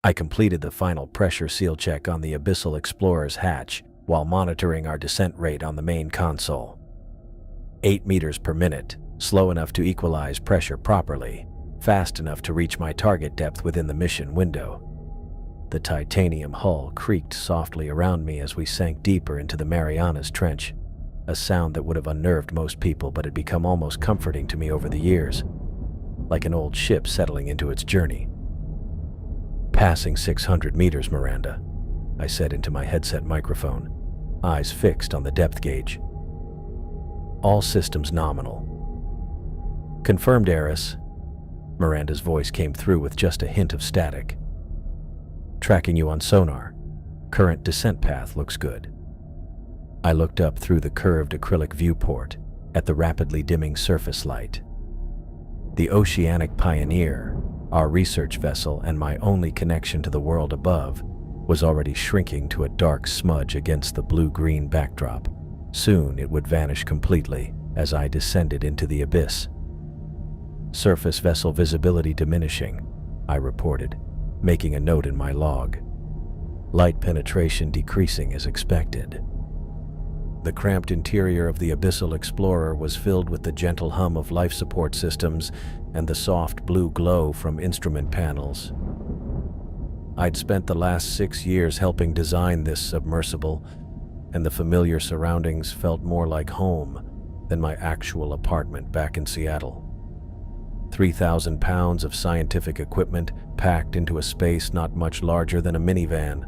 I completed the final pressure seal check on the Abyssal Explorer's hatch while monitoring our descent rate on the main console. 8 meters per minute, slow enough to equalize pressure properly, fast enough to reach my target depth within the mission window. The titanium hull creaked softly around me as we sank deeper into the Marianas Trench, a sound that would have unnerved most people but had become almost comforting to me over the years, like an old ship settling into its journey. "Passing 600 meters, Miranda," I said into my headset microphone, eyes fixed on the depth gauge. "All systems nominal." "Confirmed, Eris." Miranda's voice came through with just a hint of static. "Tracking you on sonar. Current descent path looks good." I looked up through the curved acrylic viewport at the rapidly dimming surface light. The Oceanic Pioneer, our research vessel and my only connection to the world above, was already shrinking to a dark smudge against the blue-green backdrop. Soon it would vanish completely as I descended into the abyss. "Surface vessel visibility diminishing," I reported, making a note in my log. "Light penetration decreasing as expected." The cramped interior of the Abyssal Explorer was filled with the gentle hum of life support systems and the soft blue glow from instrument panels. I'd spent the last 6 years helping design this submersible, and the familiar surroundings felt more like home than my actual apartment back in Seattle. 3,000 pounds of scientific equipment packed into a space not much larger than a minivan.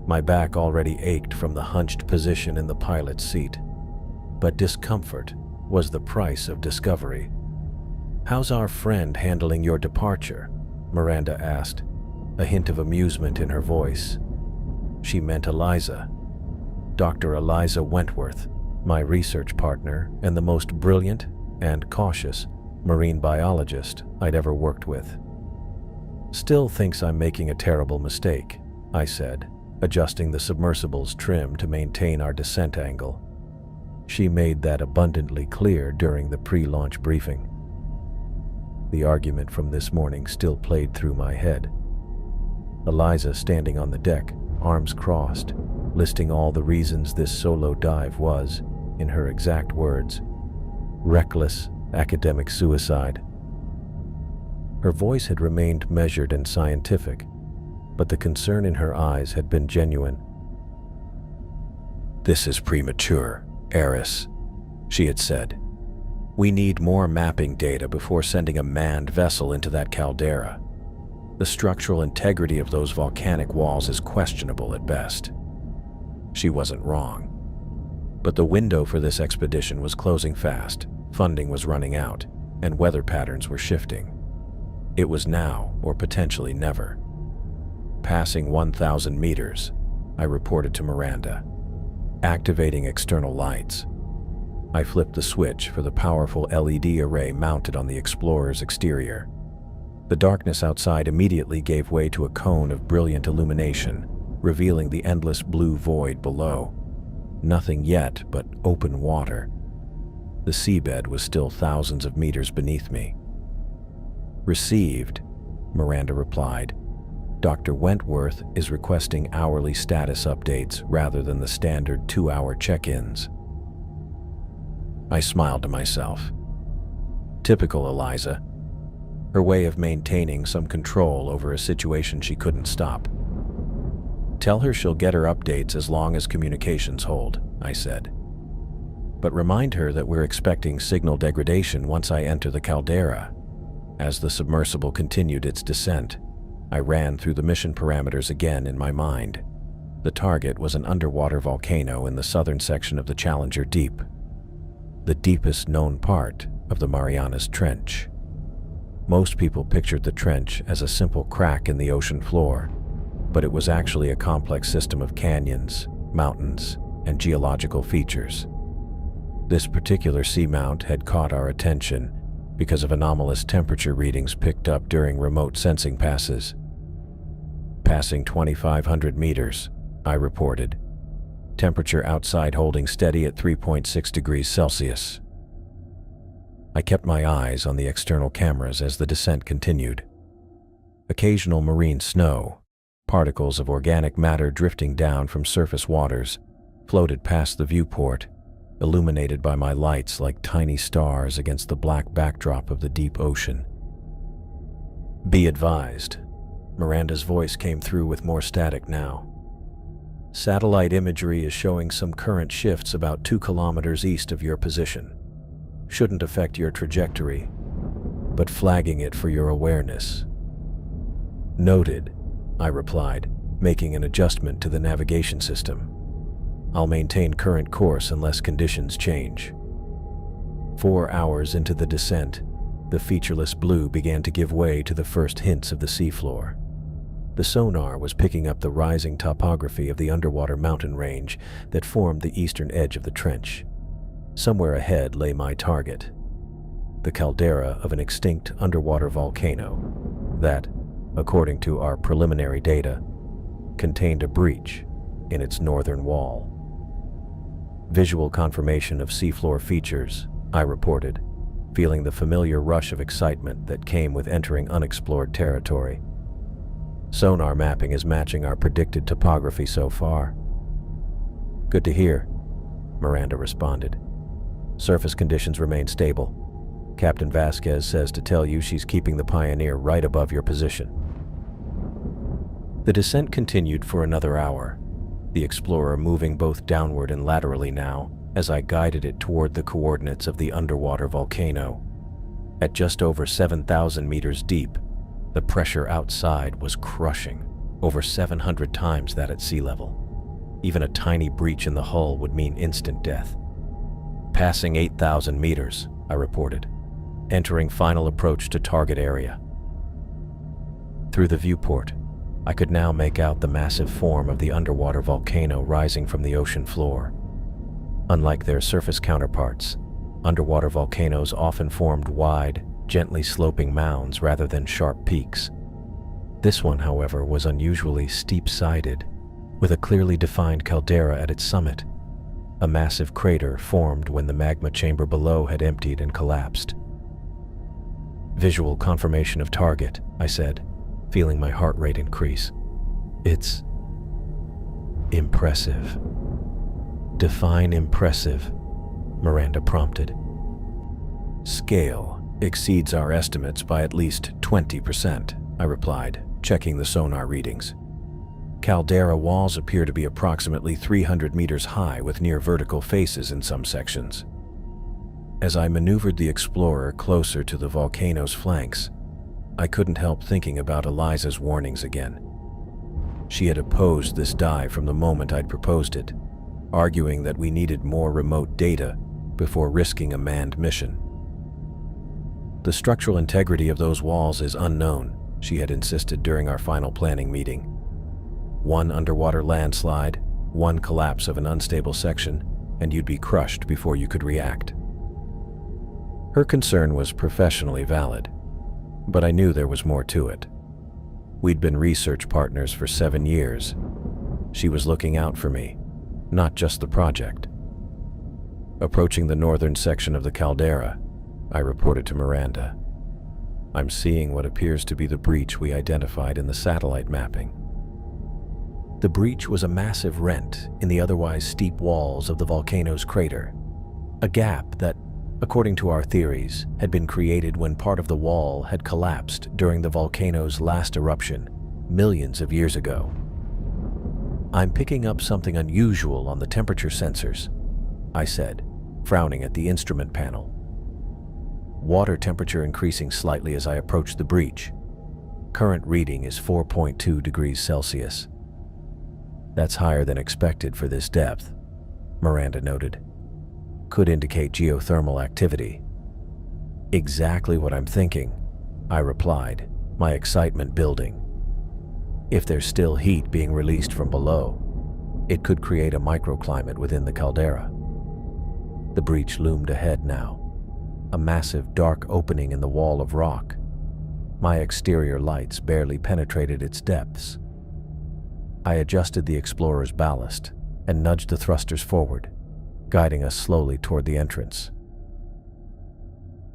My back already ached from the hunched position in the pilot's seat, but discomfort was the price of discovery. "How's our friend handling your departure?" Miranda asked, a hint of amusement in her voice. She meant Eliza. Dr. Eliza Wentworth, my research partner and the most brilliant and cautious marine biologist I'd ever worked with. "Still thinks I'm making a terrible mistake," I said, adjusting the submersible's trim to maintain our descent angle. She made that abundantly clear during the pre-launch briefing. The argument from this morning still played through my head. Eliza standing on the deck, arms crossed, listing all the reasons this solo dive was, in her exact words, reckless academic suicide. Her voice had remained measured and scientific, but the concern in her eyes had been genuine. "This is premature, Eris," she had said. "We need more mapping data before sending a manned vessel into that caldera. The structural integrity of those volcanic walls is questionable at best." She wasn't wrong. But the window for this expedition was closing fast, funding was running out, and weather patterns were shifting. It was now or potentially never. "Passing 1,000 meters, I reported to Miranda. "Activating external lights." I flipped the switch for the powerful LED array mounted on the Explorer's exterior. The darkness outside immediately gave way to a cone of brilliant illumination, revealing the endless blue void below. Nothing yet but open water. The seabed was still thousands of meters beneath me. "Received," Miranda replied. "Dr. Wentworth is requesting hourly status updates rather than the standard 2-hour check-ins." I smiled to myself. Typical Eliza. Her way of maintaining some control over a situation she couldn't stop. "Tell her she'll get her updates as long as communications hold," I said. "But remind her that we're expecting signal degradation once I enter the caldera." As the submersible continued its descent, I ran through the mission parameters again in my mind. The target was an underwater volcano in the southern section of the Challenger Deep, the deepest known part of the Marianas Trench. Most people pictured the trench as a simple crack in the ocean floor, but it was actually a complex system of canyons, mountains, and geological features. This particular seamount had caught our attention because of anomalous temperature readings picked up during remote sensing passes. "Passing 2,500 meters, I reported. Temperature outside holding steady at 3.6 degrees Celsius. I kept my eyes on the external cameras as the descent continued. Occasional marine snow, particles of organic matter drifting down from surface waters, floated past the viewport, illuminated by my lights like tiny stars against the black backdrop of the deep ocean. "Be advised," Miranda's voice came through with more static now. "Satellite imagery is showing some current shifts about 2 kilometers east of your position. Shouldn't affect your trajectory, but flagging it for your awareness." "Noted," I replied, making an adjustment to the navigation system. "I'll maintain current course unless conditions change." 4 hours into the descent, the featureless blue began to give way to the first hints of the seafloor. The sonar was picking up the rising topography of the underwater mountain range that formed the eastern edge of the trench. Somewhere ahead lay my target, the caldera of an extinct underwater volcano that, according to our preliminary data, contained a breach in its northern wall. "Visual confirmation of seafloor features," I reported, feeling the familiar rush of excitement that came with entering unexplored territory. "Sonar mapping is matching our predicted topography so far." "Good to hear," Miranda responded. "Surface conditions remain stable. Captain Vasquez says to tell you she's keeping the Pioneer right above your position." The descent continued for another hour, the Explorer moving both downward and laterally now as I guided it toward the coordinates of the underwater volcano. At just over 7,000 meters deep, the pressure outside was crushing, over 700 times that at sea level. Even a tiny breach in the hull would mean instant death. "Passing 8,000 meters, I reported, entering final approach to target area. Through the viewport, I could now make out the massive form of the underwater volcano rising from the ocean floor. Unlike their surface counterparts, underwater volcanoes often formed wide, gently sloping mounds rather than sharp peaks. This one, however, was unusually steep-sided, with a clearly defined caldera at its summit. A massive crater formed when the magma chamber below had emptied and collapsed. "Visual confirmation of target," I said, feeling my heart rate increase. "It's impressive." "Define impressive," Miranda prompted. "Scale exceeds our estimates by at least 20%, I replied, checking the sonar readings. Caldera walls appear to be approximately 300 meters high with near vertical faces in some sections. As I maneuvered the Explorer closer to the volcano's flanks, I couldn't help thinking about Eliza's warnings again. She had opposed this dive from the moment I'd proposed it, arguing that we needed more remote data before risking a manned mission. "The structural integrity of those walls is unknown," she had insisted during our final planning meeting. "One underwater landslide, one collapse of an unstable section, and you'd be crushed before you could react." Her concern was professionally valid, but I knew there was more to it. We'd been research partners for 7 years. She was looking out for me, not just the project. Approaching the northern section of the caldera, I reported to Miranda. "I'm seeing what appears to be the breach we identified in the satellite mapping." The breach was a massive rent in the otherwise steep walls of the volcano's crater, a gap that, according to our theories, had been created when part of the wall had collapsed during the volcano's last eruption millions of years ago. "I'm picking up something unusual on the temperature sensors," I said, frowning at the instrument panel. Water temperature increasing slightly as I approached the breach. Current reading is 4.2 degrees Celsius. "That's higher than expected for this depth," Miranda noted. "Could indicate geothermal activity." "Exactly what I'm thinking," I replied, my excitement building. "If there's still heat being released from below, it could create a microclimate within the caldera." The breach loomed ahead now, a massive dark opening in the wall of rock. My exterior lights barely penetrated its depths. I adjusted the Explorer's ballast and nudged the thrusters forward, guiding us slowly toward the entrance.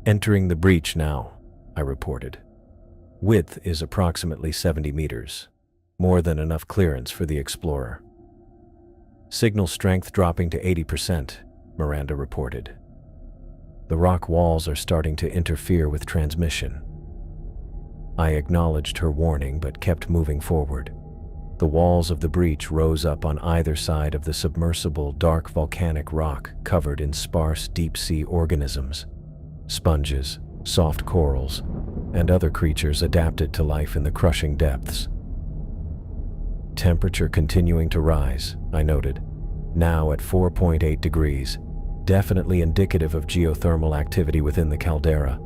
"Entering the breach now," I reported. Width is approximately 70 meters, more than enough clearance for the explorer. Signal strength dropping to 80%, Miranda reported. The rock walls are starting to interfere with transmission. I acknowledged her warning but kept moving forward. The walls of the breach rose up on either side of the submersible dark volcanic rock covered in sparse deep-sea organisms, sponges, soft corals, and other creatures adapted to life in the crushing depths. Temperature continuing to rise, I noted, now at 4.8 degrees, definitely indicative of geothermal activity within the caldera.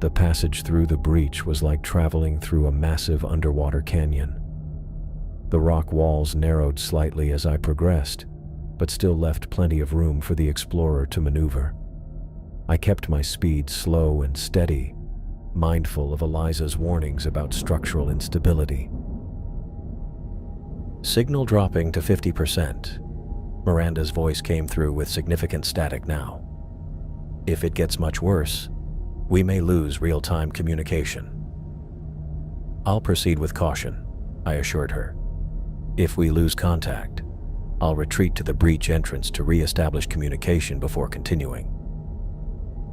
The passage through the breach was like traveling through a massive underwater canyon. The rock walls narrowed slightly as I progressed, but still left plenty of room for the explorer to maneuver. I kept my speed slow and steady, mindful of Eliza's warnings about structural instability. Signal dropping to 50%. Miranda's voice came through with significant static now. If it gets much worse, we may lose real-time communication. I'll proceed with caution, I assured her. If we lose contact, I'll retreat to the breach entrance to re-establish communication before continuing.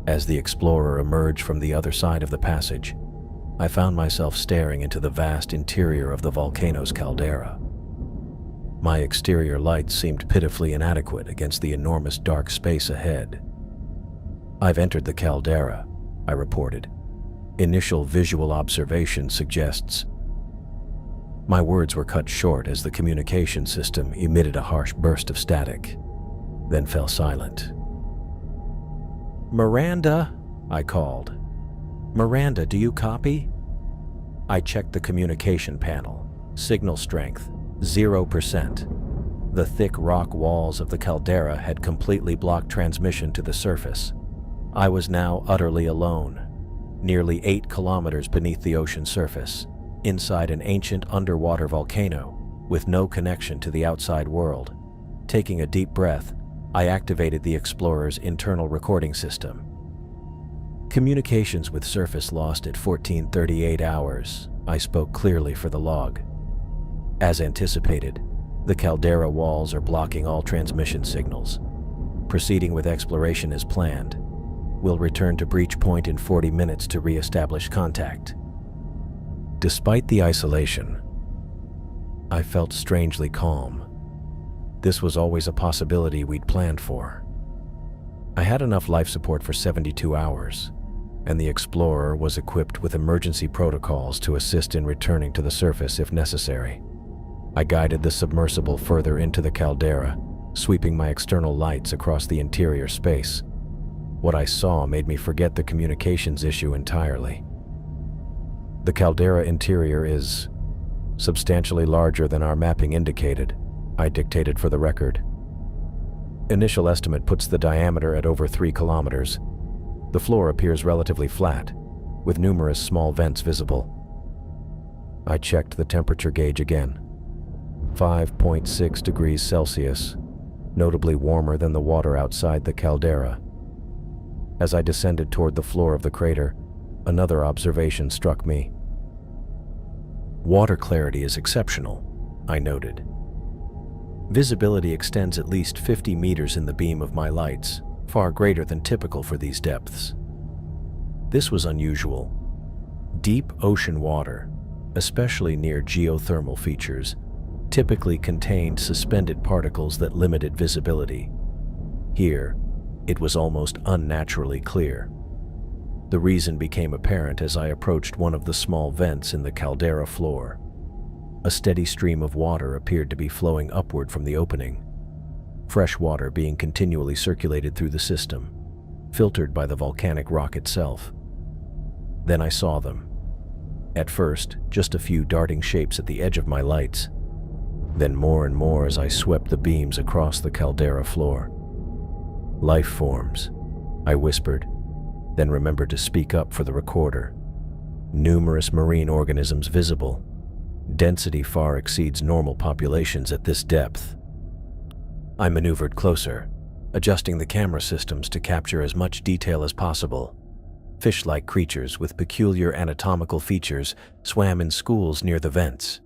As the explorer emerged from the other side of the passage, I found myself staring into the vast interior of the Volcanoes caldera. My exterior lights seemed pitifully inadequate against the enormous dark space ahead. I've entered the caldera, I reported. Initial visual observation suggests. My words were cut short as the communication system emitted a harsh burst of static, then fell silent. Miranda, I called. Miranda, do you copy? I checked the communication panel. Signal strength, 0%. The thick rock walls of the caldera had completely blocked transmission to the surface. I was now utterly alone, nearly 8 kilometers beneath the ocean surface, inside an ancient underwater volcano, with no connection to the outside world. Taking a deep breath, I activated the explorer's internal recording system. Communications with surface lost at 14:38 hours. I spoke clearly for the log. As anticipated, the caldera walls are blocking all transmission signals. Proceeding with exploration as planned. We'll return to breach point in 40 minutes to re-establish contact. Despite the isolation, I felt strangely calm. This was always a possibility we'd planned for. I had enough life support for 72 hours, and the explorer was equipped with emergency protocols to assist in returning to the surface if necessary. I guided the submersible further into the caldera, sweeping my external lights across the interior space. What I saw made me forget the communications issue entirely. The caldera interior is substantially larger than our mapping indicated, I dictated for the record. Initial estimate puts the diameter at over 3 kilometers. The floor appears relatively flat, with numerous small vents visible. I checked the temperature gauge again. 5.6 degrees Celsius, notably warmer than the water outside the caldera. As I descended toward the floor of the crater, another observation struck me. Water clarity is exceptional, I noted. Visibility extends at least 50 meters in the beam of my lights, far greater than typical for these depths. This was unusual. Deep ocean water, especially near geothermal features, typically contained suspended particles that limited visibility. Here, it was almost unnaturally clear. The reason became apparent as I approached one of the small vents in the caldera floor. A steady stream of water appeared to be flowing upward from the opening, fresh water being continually circulated through the system, filtered by the volcanic rock itself. Then I saw them. At first, just a few darting shapes at the edge of my lights, then more and more as I swept the beams across the caldera floor. Life forms, I whispered, then remembered to speak up for the recorder. Numerous marine organisms visible. Density far exceeds normal populations at this depth. I maneuvered closer, adjusting the camera systems to capture as much detail as possible. Fish-like creatures with peculiar anatomical features swam in schools near the vents.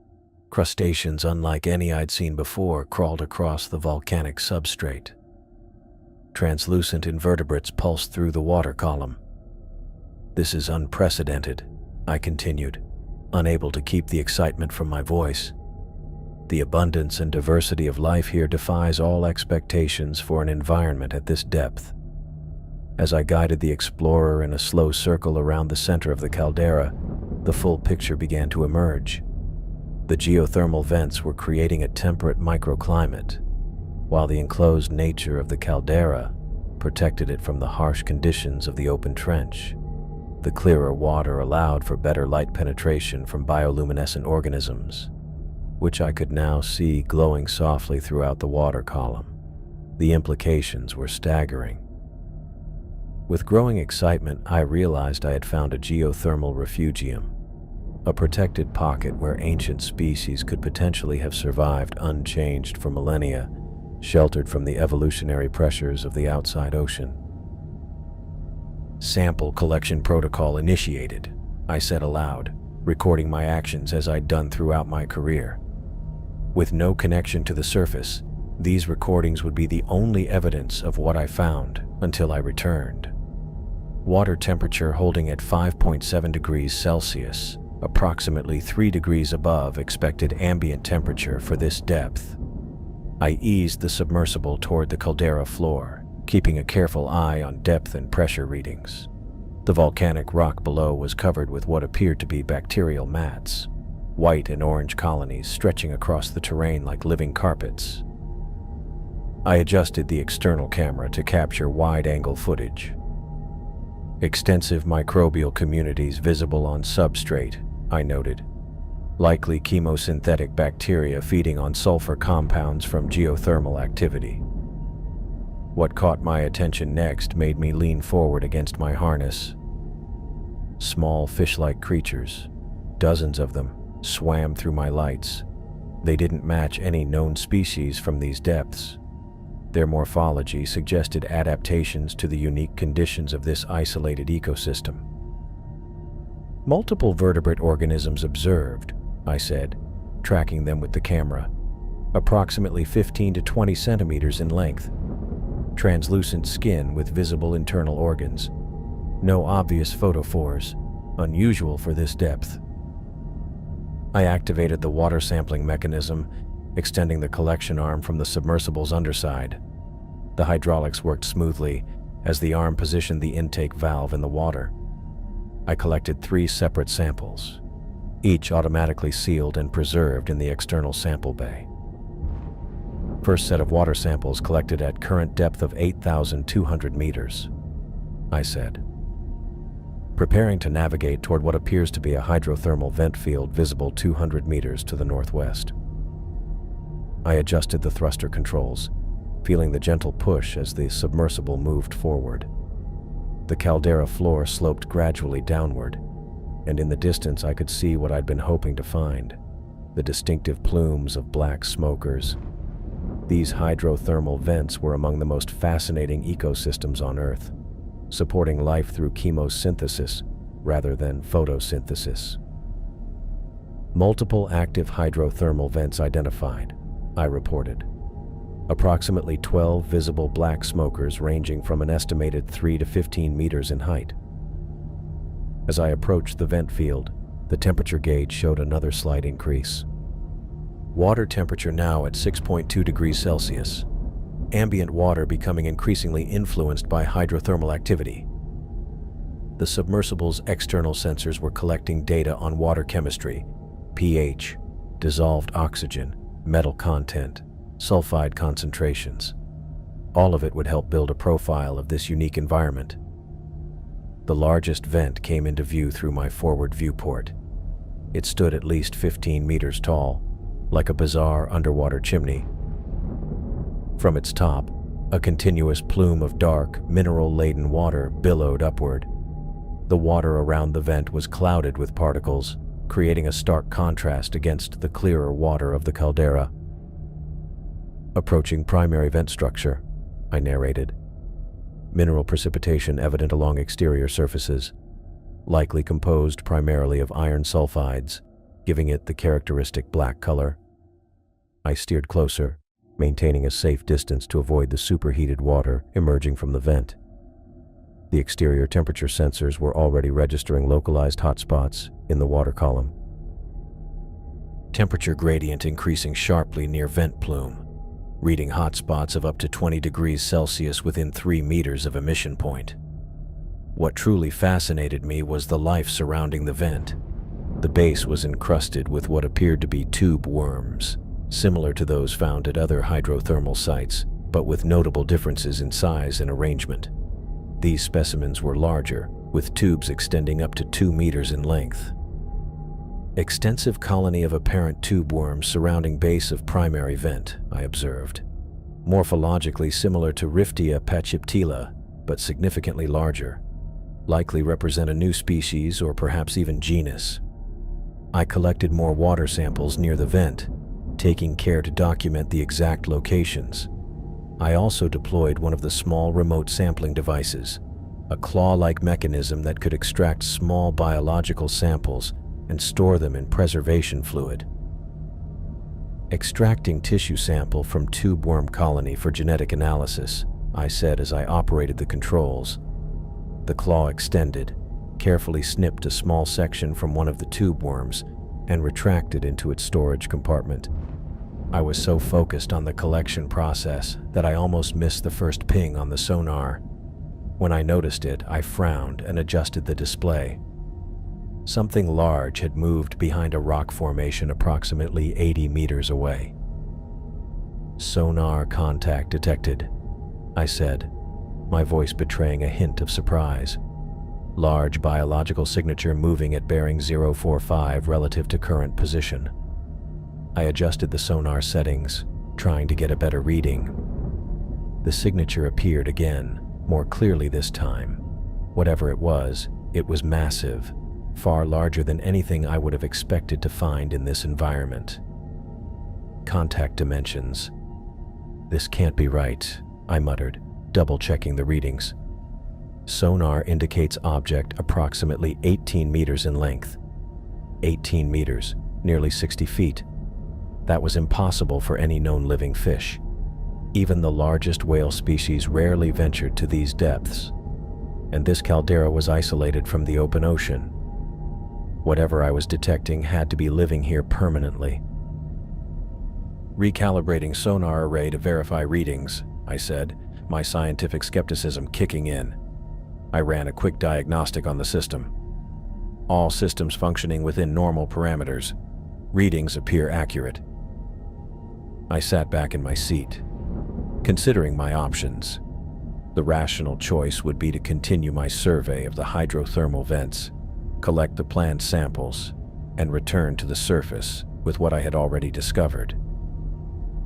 Crustaceans unlike any I'd seen before crawled across the volcanic substrate. Translucent invertebrates pulsed through the water column. "This is unprecedented," I continued, unable to keep the excitement from my voice. "The abundance and diversity of life here defies all expectations for an environment at this depth." As I guided the explorer in a slow circle around the center of the caldera, the full picture began to emerge. The geothermal vents were creating a temperate microclimate, while the enclosed nature of the caldera protected it from the harsh conditions of the open trench. The clearer water allowed for better light penetration from bioluminescent organisms, which I could now see glowing softly throughout the water column. The implications were staggering. With growing excitement, I realized I had found a geothermal refugium, a protected pocket where ancient species could potentially have survived unchanged for millennia, sheltered from the evolutionary pressures of the outside ocean. "Sample collection protocol initiated," I said aloud, recording my actions as I'd done throughout my career. With no connection to the surface, these recordings would be the only evidence of what I found until I returned. Water temperature holding at 5.7 degrees Celsius, approximately 3 degrees above expected ambient temperature for this depth. I eased the submersible toward the caldera floor, keeping a careful eye on depth and pressure readings. The volcanic rock below was covered with what appeared to be bacterial mats, white and orange colonies stretching across the terrain like living carpets. I adjusted the external camera to capture wide-angle footage. Extensive microbial communities visible on substrate, I noted. Likely chemosynthetic bacteria feeding on sulfur compounds from geothermal activity. What caught my attention next made me lean forward against my harness. Small fish-like creatures, dozens of them, swam through my lights. They didn't match any known species from these depths. Their morphology suggested adaptations to the unique conditions of this isolated ecosystem. "Multiple vertebrate organisms observed," I said, tracking them with the camera. "Approximately 15 to 20 centimeters in length. Translucent skin with visible internal organs. No obvious photophores, unusual for this depth." I activated the water sampling mechanism, extending the collection arm from the submersible's underside. The hydraulics worked smoothly as the arm positioned the intake valve in the water. I collected 3 separate samples, each automatically sealed and preserved in the external sample bay. First set of water samples collected at current depth of 8,200 meters, I said, preparing to navigate toward what appears to be a hydrothermal vent field visible 200 meters to the northwest. I adjusted the thruster controls, feeling the gentle push as the submersible moved forward. The caldera floor sloped gradually downward, and in the distance I could see what I'd been hoping to find, the distinctive plumes of black smokers. These hydrothermal vents were among the most fascinating ecosystems on Earth, supporting life through chemosynthesis rather than photosynthesis. "Multiple active hydrothermal vents identified," I reported. "Approximately 12 visible black smokers ranging from an estimated 3 to 15 meters in height." As I approached the vent field, the temperature gauge showed another slight increase. Water temperature now at 6.2 degrees Celsius. Ambient water becoming increasingly influenced by hydrothermal activity. The submersible's external sensors were collecting data on water chemistry, pH, dissolved oxygen, metal content, sulfide concentrations. All of it would help build a profile of this unique environment. The largest vent came into view through my forward viewport. It stood at least 15 meters tall, like a bizarre underwater chimney. From its top, a continuous plume of dark, mineral-laden water billowed upward. The water around the vent was clouded with particles, creating a stark contrast against the clearer water of the caldera. "Approaching primary vent structure," I narrated. "Mineral precipitation evident along exterior surfaces, likely composed primarily of iron sulfides, giving it the characteristic black color. I steered closer, maintaining a safe distance to avoid the superheated water emerging from the vent. The exterior temperature sensors were already registering localized hotspots in the water column. Temperature gradient increasing sharply near vent plume, reading hotspots of up to 20 degrees Celsius within 3 meters of emission point. What truly fascinated me was the life surrounding the vent. The base was encrusted with what appeared to be tube worms, similar to those found at other hydrothermal sites, but with notable differences in size and arrangement. These specimens were larger, with tubes extending up to 2 meters in length. Extensive colony of apparent tube worms surrounding base of primary vent, I observed. Morphologically similar to Riftia pachyptila, but significantly larger. Likely represent a new species or perhaps even genus. I collected more water samples near the vent, taking care to document the exact locations. I also deployed one of the small remote sampling devices, a claw-like mechanism that could extract small biological samples and store them in preservation fluid. Extracting tissue sample from tube worm colony for genetic analysis, I said as I operated the controls. The claw extended, carefully snipped a small section from one of the tube worms, and retracted into its storage compartment. I was so focused on the collection process that I almost missed the first ping on the sonar. When I noticed it, I frowned and adjusted the display. Something large had moved behind a rock formation approximately 80 meters away. "Sonar contact detected," I said, my voice betraying a hint of surprise. Large biological signature moving at bearing 045 relative to current position. I adjusted the sonar settings, trying to get a better reading. The signature appeared again, more clearly this time. Whatever it was massive, far larger than anything I would have expected to find in this environment. Contact dimensions. "This can't be right," I muttered, double-checking the readings. Sonar indicates object approximately 18 meters in length. 18 meters, nearly 60 feet. That was impossible for any known living fish. Even the largest whale species rarely ventured to these depths. And this caldera was isolated from the open ocean. Whatever I was detecting had to be living here permanently. "Recalibrating sonar array to verify readings," I said, my scientific skepticism kicking in. I ran a quick diagnostic on the system. All systems functioning within normal parameters. Readings appear accurate. I sat back in my seat, considering my options. The rational choice would be to continue my survey of the hydrothermal vents, collect the planned samples, and return to the surface with what I had already discovered.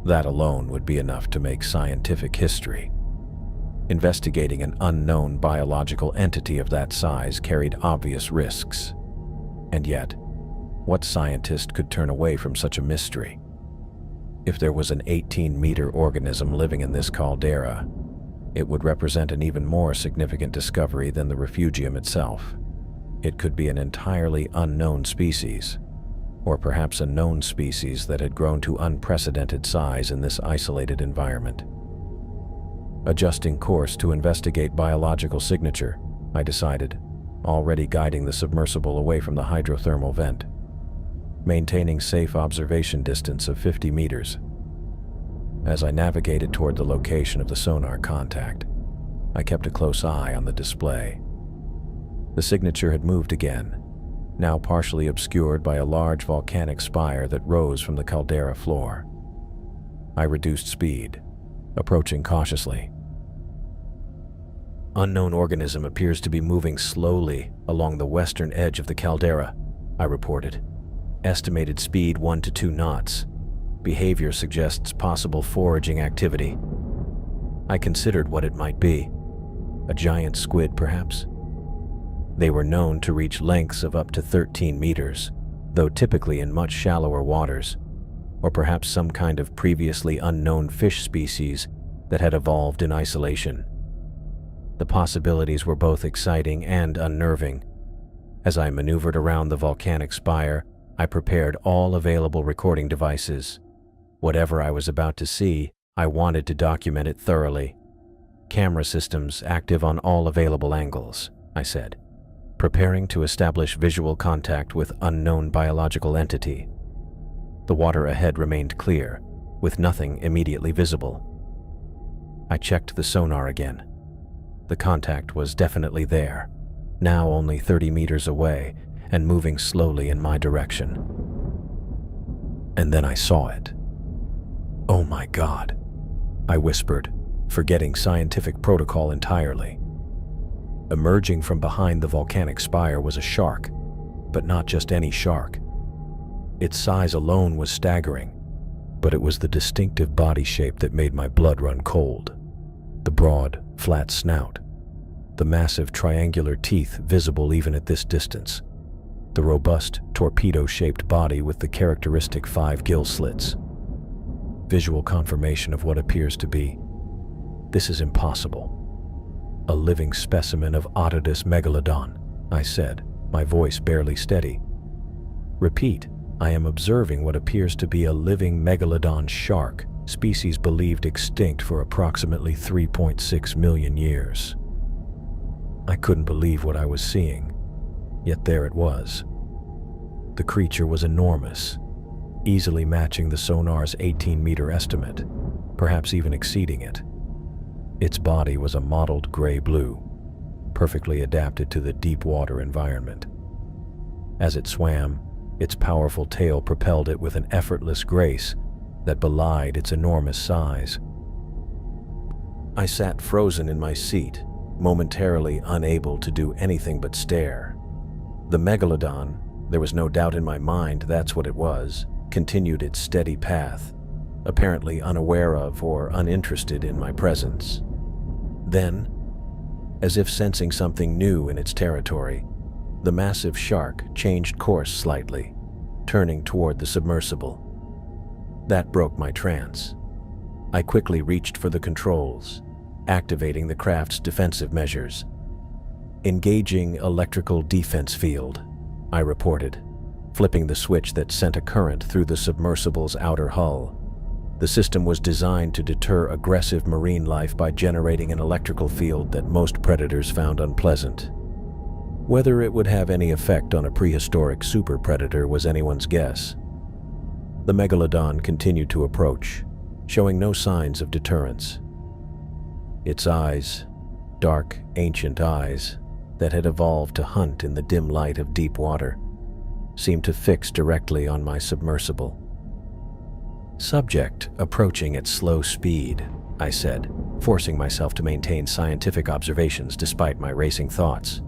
That alone would be enough to make scientific history. Investigating an unknown biological entity of that size carried obvious risks. And yet, what scientist could turn away from such a mystery? If there was an 18-meter organism living in this caldera, it would represent an even more significant discovery than the refugium itself. It could be an entirely unknown species, or perhaps a known species that had grown to unprecedented size in this isolated environment. Adjusting course to investigate biological signature, I decided, already guiding the submersible away from the hydrothermal vent, maintaining safe observation distance of 50 meters. As I navigated toward the location of the sonar contact, I kept a close eye on the display. The signature had moved again, now partially obscured by a large volcanic spire that rose from the caldera floor. I reduced speed, approaching cautiously. "Unknown organism appears to be moving slowly along the western edge of the caldera," I reported. "Estimated speed 1 to 2 knots. Behavior suggests possible foraging activity." I considered what it might be. A giant squid, perhaps? They were known to reach lengths of up to 13 meters, though typically in much shallower waters, or perhaps some kind of previously unknown fish species that had evolved in isolation. The possibilities were both exciting and unnerving. As I maneuvered around the volcanic spire, I prepared all available recording devices. Whatever I was about to see, I wanted to document it thoroughly. "Camera systems active on all available angles," I said, preparing to establish visual contact with unknown biological entity. The water ahead remained clear, with nothing immediately visible. I checked the sonar again. The contact was definitely there, now only 30 meters away and moving slowly in my direction. And then I saw it. "Oh my God," I whispered, forgetting scientific protocol entirely. Emerging from behind the volcanic spire was a shark, but not just any shark. Its size alone was staggering, but it was the distinctive body shape that made my blood run cold. The broad, flat snout, the massive triangular teeth visible even at this distance, the robust, torpedo-shaped body with the characteristic 5 gill slits. Visual confirmation of what appears to be, "This is impossible." "A living specimen of Otodus megalodon," I said, my voice barely steady. "Repeat, I am observing what appears to be a living megalodon shark, species believed extinct for approximately 3.6 million years." I couldn't believe what I was seeing, yet there it was. The creature was enormous, easily matching the sonar's 18-meter estimate, perhaps even exceeding it. Its body was a mottled gray-blue, perfectly adapted to the deep water environment. As it swam, its powerful tail propelled it with an effortless grace that belied its enormous size. I sat frozen in my seat, momentarily unable to do anything but stare. The megalodon, there was no doubt in my mind that's what it was, continued its steady path, apparently unaware of or uninterested in my presence. Then, as if sensing something new in its territory, the massive shark changed course slightly, turning toward the submersible. That broke my trance. I quickly reached for the controls, activating the craft's defensive measures. "Engaging electrical defense field," I reported, flipping the switch that sent a current through the submersible's outer hull. The system was designed to deter aggressive marine life by generating an electrical field that most predators found unpleasant. Whether it would have any effect on a prehistoric super predator was anyone's guess. The megalodon continued to approach, showing no signs of deterrence. Its eyes, dark, ancient eyes that had evolved to hunt in the dim light of deep water, seemed to fix directly on my submersible. "Subject approaching at slow speed," I said, forcing myself to maintain scientific observations despite my racing thoughts.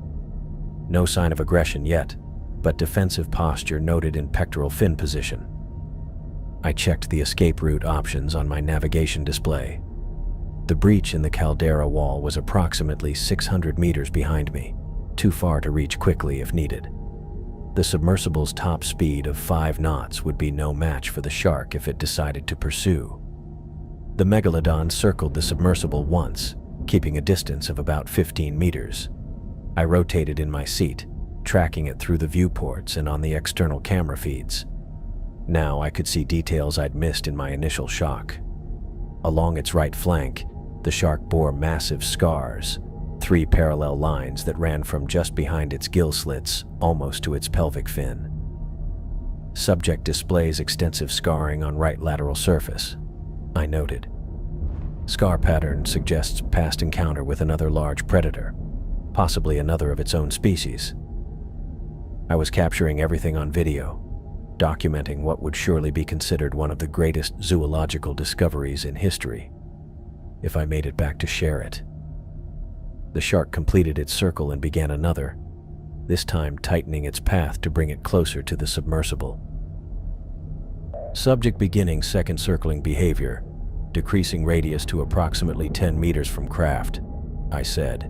No sign of aggression yet, but defensive posture noted in pectoral fin position. I checked the escape route options on my navigation display. The breach in the caldera wall was approximately 600 meters behind me, too far to reach quickly if needed. The submersible's top speed of 5 knots would be no match for the shark if it decided to pursue. The megalodon circled the submersible once, keeping a distance of about 15 meters. I rotated in my seat, tracking it through the viewports and on the external camera feeds. Now I could see details I'd missed in my initial shock. Along its right flank, the shark bore massive scars, 3 parallel lines that ran from just behind its gill slits almost to its pelvic fin. Subject displays extensive scarring on right lateral surface, I noted. Scar pattern suggests past encounter with another large predator, possibly another of its own species. I was capturing everything on video, documenting what would surely be considered one of the greatest zoological discoveries in history, if I made it back to share it. The shark completed its circle and began another, this time tightening its path to bring it closer to the submersible. Subject beginning second circling behavior, decreasing radius to approximately 10 meters from craft, I said.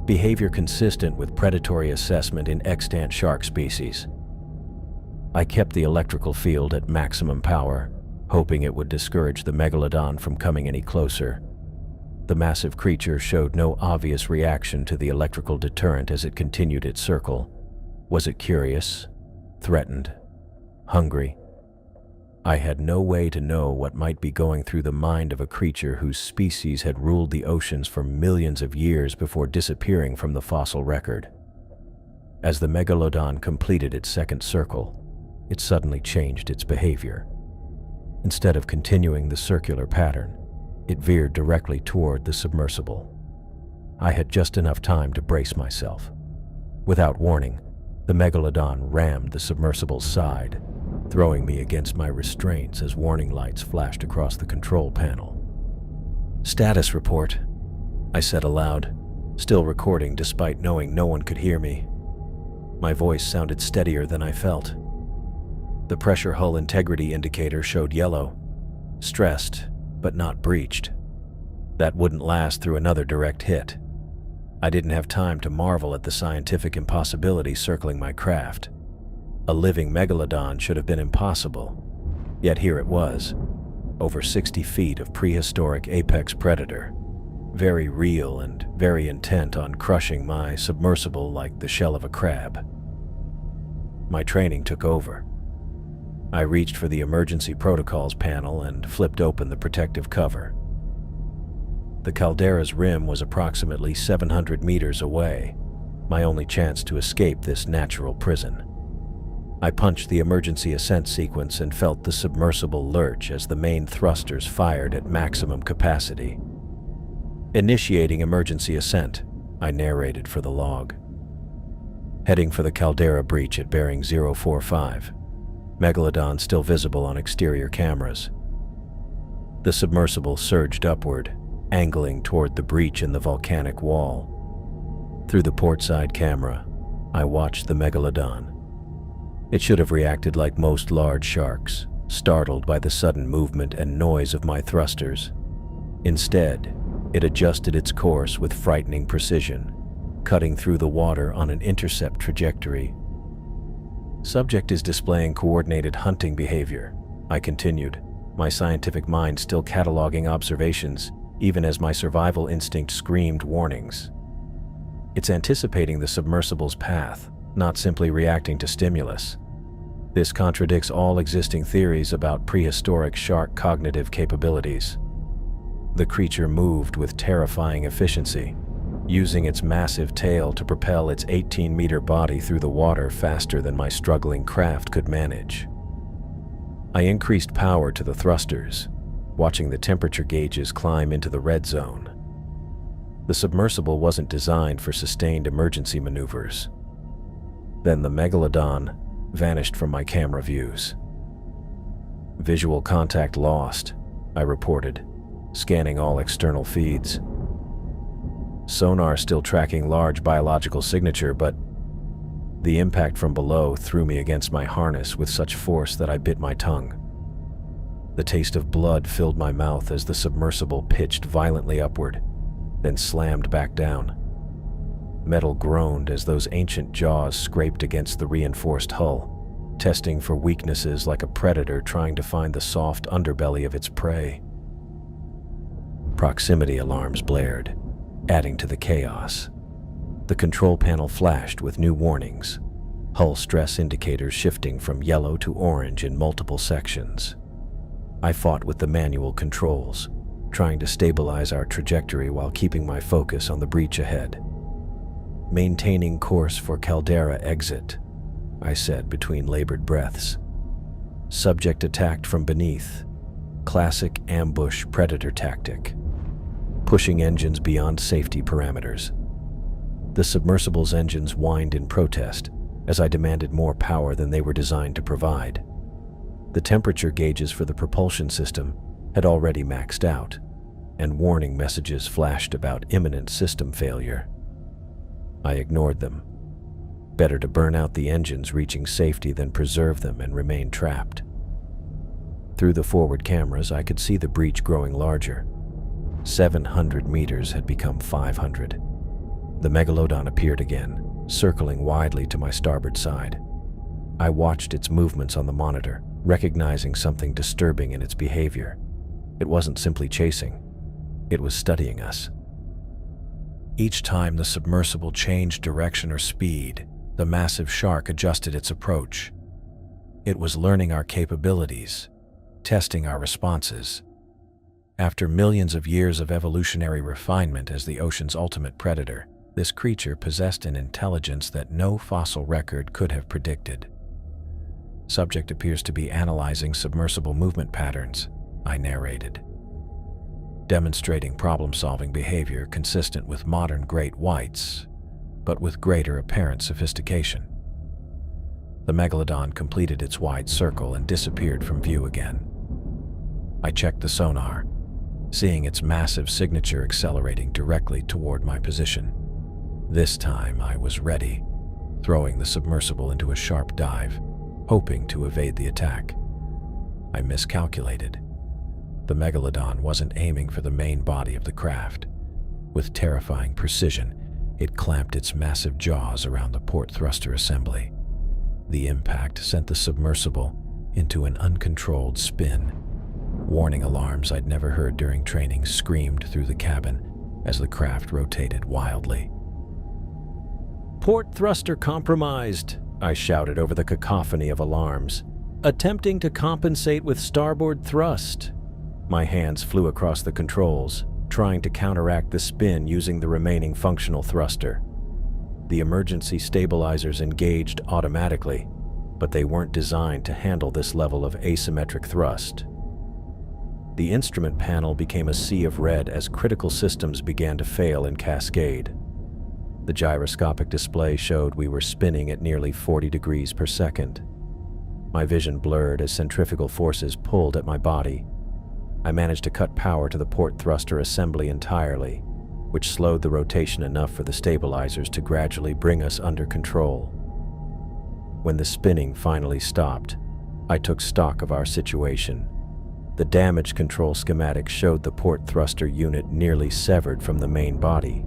Behavior consistent with predatory assessment in extant shark species. I kept the electrical field at maximum power, hoping it would discourage the megalodon from coming any closer. The massive creature showed no obvious reaction to the electrical deterrent as it continued its circle, Was it curious, threatened, hungry? I had no way to know what might be going through the mind of a creature whose species had ruled the oceans for millions of years before disappearing from the fossil record. As the megalodon completed its second circle, it suddenly changed its behavior. Instead of continuing the circular pattern, it veered directly toward the submersible. I had just enough time to brace myself. Without warning, the megalodon rammed the submersible's side, throwing me against my restraints as warning lights flashed across the control panel. "Status report," I said aloud, still recording despite knowing no one could hear me. My voice sounded steadier than I felt. The pressure hull integrity indicator showed yellow, stressed, but not breached. That wouldn't last through another direct hit. I didn't have time to marvel at the scientific impossibility circling my craft. A living megalodon should have been impossible, yet here it was, over 60 feet of prehistoric apex predator, very real and very intent on crushing my submersible like the shell of a crab. My training took over. I reached for the emergency protocols panel and flipped open the protective cover. The caldera's rim was approximately 700 meters away, my only chance to escape this natural prison. I punched the emergency ascent sequence and felt the submersible lurch as the main thrusters fired at maximum capacity. "Initiating emergency ascent," I narrated for the log. Heading for the caldera breach at bearing 045. Megalodon still visible on exterior cameras. The submersible surged upward, angling toward the breach in the volcanic wall. Through the portside camera, I watched the megalodon. It should have reacted like most large sharks, startled by the sudden movement and noise of my thrusters. Instead, it adjusted its course with frightening precision, cutting through the water on an intercept trajectory. "Subject is displaying coordinated hunting behavior," I continued, my scientific mind still cataloging observations, even as my survival instinct screamed warnings. "It's anticipating the submersible's path, not simply reacting to stimulus. This contradicts all existing theories about prehistoric shark cognitive capabilities." The creature moved with terrifying efficiency, using its massive tail to propel its 18-meter body through the water faster than my struggling craft could manage. I increased power to the thrusters, watching the temperature gauges climb into the red zone. The submersible wasn't designed for sustained emergency maneuvers. Then the megalodon vanished from my camera views. "Visual contact lost," I reported, scanning all external feeds. "Sonar still tracking large biological signature, but..." The impact from below threw me against my harness with such force that I bit my tongue. The taste of blood filled my mouth as the submersible pitched violently upward, then slammed back down. Metal groaned as those ancient jaws scraped against the reinforced hull, testing for weaknesses like a predator trying to find the soft underbelly of its prey. Proximity alarms blared, adding to the chaos. The control panel flashed with new warnings, hull stress indicators shifting from yellow to orange in multiple sections. I fought with the manual controls, trying to stabilize our trajectory while keeping my focus on the breach ahead. "Maintaining course for caldera exit," I said between labored breaths. "Subject attacked from beneath. Classic ambush predator tactic. Pushing engines beyond safety parameters." The submersible's engines whined in protest as I demanded more power than they were designed to provide. The temperature gauges for the propulsion system had already maxed out, and warning messages flashed about imminent system failure. I ignored them. Better to burn out the engines reaching safety than preserve them and remain trapped. Through the forward cameras, I could see the breach growing larger. 700 meters had become 500. The megalodon appeared again, circling widely to my starboard side. I watched its movements on the monitor, recognizing something disturbing in its behavior. It wasn't simply chasing. It was studying us. Each time the submersible changed direction or speed, The massive shark adjusted its approach. It was learning our capabilities, testing our responses. After millions of years of evolutionary refinement as the ocean's ultimate predator, this creature possessed an intelligence that no fossil record could have predicted. Subject appears to be analyzing submersible movement patterns, I narrated, demonstrating problem-solving behavior consistent with modern great whites, but with greater apparent sophistication. The megalodon completed its wide circle and disappeared from view again. I checked the sonar, seeing its massive signature accelerating directly toward my position. This time I was ready, throwing the submersible into a sharp dive, hoping to evade the attack. I miscalculated. The megalodon wasn't aiming for the main body of the craft. With terrifying precision, it clamped its massive jaws around the port thruster assembly. The impact sent the submersible into an uncontrolled spin. Warning alarms I'd never heard during training screamed through the cabin as the craft rotated wildly. "Port thruster compromised," I shouted over the cacophony of alarms, attempting to compensate with starboard thrust. My hands flew across the controls, trying to counteract the spin using the remaining functional thruster. The emergency stabilizers engaged automatically, but they weren't designed to handle this level of asymmetric thrust. The instrument panel became a sea of red as critical systems began to fail in cascade. The gyroscopic display showed we were spinning at nearly 40 degrees per second. My vision blurred as centrifugal forces pulled at my body. I managed to cut power to the port thruster assembly entirely, which slowed the rotation enough for the stabilizers to gradually bring us under control. When the spinning finally stopped, I took stock of our situation. The damage control schematic showed the port thruster unit nearly severed from the main body.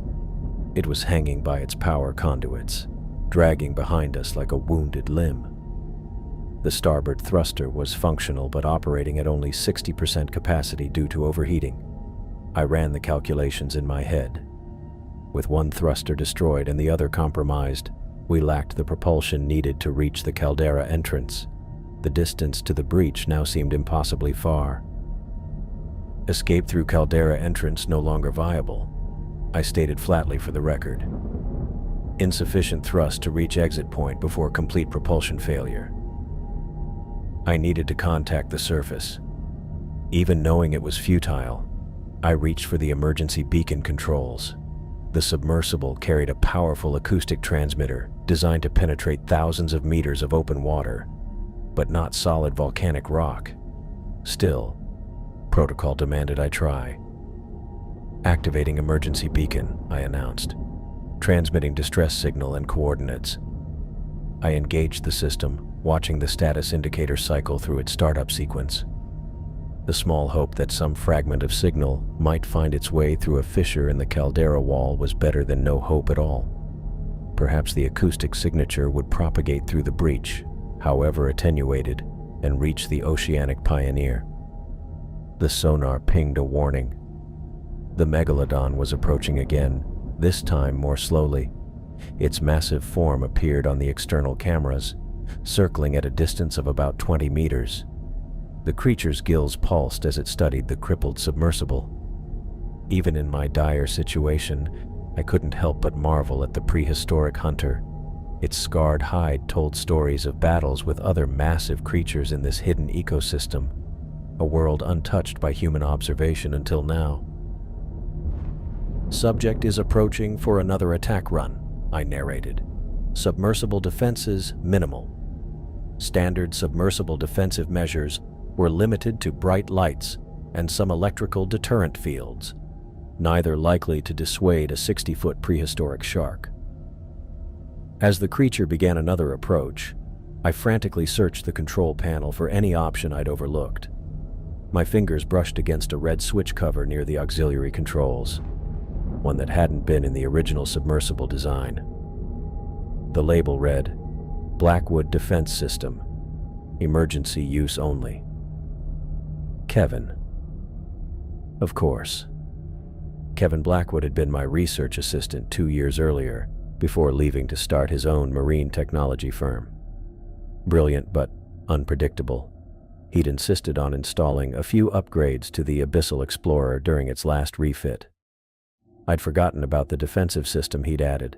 It was hanging by its power conduits, dragging behind us like a wounded limb. The starboard thruster was functional but operating at only 60% capacity due to overheating. I ran the calculations in my head. With one thruster destroyed and the other compromised, we lacked the propulsion needed to reach the caldera entrance. The distance to the breach now seemed impossibly far. Escape through caldera entrance no longer viable, I stated flatly for the record. Insufficient thrust to reach exit point before complete propulsion failure. I needed to contact the surface. Even knowing it was futile, I reached for the emergency beacon controls. The submersible carried a powerful acoustic transmitter designed to penetrate thousands of meters of open water, but not solid volcanic rock. Still, protocol demanded I try. "Activating emergency beacon," I announced, transmitting distress signal and coordinates. I engaged the system, watching the status indicator cycle through its startup sequence. The small hope that some fragment of signal might find its way through a fissure in the caldera wall was better than no hope at all. Perhaps the acoustic signature would propagate through the breach, however attenuated, and reach the oceanic pioneer. The sonar pinged a warning. The megalodon was approaching again, this time more slowly. Its massive form appeared on the external cameras, circling at a distance of about 20 meters. The creature's gills pulsed as it studied the crippled submersible. Even in my dire situation, I couldn't help but marvel at the prehistoric hunter. Its scarred hide told stories of battles with other massive creatures in this hidden ecosystem, a world untouched by human observation until now. "Subject is approaching for another attack run," I narrated. "Submersible defenses minimal. Standard submersible defensive measures were limited to bright lights and some electrical deterrent fields, neither likely to dissuade a 60-foot prehistoric shark." As the creature began another approach, I frantically searched the control panel for any option I'd overlooked. My fingers brushed against a red switch cover near the auxiliary controls, one that hadn't been in the original submersible design. The label read, "Blackwood Defense System, emergency use only. Kevin." Of course. Kevin Blackwood had been my research assistant 2 years earlier, before leaving to start his own marine technology firm. Brilliant but unpredictable, he'd insisted on installing a few upgrades to the Abyssal Explorer during its last refit. I'd forgotten about the defensive system he'd added,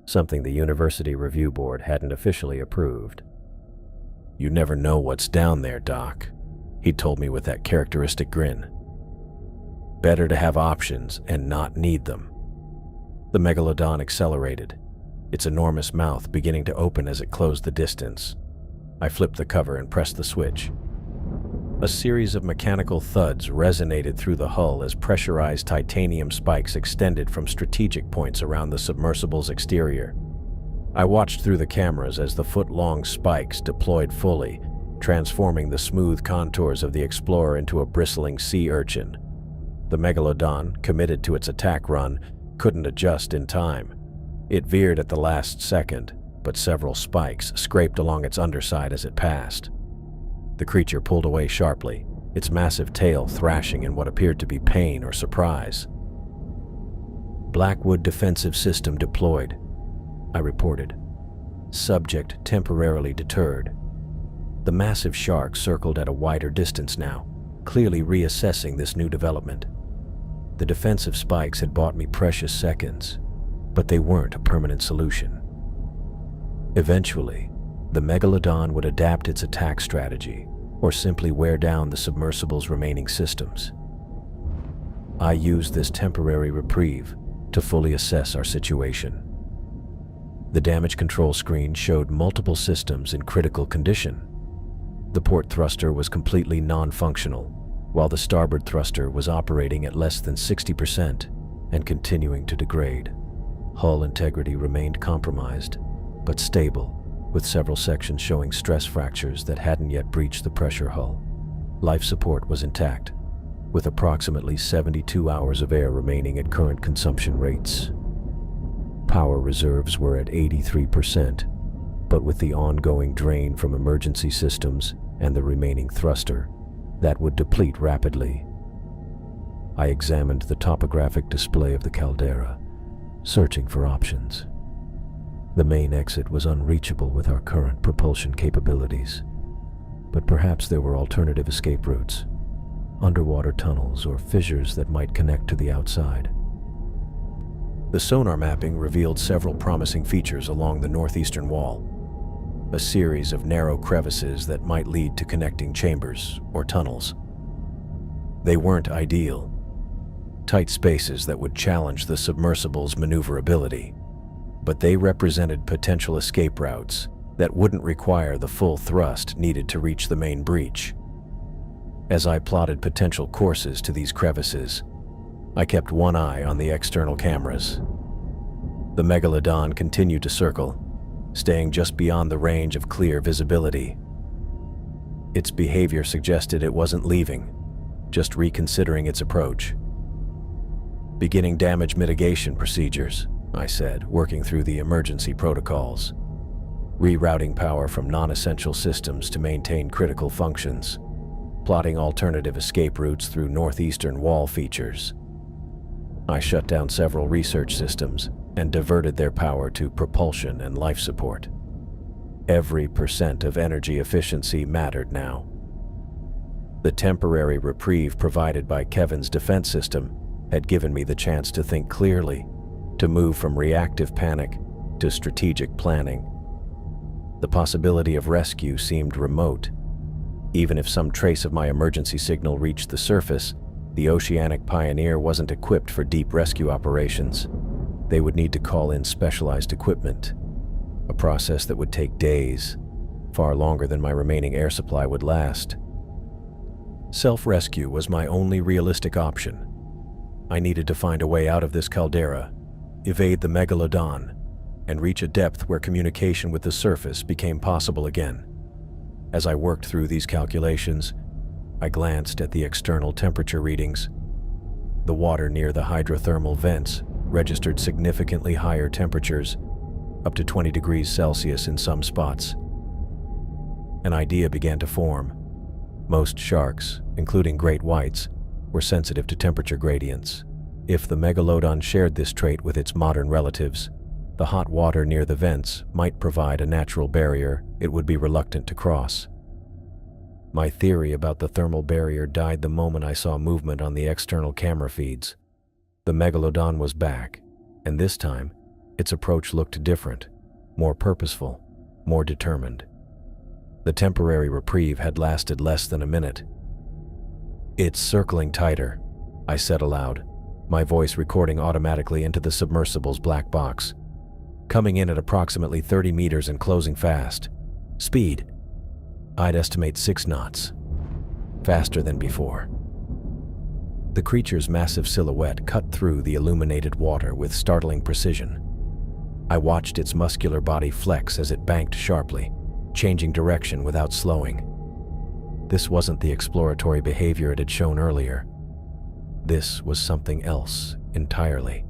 something the University Review Board hadn't officially approved. "You never know what's down there, Doc," he told me with that characteristic grin. "Better to have options and not need them." The megalodon accelerated, its enormous mouth beginning to open as it closed the distance. I flipped the cover and pressed the switch. A series of mechanical thuds resonated through the hull as pressurized titanium spikes extended from strategic points around the submersible's exterior. I watched through the cameras as the foot-long spikes deployed fully, transforming the smooth contours of the Explorer into a bristling sea urchin. The megalodon, committed to its attack run, couldn't adjust in time. It veered at the last second, but several spikes scraped along its underside as it passed. The creature pulled away sharply, its massive tail thrashing in what appeared to be pain or surprise. "Blackwood defensive system deployed," I reported. "Subject temporarily deterred." The massive shark circled at a wider distance now, clearly reassessing this new development. The defensive spikes had bought me precious seconds, but they weren't a permanent solution. Eventually, the megalodon would adapt its attack strategy, or simply wear down the submersible's remaining systems. I used this temporary reprieve to fully assess our situation. The damage control screen showed multiple systems in critical condition. The port thruster was completely non-functional, while the starboard thruster was operating at less than 60% and continuing to degrade. Hull integrity remained compromised, but stable, with several sections showing stress fractures that hadn't yet breached the pressure hull. Life support was intact, with approximately 72 hours of air remaining at current consumption rates. Power reserves were at 83%, but with the ongoing drain from emergency systems and the remaining thruster, that would deplete rapidly. I examined the topographic display of the caldera, searching for options. The main exit was unreachable with our current propulsion capabilities, but perhaps there were alternative escape routes, underwater tunnels or fissures that might connect to the outside. The sonar mapping revealed several promising features along the northeastern wall, a series of narrow crevices that might lead to connecting chambers or tunnels. They weren't ideal, tight spaces that would challenge the submersible's maneuverability, but they represented potential escape routes that wouldn't require the full thrust needed to reach the main breach. As I plotted potential courses to these crevices, I kept one eye on the external cameras. The megalodon continued to circle, staying just beyond the range of clear visibility. Its behavior suggested it wasn't leaving, just reconsidering its approach. "Beginning damage mitigation procedures," I said, working through the emergency protocols. "Rerouting power from non-essential systems to maintain critical functions. Plotting alternative escape routes through northeastern wall features." I shut down several research systems and diverted their power to propulsion and life support. Every % of energy efficiency mattered now. The temporary reprieve provided by Kevin's defense system had given me the chance to think clearly, to move from reactive panic to strategic planning. The possibility of rescue seemed remote. Even if some trace of my emergency signal reached the surface, the Oceanic Pioneer wasn't equipped for deep rescue operations. They would need to call in specialized equipment, a process that would take days, far longer than my remaining air supply would last. Self-rescue was my only realistic option. I needed to find a way out of this caldera, evade the megalodon, and reach a depth where communication with the surface became possible again. As I worked through these calculations, I glanced at the external temperature readings. The water near the hydrothermal vents registered significantly higher temperatures, up to 20 degrees Celsius in some spots. An idea began to form. Most sharks, including great whites, were sensitive to temperature gradients. If the megalodon shared this trait with its modern relatives, The hot water near the vents might provide a natural barrier it would be reluctant to cross. My theory about the thermal barrier died the moment I saw movement on the external camera feeds. The megalodon was back, and this time, its approach looked different, more purposeful, more determined. The temporary reprieve had lasted less than a minute. "It's circling tighter," I said aloud, my voice recording automatically into the submersible's black box. "Coming in at approximately 30 meters and closing fast. Speed, I'd estimate 6 knots. Faster than before." The creature's massive silhouette cut through the illuminated water with startling precision. I watched its muscular body flex as it banked sharply, changing direction without slowing. This wasn't the exploratory behavior it had shown earlier. This was something else entirely.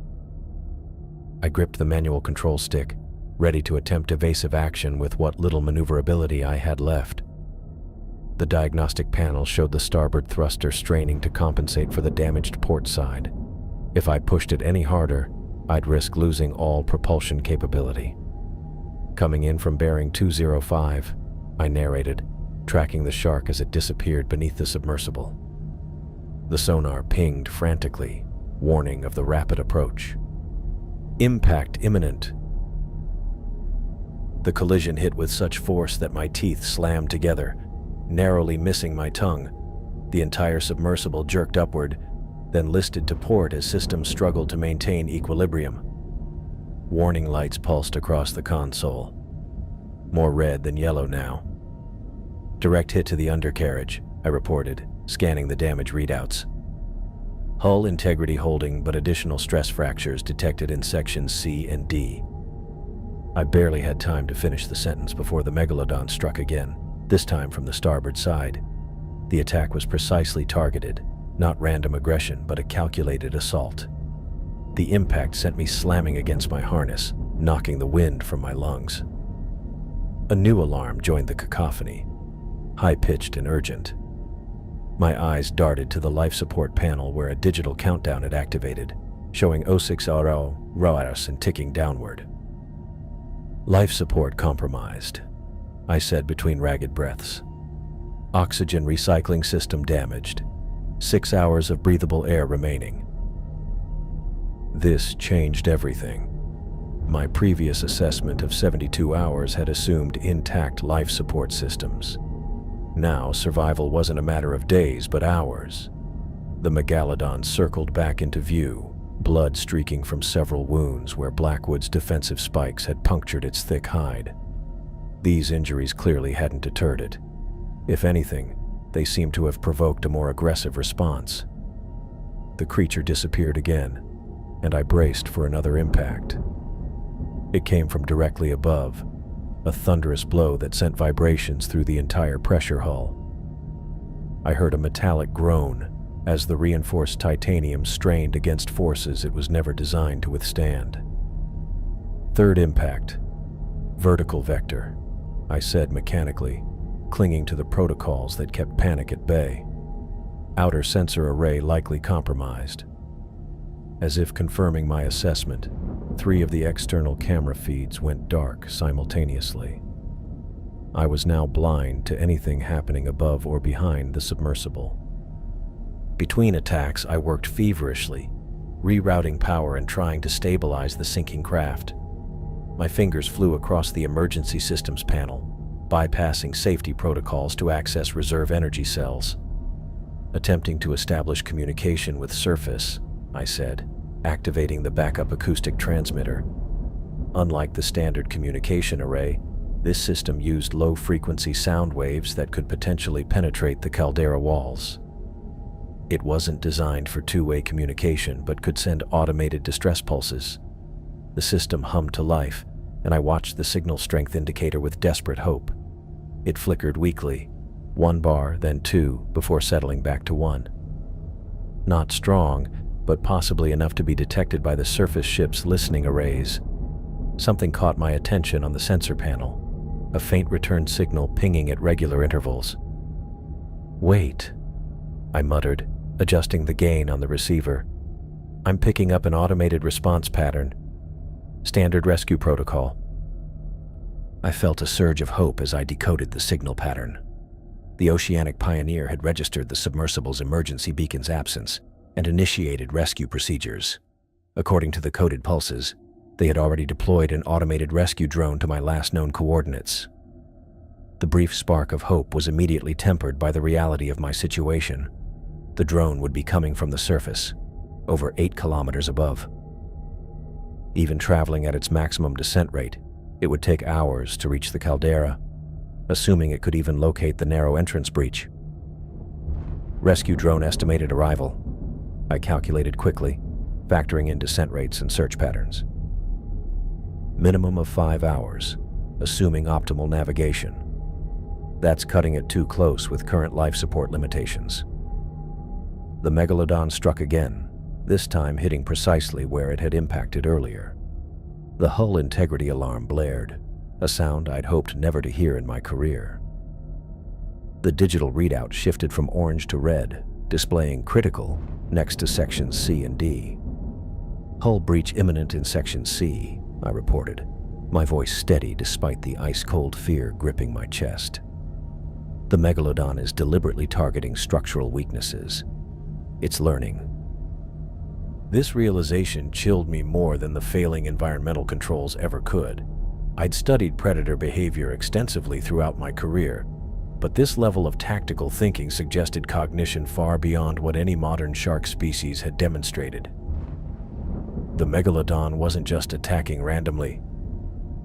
I gripped the manual control stick, ready to attempt evasive action with what little maneuverability I had left. The diagnostic panel showed the starboard thruster straining to compensate for the damaged port side. If I pushed it any harder, I'd risk losing all propulsion capability. "Coming in from bearing 205, I narrated, tracking the shark as it disappeared beneath the submersible. The sonar pinged frantically, warning of the rapid approach. "Impact imminent." The collision hit with such force that my teeth slammed together, narrowly missing my tongue. The entire submersible jerked upward, then listed to port as systems struggled to maintain equilibrium. Warning lights pulsed across the console. More red than yellow now. "Direct hit to the undercarriage," I reported, scanning the damage readouts. "Hull integrity holding, but additional stress fractures detected in sections C and D." I barely had time to finish the sentence before the megalodon struck again, this time from the starboard side. The attack was precisely targeted, not random aggression, but a calculated assault. The impact sent me slamming against my harness, knocking the wind from my lungs. A new alarm joined the cacophony, high-pitched and urgent. My eyes darted to the life support panel where a digital countdown had activated, showing 06 hours and ticking downward. "Life support compromised," I said between ragged breaths. "Oxygen recycling system damaged. 6 hours of breathable air remaining." This changed everything. My previous assessment of 72 hours had assumed intact life support systems. Now, survival wasn't a matter of days, but hours. The megalodon circled back into view, blood streaking from several wounds where Blackwood's defensive spikes had punctured its thick hide. These injuries clearly hadn't deterred it. If anything, they seemed to have provoked a more aggressive response. The creature disappeared again, and I braced for another impact. It came from directly above, a thunderous blow that sent vibrations through the entire pressure hull. I heard a metallic groan as the reinforced titanium strained against forces it was never designed to withstand. Third impact. Vertical vector, I said mechanically, clinging to the protocols that kept panic at bay. Outer sensor array likely compromised. As if confirming my assessment, 3 of the external camera feeds went dark simultaneously. I was now blind to anything happening above or behind the submersible. Between attacks, I worked feverishly, rerouting power and trying to stabilize the sinking craft. My fingers flew across the emergency systems panel, bypassing safety protocols to access reserve energy cells. Attempting to establish communication with surface, I said, activating the backup acoustic transmitter. Unlike the standard communication array, this system used low-frequency sound waves that could potentially penetrate the caldera walls. It wasn't designed for two-way communication, but could send automated distress pulses. The system hummed to life, and I watched the signal strength indicator with desperate hope. It flickered weakly, 1 bar, then 2, before settling back to 1. Not strong, but possibly enough to be detected by the surface ship's listening arrays. Something caught my attention on the sensor panel, a faint return signal pinging at regular intervals. "Wait," I muttered, adjusting the gain on the receiver. "I'm picking up an automated response pattern." Standard rescue protocol. I felt a surge of hope as I decoded the signal pattern. The Oceanic Pioneer had registered the submersible's emergency beacon's absence and initiated rescue procedures. According to the coded pulses, they had already deployed an automated rescue drone to my last known coordinates. The brief spark of hope was immediately tempered by the reality of my situation. The drone would be coming from the surface, over 8 kilometers above. Even traveling at its maximum descent rate, it would take hours to reach the caldera, assuming it could even locate the narrow entrance breach. Rescue drone estimated arrival. I calculated quickly, factoring in descent rates and search patterns. Minimum of 5 hours, assuming optimal navigation. That's cutting it too close with current life support limitations. The Megalodon struck again, this time hitting precisely where it had impacted earlier. The hull integrity alarm blared, a sound I'd hoped never to hear in my career. The digital readout shifted from orange to red, displaying critical next to sections C and D. Hull breach imminent in section C, I reported, my voice steady despite the ice-cold fear gripping my chest. The Megalodon is deliberately targeting structural weaknesses. It's learning. This realization chilled me more than the failing environmental controls ever could. I'd studied predator behavior extensively throughout my career, but this level of tactical thinking suggested cognition far beyond what any modern shark species had demonstrated. The Megalodon wasn't just attacking randomly.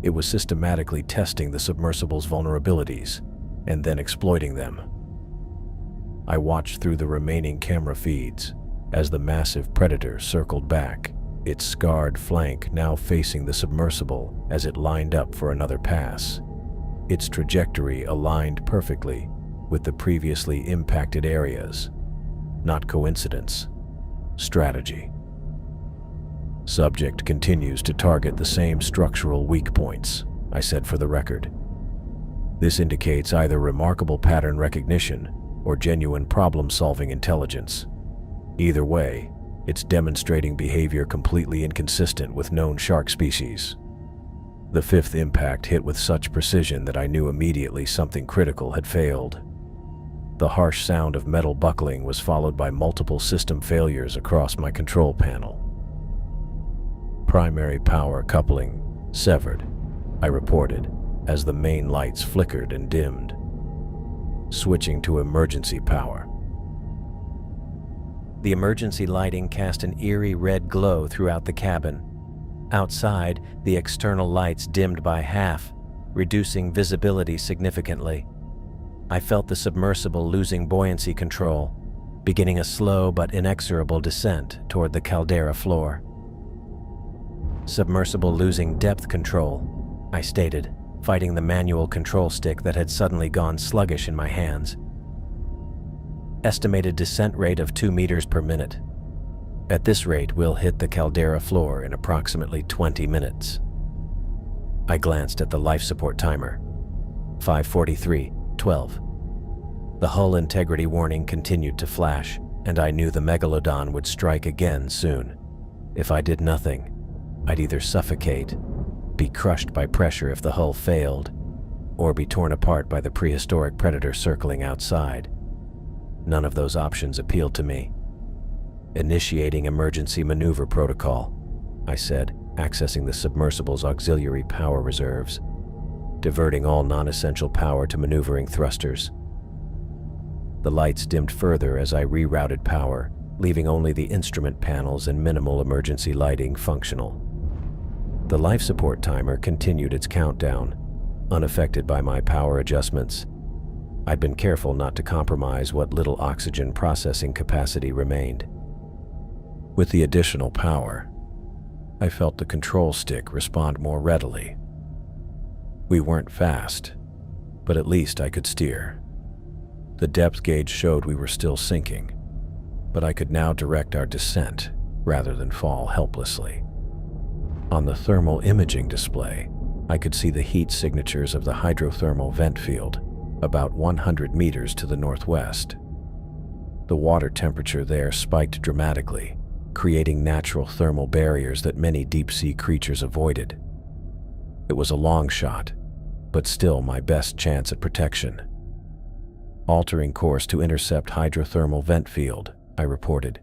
It was systematically testing the submersible's vulnerabilities and then exploiting them. I watched through the remaining camera feeds as the massive predator circled back, its scarred flank now facing the submersible as it lined up for another pass. Its trajectory aligned perfectly with the previously impacted areas. Not coincidence, strategy. Subject continues to target the same structural weak points, I said for the record. This indicates either remarkable pattern recognition or genuine problem-solving intelligence. Either way, it's demonstrating behavior completely inconsistent with known shark species. The fifth impact hit with such precision that I knew immediately something critical had failed. The harsh sound of metal buckling was followed by multiple system failures across my control panel. Primary power coupling severed, I reported, as the main lights flickered and dimmed. Switching to emergency power. The emergency lighting cast an eerie red glow throughout the cabin. Outside, the external lights dimmed by half, reducing visibility significantly. I felt the submersible losing buoyancy control, beginning a slow but inexorable descent toward the caldera floor. Submersible losing depth control, I stated, fighting the manual control stick that had suddenly gone sluggish in my hands. Estimated descent rate of 2 meters per minute. At this rate, we'll hit the caldera floor in approximately 20 minutes. I glanced at the life support timer. 5:43:12. The hull integrity warning continued to flash, and I knew the Megalodon would strike again soon. If I did nothing, I'd either suffocate, be crushed by pressure if the hull failed, or be torn apart by the prehistoric predator circling outside. None of those options appealed to me. Initiating emergency maneuver protocol, I said, accessing the submersible's auxiliary power reserves, diverting all non-essential power to maneuvering thrusters. The lights dimmed further as I rerouted power, leaving only the instrument panels and minimal emergency lighting functional. The life support timer continued its countdown, unaffected by my power adjustments. I'd been careful not to compromise what little oxygen processing capacity remained. With the additional power, I felt the control stick respond more readily. We weren't fast, but at least I could steer. The depth gauge showed we were still sinking, but I could now direct our descent rather than fall helplessly. On the thermal imaging display, I could see the heat signatures of the hydrothermal vent field, about 100 meters to the northwest. The water temperature there spiked dramatically, creating natural thermal barriers that many deep-sea creatures avoided. It was a long shot, but still my best chance at protection. Altering course to intercept hydrothermal vent field, I reported,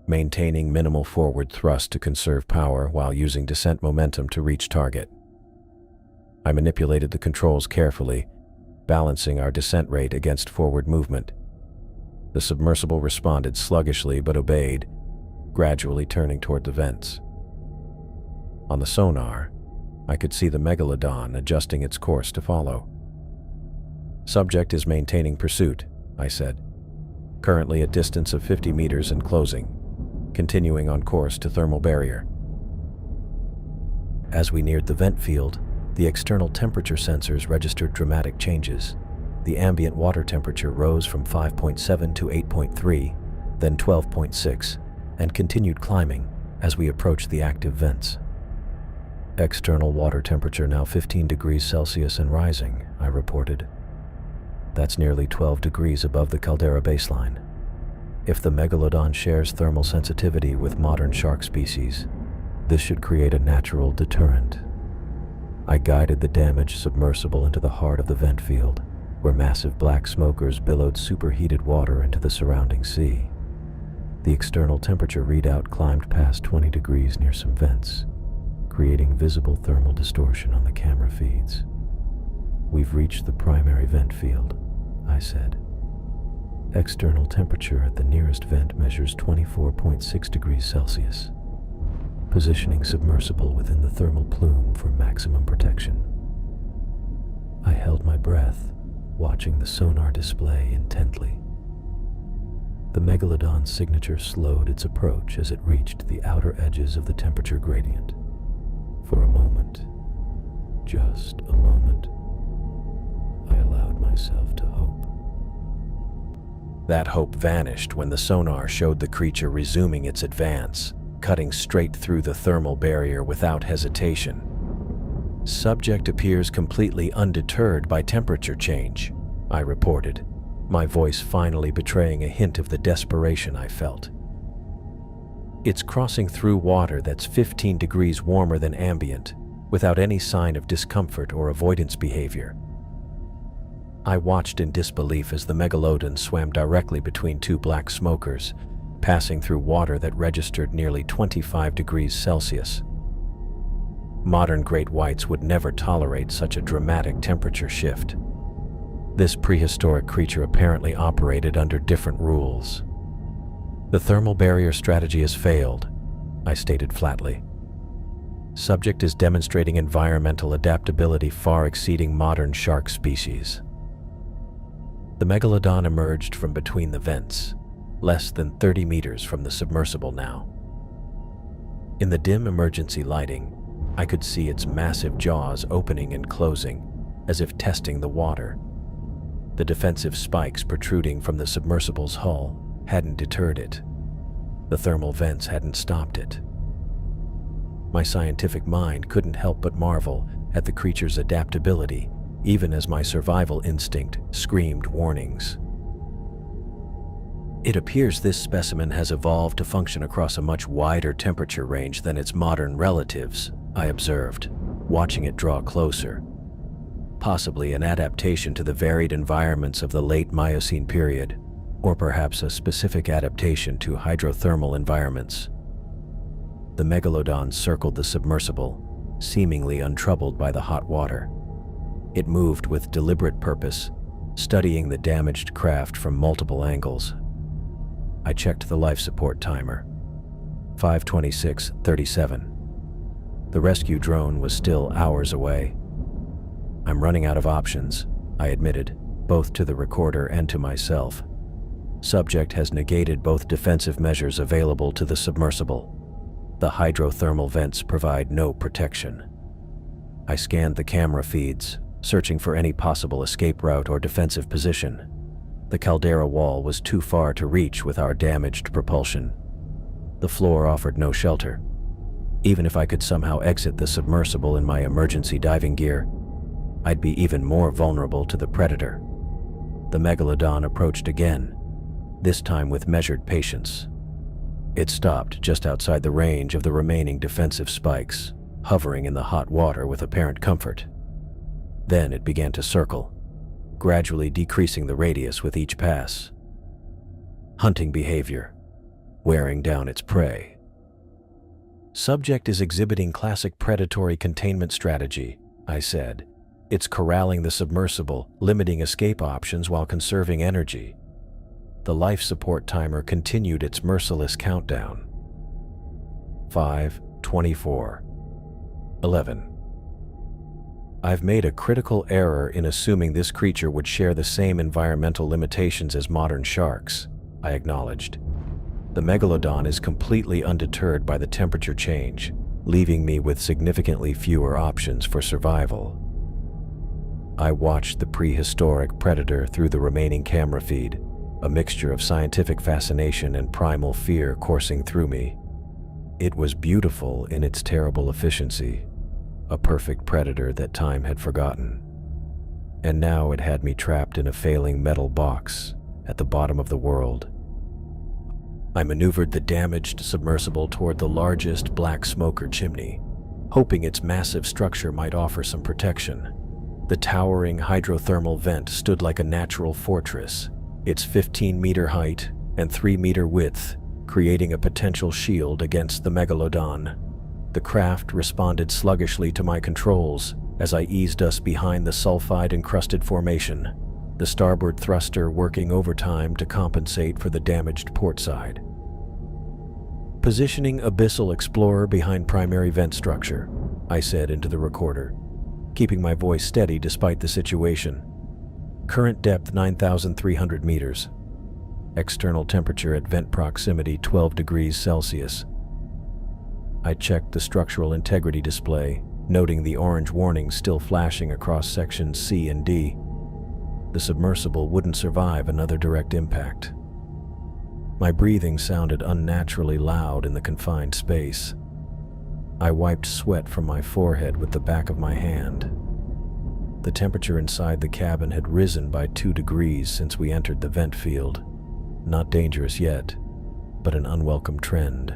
maintaining minimal forward thrust to conserve power while using descent momentum to reach target. I manipulated the controls carefully, balancing our descent rate against forward movement. The submersible responded sluggishly but obeyed, gradually turning toward the vents. On the sonar, I could see the megalodon adjusting its course to follow. "Subject is maintaining pursuit," I said, "currently a distance of 50 meters and closing, continuing on course to thermal barrier." As we neared the vent field, the external temperature sensors registered dramatic changes. The ambient water temperature rose from 5.7 to 8.3, then 12.6, and continued climbing as we approached the active vents. "External water temperature now 15 degrees Celsius and rising," I reported. "That's nearly 12 degrees above the caldera baseline. If the megalodon shares thermal sensitivity with modern shark species, this should create a natural deterrent." I guided the damaged submersible into the heart of the vent field, where massive black smokers billowed superheated water into the surrounding sea. The external temperature readout climbed past 20 degrees near some vents, creating visible thermal distortion on the camera feeds. "We've reached the primary vent field," I said. "External temperature at the nearest vent measures 24.6 degrees Celsius, positioning submersible within the thermal plume for maximum protection." I held my breath, watching the sonar display intently. The megalodon's signature slowed its approach as it reached the outer edges of the temperature gradient. For a moment, just a moment, I allowed myself to hope. That hope vanished when the sonar showed the creature resuming its advance, cutting straight through the thermal barrier without hesitation. "Subject appears completely undeterred by temperature change," I reported, my voice finally betraying a hint of the desperation I felt. "It's crossing through water that's 15 degrees warmer than ambient, without any sign of discomfort or avoidance behavior." I watched in disbelief as the megalodon swam directly between two black smokers, passing through water that registered nearly 25 degrees Celsius. Modern great whites would never tolerate such a dramatic temperature shift. This prehistoric creature apparently operated under different rules. "The thermal barrier strategy has failed," I stated flatly. "Subject is demonstrating environmental adaptability far exceeding modern shark species." The megalodon emerged from between the vents, less than 30 meters from the submersible now. In the dim emergency lighting, I could see its massive jaws opening and closing, as if testing the water. The defensive spikes protruding from the submersible's hull hadn't deterred it. The thermal vents hadn't stopped it. My scientific mind couldn't help but marvel at the creature's adaptability, even as my survival instinct screamed warnings. "It appears this specimen has evolved to function across a much wider temperature range than its modern relatives," I observed, watching it draw closer. "Possibly an adaptation to the varied environments of the late Miocene period, or perhaps a specific adaptation to hydrothermal environments." The megalodon circled the submersible, seemingly untroubled by the hot water. It moved with deliberate purpose, studying the damaged craft from multiple angles. I checked the life support timer. 5:26:37. The rescue drone was still hours away. "I'm running out of options," I admitted, both to the recorder and to myself. "Subject has negated both defensive measures available to the submersible. The hydrothermal vents provide no protection." I scanned the camera feeds, searching for any possible escape route or defensive position. The caldera wall was too far to reach with our damaged propulsion. The floor offered no shelter. Even if I could somehow exit the submersible in my emergency diving gear, I'd be even more vulnerable to the predator. The megalodon approached again, this time with measured patience. It stopped just outside the range of the remaining defensive spikes, hovering in the hot water with apparent comfort. Then it began to circle, gradually decreasing the radius with each pass. Hunting behavior, wearing down its prey. Subject is exhibiting classic predatory containment strategy, I said. It's corralling the submersible, limiting escape options while conserving energy. The life support timer continued its merciless countdown. 5, 24, 11. I've made a critical error in assuming this creature would share the same environmental limitations as modern sharks, I acknowledged. The megalodon is completely undeterred by the temperature change, leaving me with significantly fewer options for survival. I watched the prehistoric predator through the remaining camera feed, a mixture of scientific fascination and primal fear coursing through me. It was beautiful in its terrible efficiency, a perfect predator that time had forgotten. And now it had me trapped in a failing metal box at the bottom of the world. I maneuvered the damaged submersible toward the largest black smoker chimney, hoping its massive structure might offer some protection. The towering hydrothermal vent stood like a natural fortress, its 15-meter height and 3-meter width creating a potential shield against the megalodon. The craft responded sluggishly to my controls as I eased us behind the sulfide-encrusted formation, the starboard thruster working overtime to compensate for the damaged port side. Positioning Abyssal Explorer behind primary vent structure, I said into the recorder, keeping my voice steady despite the situation. Current depth 9,300 meters. External temperature at vent proximity 12 degrees Celsius. I checked the structural integrity display, noting the orange warnings still flashing across sections C and D. The submersible wouldn't survive another direct impact. My breathing sounded unnaturally loud in the confined space. I wiped sweat from my forehead with the back of my hand. The temperature inside the cabin had risen by 2 degrees since we entered the vent field. Not dangerous yet, but an unwelcome trend.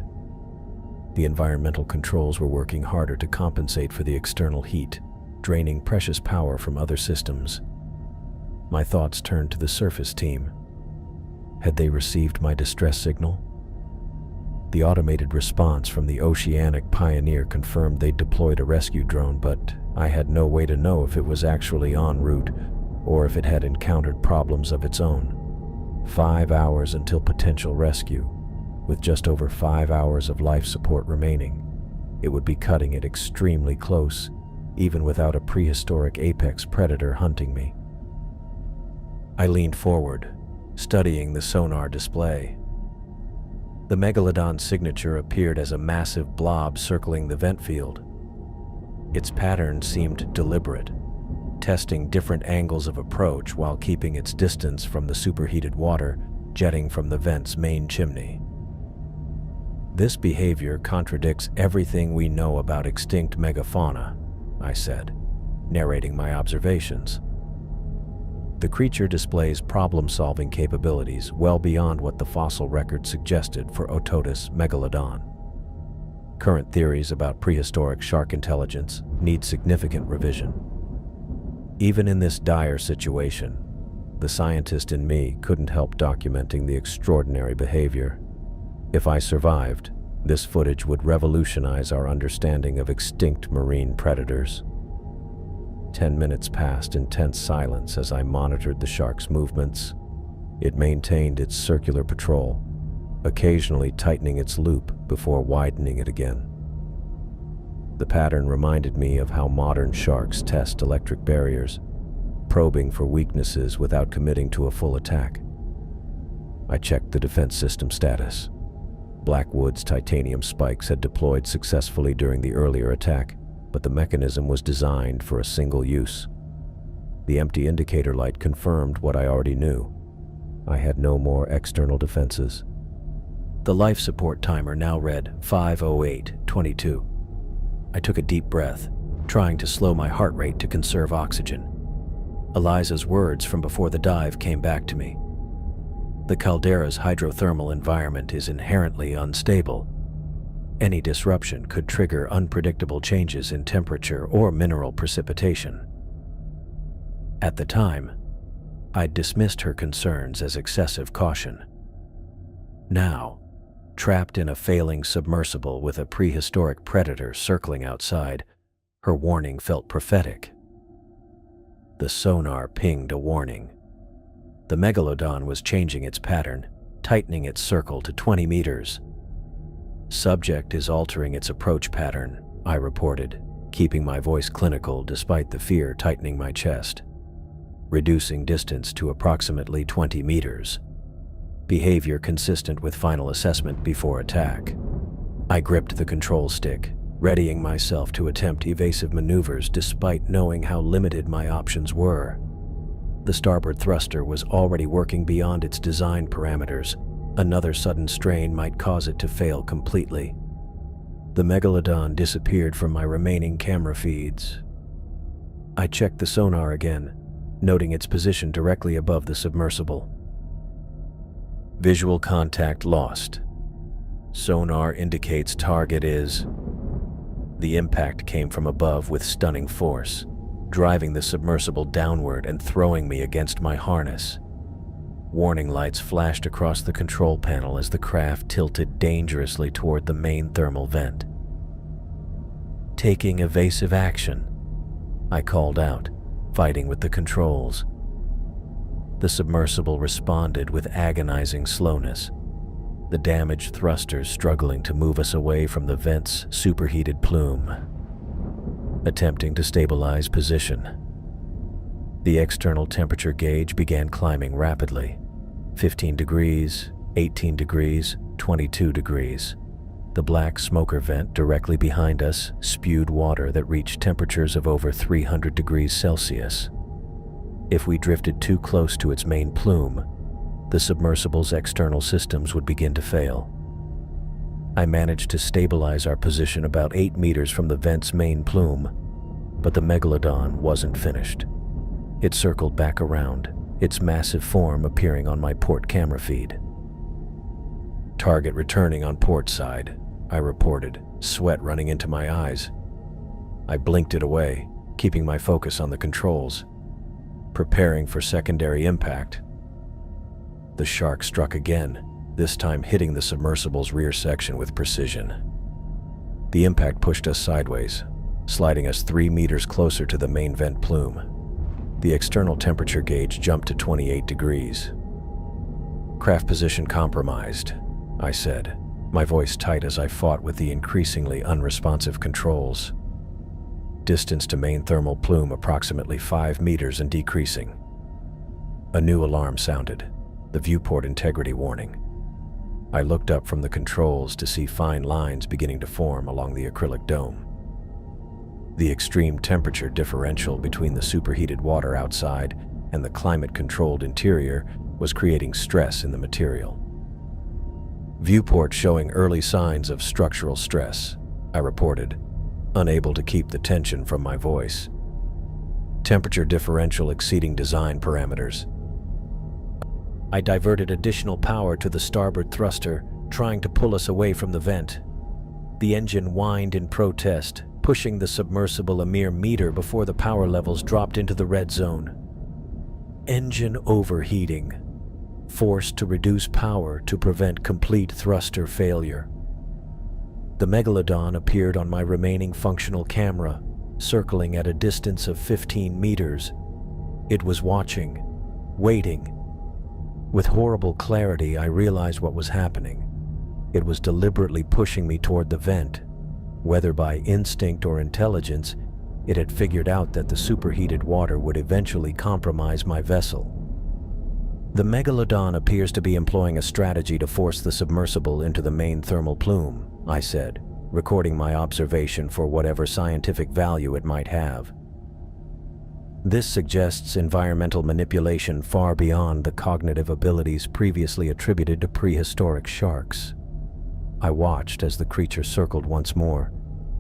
The environmental controls were working harder to compensate for the external heat, draining precious power from other systems. My thoughts turned to the surface team. Had they received my distress signal? The automated response from the Oceanic Pioneer confirmed they'd deployed a rescue drone, but I had no way to know if it was actually en route or if it had encountered problems of its own. 5 hours until potential rescue. With just over 5 hours of life support remaining, it would be cutting it extremely close, even without a prehistoric apex predator hunting me. I leaned forward, studying the sonar display. The megalodon's signature appeared as a massive blob circling the vent field. Its pattern seemed deliberate, testing different angles of approach while keeping its distance from the superheated water jetting from the vent's main chimney. This behavior contradicts everything we know about extinct megafauna, I said, narrating my observations. The creature displays problem-solving capabilities well beyond what the fossil record suggested for Ototus megalodon. Current theories about prehistoric shark intelligence need significant revision. Even in this dire situation, the scientist in me couldn't help documenting the extraordinary behavior. If I survived, this footage would revolutionize our understanding of extinct marine predators. 10 minutes passed in tense silence as I monitored the shark's movements. It maintained its circular patrol, occasionally tightening its loop before widening it again. The pattern reminded me of how modern sharks test electric barriers, probing for weaknesses without committing to a full attack. I checked the defense system status. Blackwood's titanium spikes had deployed successfully during the earlier attack, but the mechanism was designed for a single use. The empty indicator light confirmed what I already knew. I had no more external defenses. The life support timer now read 5:08:22. I took a deep breath, trying to slow my heart rate to conserve oxygen. Eliza's words from before the dive came back to me. The caldera's hydrothermal environment is inherently unstable. Any disruption could trigger unpredictable changes in temperature or mineral precipitation. At the time, I'd dismissed her concerns as excessive caution. Now, trapped in a failing submersible with a prehistoric predator circling outside, her warning felt prophetic. The sonar pinged a warning. The megalodon was changing its pattern, tightening its circle to 20 meters. "Subject is altering its approach pattern," I reported, keeping my voice clinical despite the fear tightening my chest. "Reducing distance to approximately 20 meters. Behavior consistent with final assessment before attack." I gripped the control stick, readying myself to attempt evasive maneuvers despite knowing how limited my options were. The starboard thruster was already working beyond its design parameters. Another sudden strain might cause it to fail completely. The megalodon disappeared from my remaining camera feeds. I checked the sonar again, noting its position directly above the submersible. Visual contact lost. Sonar indicates target is... The impact came from above with stunning force, driving the submersible downward and throwing me against my harness. Warning lights flashed across the control panel as the craft tilted dangerously toward the main thermal vent. "Taking evasive action," I called out, fighting with the controls. The submersible responded with agonizing slowness, the damaged thrusters struggling to move us away from the vent's superheated plume. Attempting to stabilize position. The external temperature gauge began climbing rapidly. 15 degrees, 18 degrees, 22 degrees. The black smoker vent directly behind us spewed water that reached temperatures of over 300 degrees Celsius. If we drifted too close to its main plume, the submersible's external systems would begin to fail. I managed to stabilize our position about 8 meters from the vent's main plume, but the megalodon wasn't finished. It circled back around, its massive form appearing on my port camera feed. "Target returning on port side," I reported, sweat running into my eyes. I blinked it away, keeping my focus on the controls, preparing for secondary impact. The shark struck again, this time hitting the submersible's rear section with precision. The impact pushed us sideways, sliding us 3 meters closer to the main vent plume. The external temperature gauge jumped to 28 degrees. "Craft position compromised," I said, my voice tight as I fought with the increasingly unresponsive controls. Distance to main thermal plume approximately 5 meters and decreasing. A new alarm sounded, the viewport integrity warning. I looked up from the controls to see fine lines beginning to form along the acrylic dome. The extreme temperature differential between the superheated water outside and the climate-controlled interior was creating stress in the material. "Viewport showing early signs of structural stress," I reported, unable to keep the tension from my voice. "Temperature differential exceeding design parameters." I diverted additional power to the starboard thruster, trying to pull us away from the vent. The engine whined in protest, pushing the submersible a mere meter before the power levels dropped into the red zone. Engine overheating. Forced to reduce power to prevent complete thruster failure. The megalodon appeared on my remaining functional camera, circling at a distance of 15 meters. It was watching, waiting. With horrible clarity, I realized what was happening. It was deliberately pushing me toward the vent. Whether by instinct or intelligence, it had figured out that the superheated water would eventually compromise my vessel. "The megalodon appears to be employing a strategy to force the submersible into the main thermal plume," I said, recording my observation for whatever scientific value it might have. "This suggests environmental manipulation far beyond the cognitive abilities previously attributed to prehistoric sharks." I watched as the creature circled once more,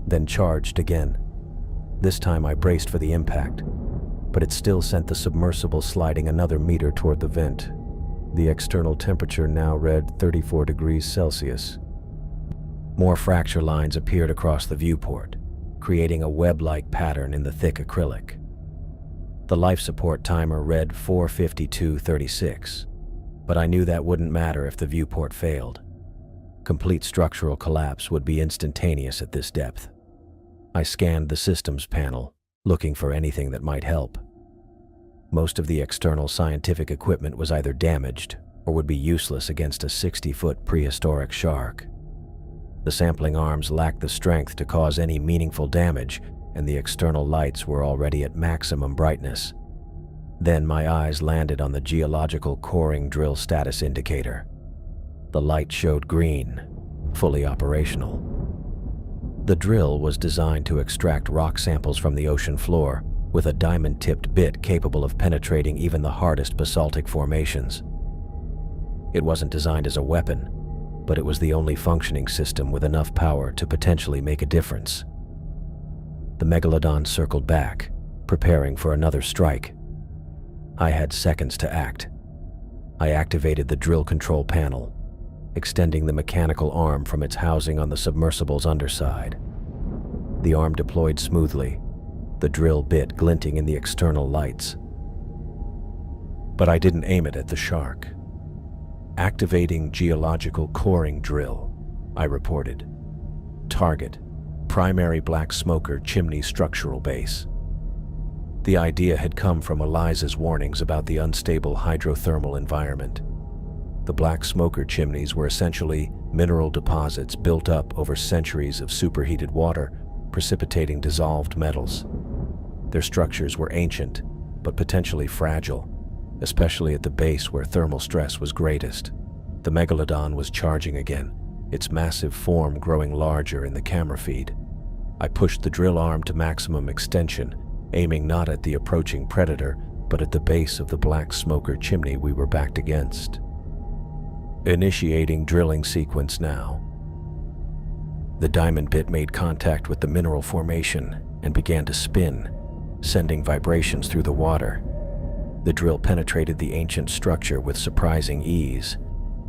then charged again. This time I braced for the impact, but it still sent the submersible sliding another meter toward the vent. The external temperature now read 34 degrees Celsius. More fracture lines appeared across the viewport, creating a web-like pattern in the thick acrylic. The life support timer read 4:52:36, but I knew that wouldn't matter if the viewport failed. Complete structural collapse would be instantaneous at this depth. I scanned the systems panel, looking for anything that might help. Most of the external scientific equipment was either damaged or would be useless against a 60-foot prehistoric shark. The sampling arms lacked the strength to cause any meaningful damage, and the external lights were already at maximum brightness. Then my eyes landed on the geological coring drill status indicator. The light showed green, fully operational. The drill was designed to extract rock samples from the ocean floor, with a diamond-tipped bit capable of penetrating even the hardest basaltic formations. It wasn't designed as a weapon, but it was the only functioning system with enough power to potentially make a difference. The megalodon circled back, preparing for another strike. I had seconds to act. I activated the drill control panel, extending the mechanical arm from its housing on the submersible's underside. The arm deployed smoothly, the drill bit glinting in the external lights. But I didn't aim it at the shark. Activating geological coring drill, I reported. Target: primary black smoker chimney structural base. The idea had come from Eliza's warnings about the unstable hydrothermal environment. The black smoker chimneys were essentially mineral deposits built up over centuries of superheated water, precipitating dissolved metals. Their structures were ancient, but potentially fragile, especially at the base where thermal stress was greatest. The megalodon was charging again, its massive form growing larger in the camera feed. I pushed the drill arm to maximum extension, aiming not at the approaching predator, but at the base of the black smoker chimney we were backed against. Initiating drilling sequence now. The diamond bit made contact with the mineral formation and began to spin, sending vibrations through the water. The drill penetrated the ancient structure with surprising ease,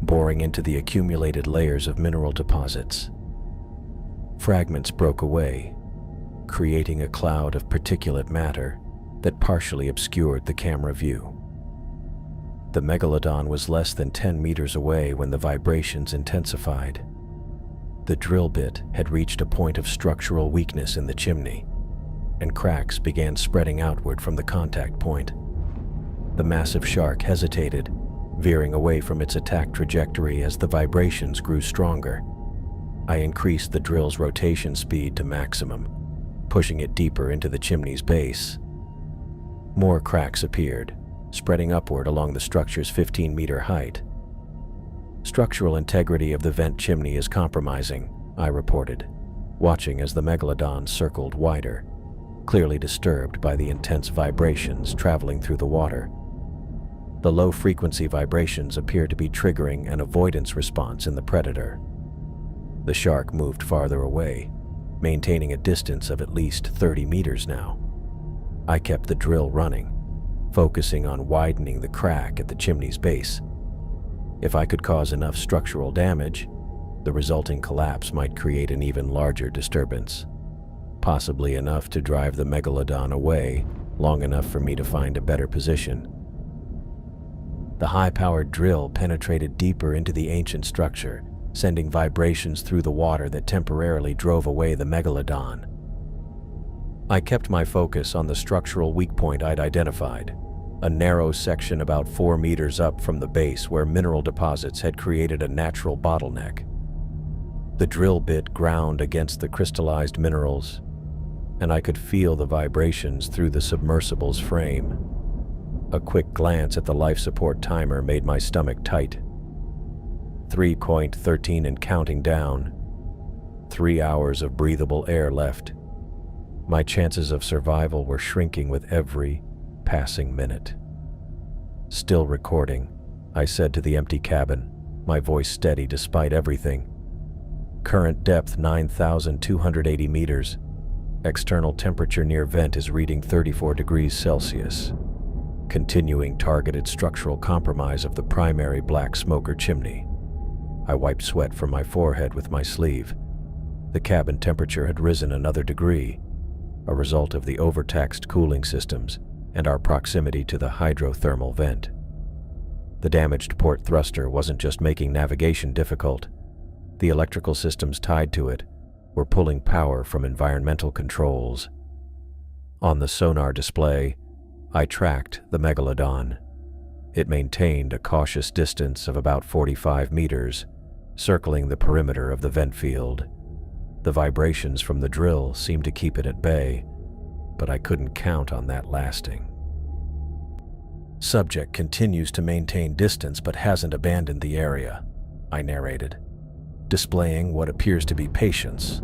boring into the accumulated layers of mineral deposits. Fragments broke away, creating a cloud of particulate matter that partially obscured the camera view. The megalodon was less than 10 meters away when the vibrations intensified. The drill bit had reached a point of structural weakness in the chimney, and cracks began spreading outward from the contact point. The massive shark hesitated, veering away from its attack trajectory as the vibrations grew stronger. I increased the drill's rotation speed to maximum, pushing it deeper into the chimney's base. More cracks appeared, spreading upward along the structure's 15-meter height. Structural integrity of the vent chimney is compromising, I reported, watching as the megalodon circled wider, clearly disturbed by the intense vibrations traveling through the water. The low-frequency vibrations appeared to be triggering an avoidance response in the predator. The shark moved farther away, maintaining a distance of at least 30 meters now. I kept the drill running, focusing on widening the crack at the chimney's base. If I could cause enough structural damage, the resulting collapse might create an even larger disturbance, possibly enough to drive the megalodon away long enough for me to find a better position. The high-powered drill penetrated deeper into the ancient structure, sending vibrations through the water that temporarily drove away the megalodon. I kept my focus on the structural weak point I'd identified, a narrow section about 4 meters up from the base where mineral deposits had created a natural bottleneck. The drill bit ground against the crystallized minerals, and I could feel the vibrations through the submersible's frame. A quick glance at the life support timer made my stomach tight. 3.13 and counting down. 3 hours of breathable air left. My chances of survival were shrinking with every passing minute. Still recording, I said to the empty cabin, my voice steady despite everything. Current depth 9,280 meters. External temperature near vent is reading 34 degrees Celsius. continuing targeted structural compromise of the primary black smoker chimney. I wiped sweat from my forehead with my sleeve. The cabin temperature had risen another degree, a result of the overtaxed cooling systems and our proximity to the hydrothermal vent. The damaged port thruster wasn't just making navigation difficult. The electrical systems tied to it were pulling power from environmental controls. On the sonar display, I tracked the megalodon. It maintained a cautious distance of about 45 meters, circling the perimeter of the vent field. The vibrations from the drill seemed to keep it at bay, but I couldn't count on that lasting. "Subject continues to maintain distance but hasn't abandoned the area," I narrated, displaying what appears to be patience,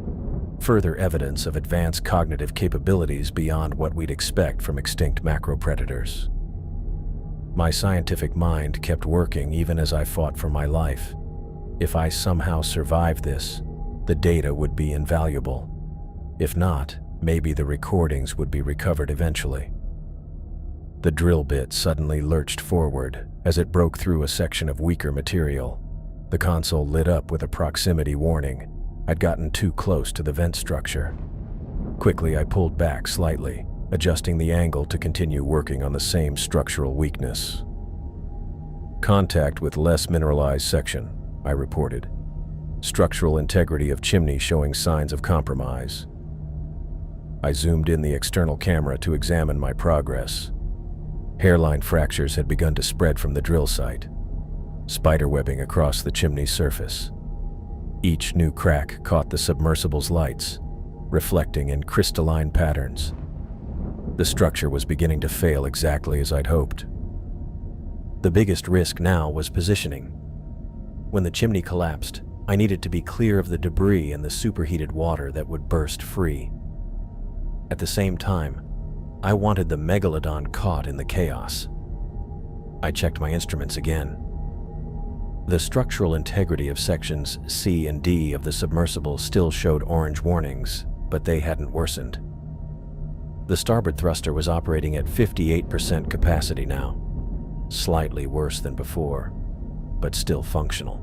further evidence of advanced cognitive capabilities beyond what we'd expect from extinct macropredators. My scientific mind kept working even as I fought for my life. If I somehow survived this, the data would be invaluable. If not, maybe the recordings would be recovered eventually. The drill bit suddenly lurched forward as it broke through a section of weaker material. The console lit up with a proximity warning. I'd gotten too close to the vent structure. Quickly, I pulled back slightly, adjusting the angle to continue working on the same structural weakness. "Contact with less mineralized section," I reported. "Structural integrity of chimney showing signs of compromise." I zoomed in the external camera to examine my progress. Hairline fractures had begun to spread from the drill site, spiderwebbing across the chimney's surface. Each new crack caught the submersible's lights, reflecting in crystalline patterns. The structure was beginning to fail exactly as I'd hoped. The biggest risk now was positioning. When the chimney collapsed, I needed to be clear of the debris and the superheated water that would burst free. At the same time, I wanted the megalodon caught in the chaos. I checked my instruments again. The structural integrity of sections C and D of the submersible still showed orange warnings, but they hadn't worsened. The starboard thruster was operating at 58% capacity now, slightly worse than before, but still functional.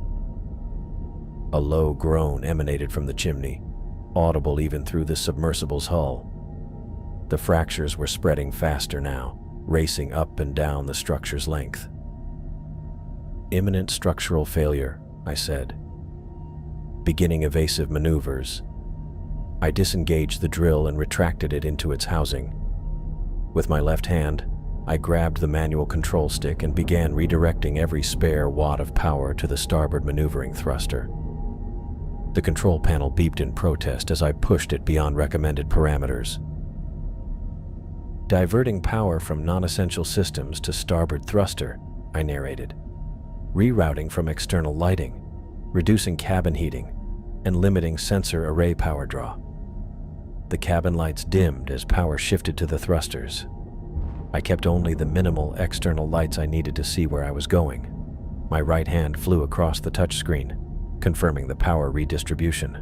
A low groan emanated from the chimney, audible even through the submersible's hull. The fractures were spreading faster now, racing up and down the structure's length. "Imminent structural failure," I said. Beginning evasive maneuvers. I disengaged the drill and retracted it into its housing. With my left hand, I grabbed the manual control stick and began redirecting every spare watt of power to the starboard maneuvering thruster. The control panel beeped in protest as I pushed it beyond recommended parameters. "Diverting power from non-essential systems to starboard thruster," I narrated. "Rerouting from external lighting, reducing cabin heating, and limiting sensor array power draw." The cabin lights dimmed as power shifted to the thrusters. I kept only the minimal external lights I needed to see where I was going. My right hand flew across the touchscreen, confirming the power redistribution.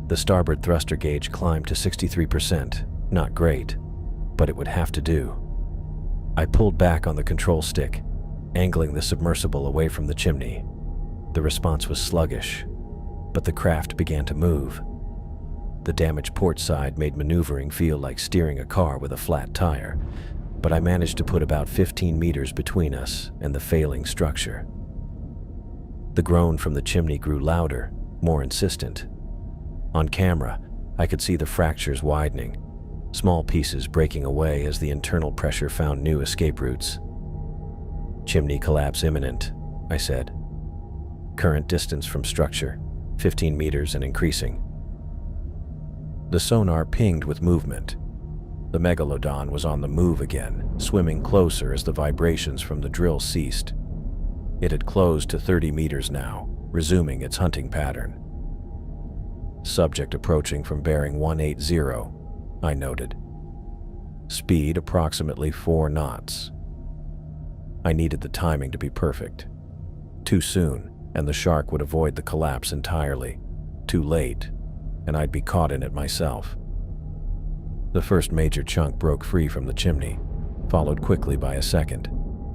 The starboard thruster gauge climbed to 63%, not great, but it would have to do. I pulled back on the control stick, angling the submersible away from the chimney. The response was sluggish, but the craft began to move. The damaged port side made maneuvering feel like steering a car with a flat tire, but I managed to put about 15 meters between us and the failing structure. The groan from the chimney grew louder, more insistent. On camera, I could see the fractures widening, small pieces breaking away as the internal pressure found new escape routes. "Chimney collapse imminent," I said. "Current distance from structure, 15 meters and increasing." The sonar pinged with movement. The megalodon was on the move again, swimming closer as the vibrations from the drill ceased. It had closed to 30 meters now, resuming its hunting pattern. "Subject approaching from bearing 180, I noted. "Speed approximately 4 knots. I needed the timing to be perfect. Too soon, and the shark would avoid the collapse entirely. Too late, and I'd be caught in it myself. The first major chunk broke free from the chimney, followed quickly by a second.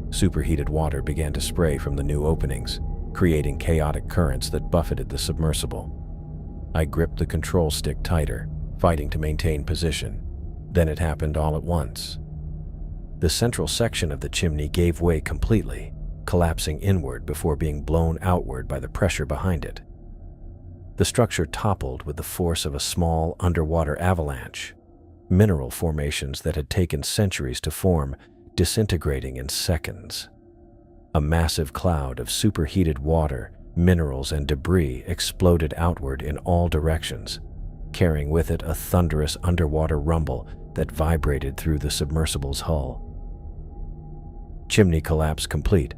Superheated water began to spray from the new openings, creating chaotic currents that buffeted the submersible. I gripped the control stick tighter, fighting to maintain position. Then it happened all at once. The central section of the chimney gave way completely, collapsing inward before being blown outward by the pressure behind it. The structure toppled with the force of a small underwater avalanche, mineral formations that had taken centuries to form, disintegrating in seconds. A massive cloud of superheated water, minerals, and debris exploded outward in all directions, carrying with it a thunderous underwater rumble that vibrated through the submersible's hull. "Chimney collapse complete,"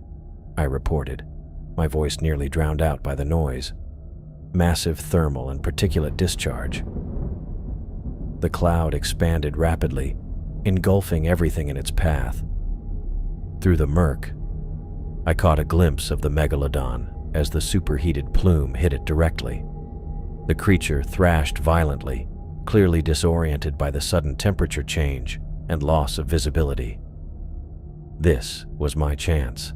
I reported, my voice nearly drowned out by the noise. "Massive thermal and particulate discharge." The cloud expanded rapidly, engulfing everything in its path. Through the murk, I caught a glimpse of the megalodon as the superheated plume hit it directly. The creature thrashed violently, clearly disoriented by the sudden temperature change and loss of visibility. This was my chance.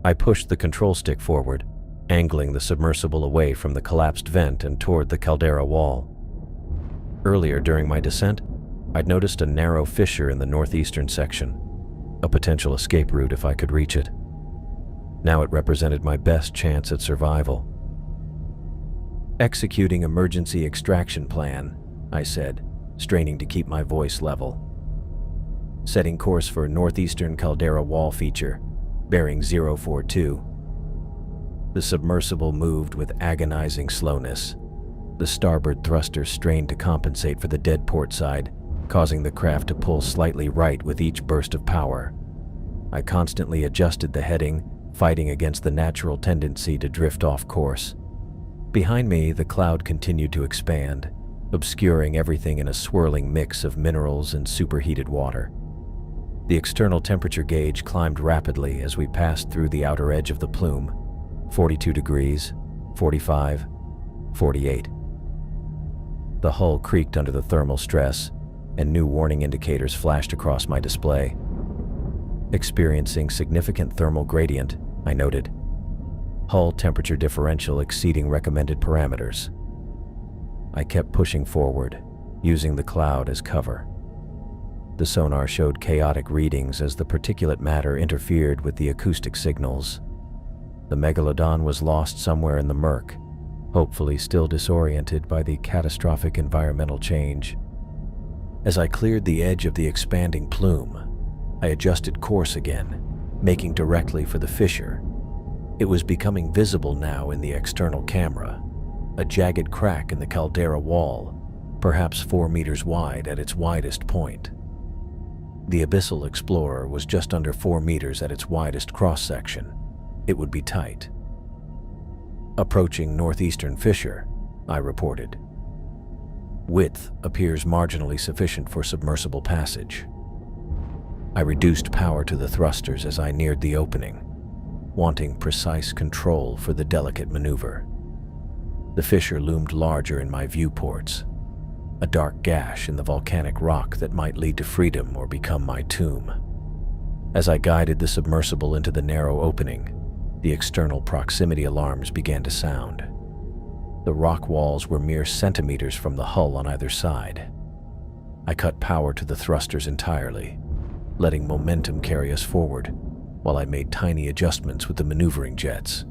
I pushed the control stick forward, angling the submersible away from the collapsed vent and toward the caldera wall. Earlier during my descent, I'd noticed a narrow fissure in the northeastern section, a potential escape route if I could reach it. Now it represented my best chance at survival. "Executing emergency extraction plan," I said, straining to keep my voice level. "Setting course for northeastern caldera wall feature, bearing 042. The submersible moved with agonizing slowness. The starboard thrusters strained to compensate for the dead port side, causing the craft to pull slightly right with each burst of power. I constantly adjusted the heading, fighting against the natural tendency to drift off course. Behind me, the cloud continued to expand, obscuring everything in a swirling mix of minerals and superheated water. The external temperature gauge climbed rapidly as we passed through the outer edge of the plume. 42 degrees, 45, 48. The hull creaked under the thermal stress, and new warning indicators flashed across my display. "Experiencing significant thermal gradient," I noted. "Hull temperature differential exceeding recommended parameters." I kept pushing forward, using the cloud as cover. The sonar showed chaotic readings as the particulate matter interfered with the acoustic signals. The megalodon was lost somewhere in the murk, hopefully still disoriented by the catastrophic environmental change. As I cleared the edge of the expanding plume, I adjusted course again, making directly for the fissure. It was becoming visible now in the external camera, a jagged crack in the caldera wall, perhaps 4 meters wide at its widest point. The Abyssal Explorer was just under 4 meters at its widest cross-section. It would be tight. "Approaching northeastern fissure," I reported. "Width appears marginally sufficient for submersible passage." I reduced power to the thrusters as I neared the opening, wanting precise control for the delicate maneuver. The fissure loomed larger in my viewports, a dark gash in the volcanic rock that might lead to freedom or become my tomb. As I guided the submersible into the narrow opening, the external proximity alarms began to sound. The rock walls were mere centimeters from the hull on either side. I cut power to the thrusters entirely, letting momentum carry us forward, while I made tiny adjustments with the maneuvering jets.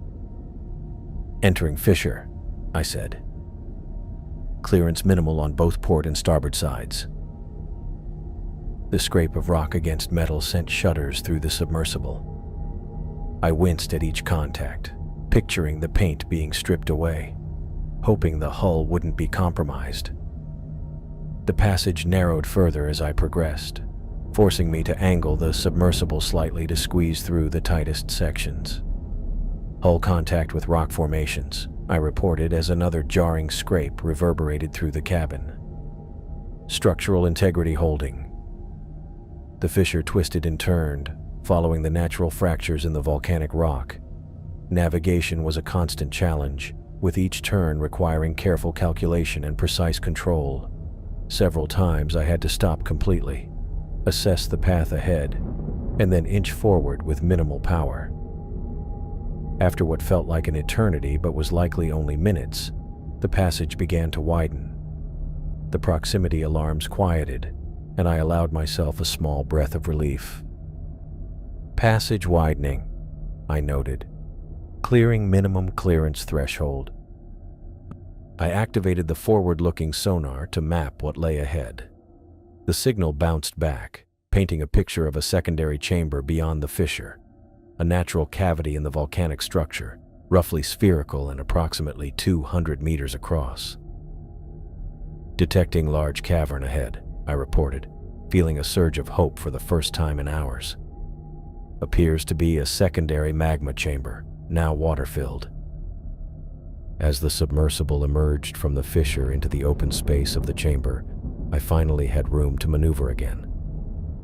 "Entering fissure," I said. "Clearance minimal on both port and starboard sides." The scrape of rock against metal sent shudders through the submersible. I winced at each contact, picturing the paint being stripped away, hoping the hull wouldn't be compromised. The passage narrowed further as I progressed, forcing me to angle the submersible slightly to squeeze through the tightest sections. "Hull contact with rock formations," I reported as another jarring scrape reverberated through the cabin. "Structural integrity holding." The fissure twisted and turned, following the natural fractures in the volcanic rock. Navigation was a constant challenge, with each turn requiring careful calculation and precise control. Several times I had to stop completely, assess the path ahead, and then inch forward with minimal power. After what felt like an eternity but was likely only minutes, the passage began to widen. The proximity alarms quieted, and I allowed myself a small breath of relief. Passage widening, I noted, clearing minimum clearance threshold. I activated the forward-looking sonar to map what lay ahead. The signal bounced back, painting a picture of a secondary chamber beyond the fissure, a natural cavity in the volcanic structure, roughly spherical and approximately 200 meters across. Detecting large cavern ahead, I reported, feeling a surge of hope for the first time in hours. Appears to be a secondary magma chamber, now water-filled. As the submersible emerged from the fissure into the open space of the chamber, I finally had room to maneuver again.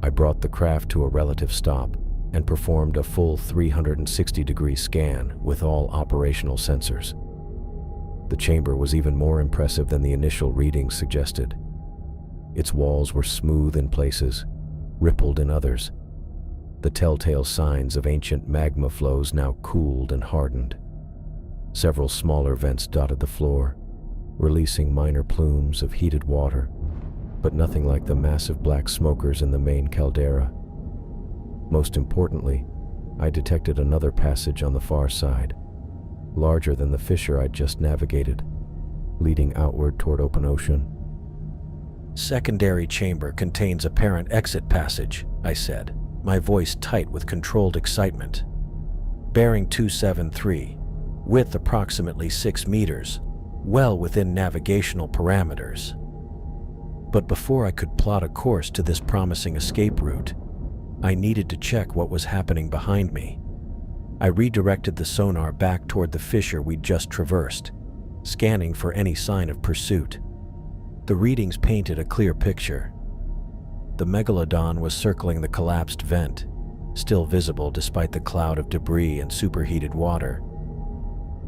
I brought the craft to a relative stop and performed a full 360-degree scan with all operational sensors. The chamber was even more impressive than the initial readings suggested. Its walls were smooth in places, rippled in others, the telltale signs of ancient magma flows now cooled and hardened. Several smaller vents dotted the floor, releasing minor plumes of heated water, but nothing like the massive black smokers in the main caldera. Most importantly, I detected another passage on the far side, larger than the fissure I'd just navigated, leading outward toward open ocean. Secondary chamber contains apparent exit passage, I said, my voice tight with controlled excitement. Bearing 273, width approximately 6 meters, well within navigational parameters. But before I could plot a course to this promising escape route, I needed to check what was happening behind me. I redirected the sonar back toward the fissure we'd just traversed, scanning for any sign of pursuit. The readings painted a clear picture. The megalodon was circling the collapsed vent, still visible despite the cloud of debris and superheated water.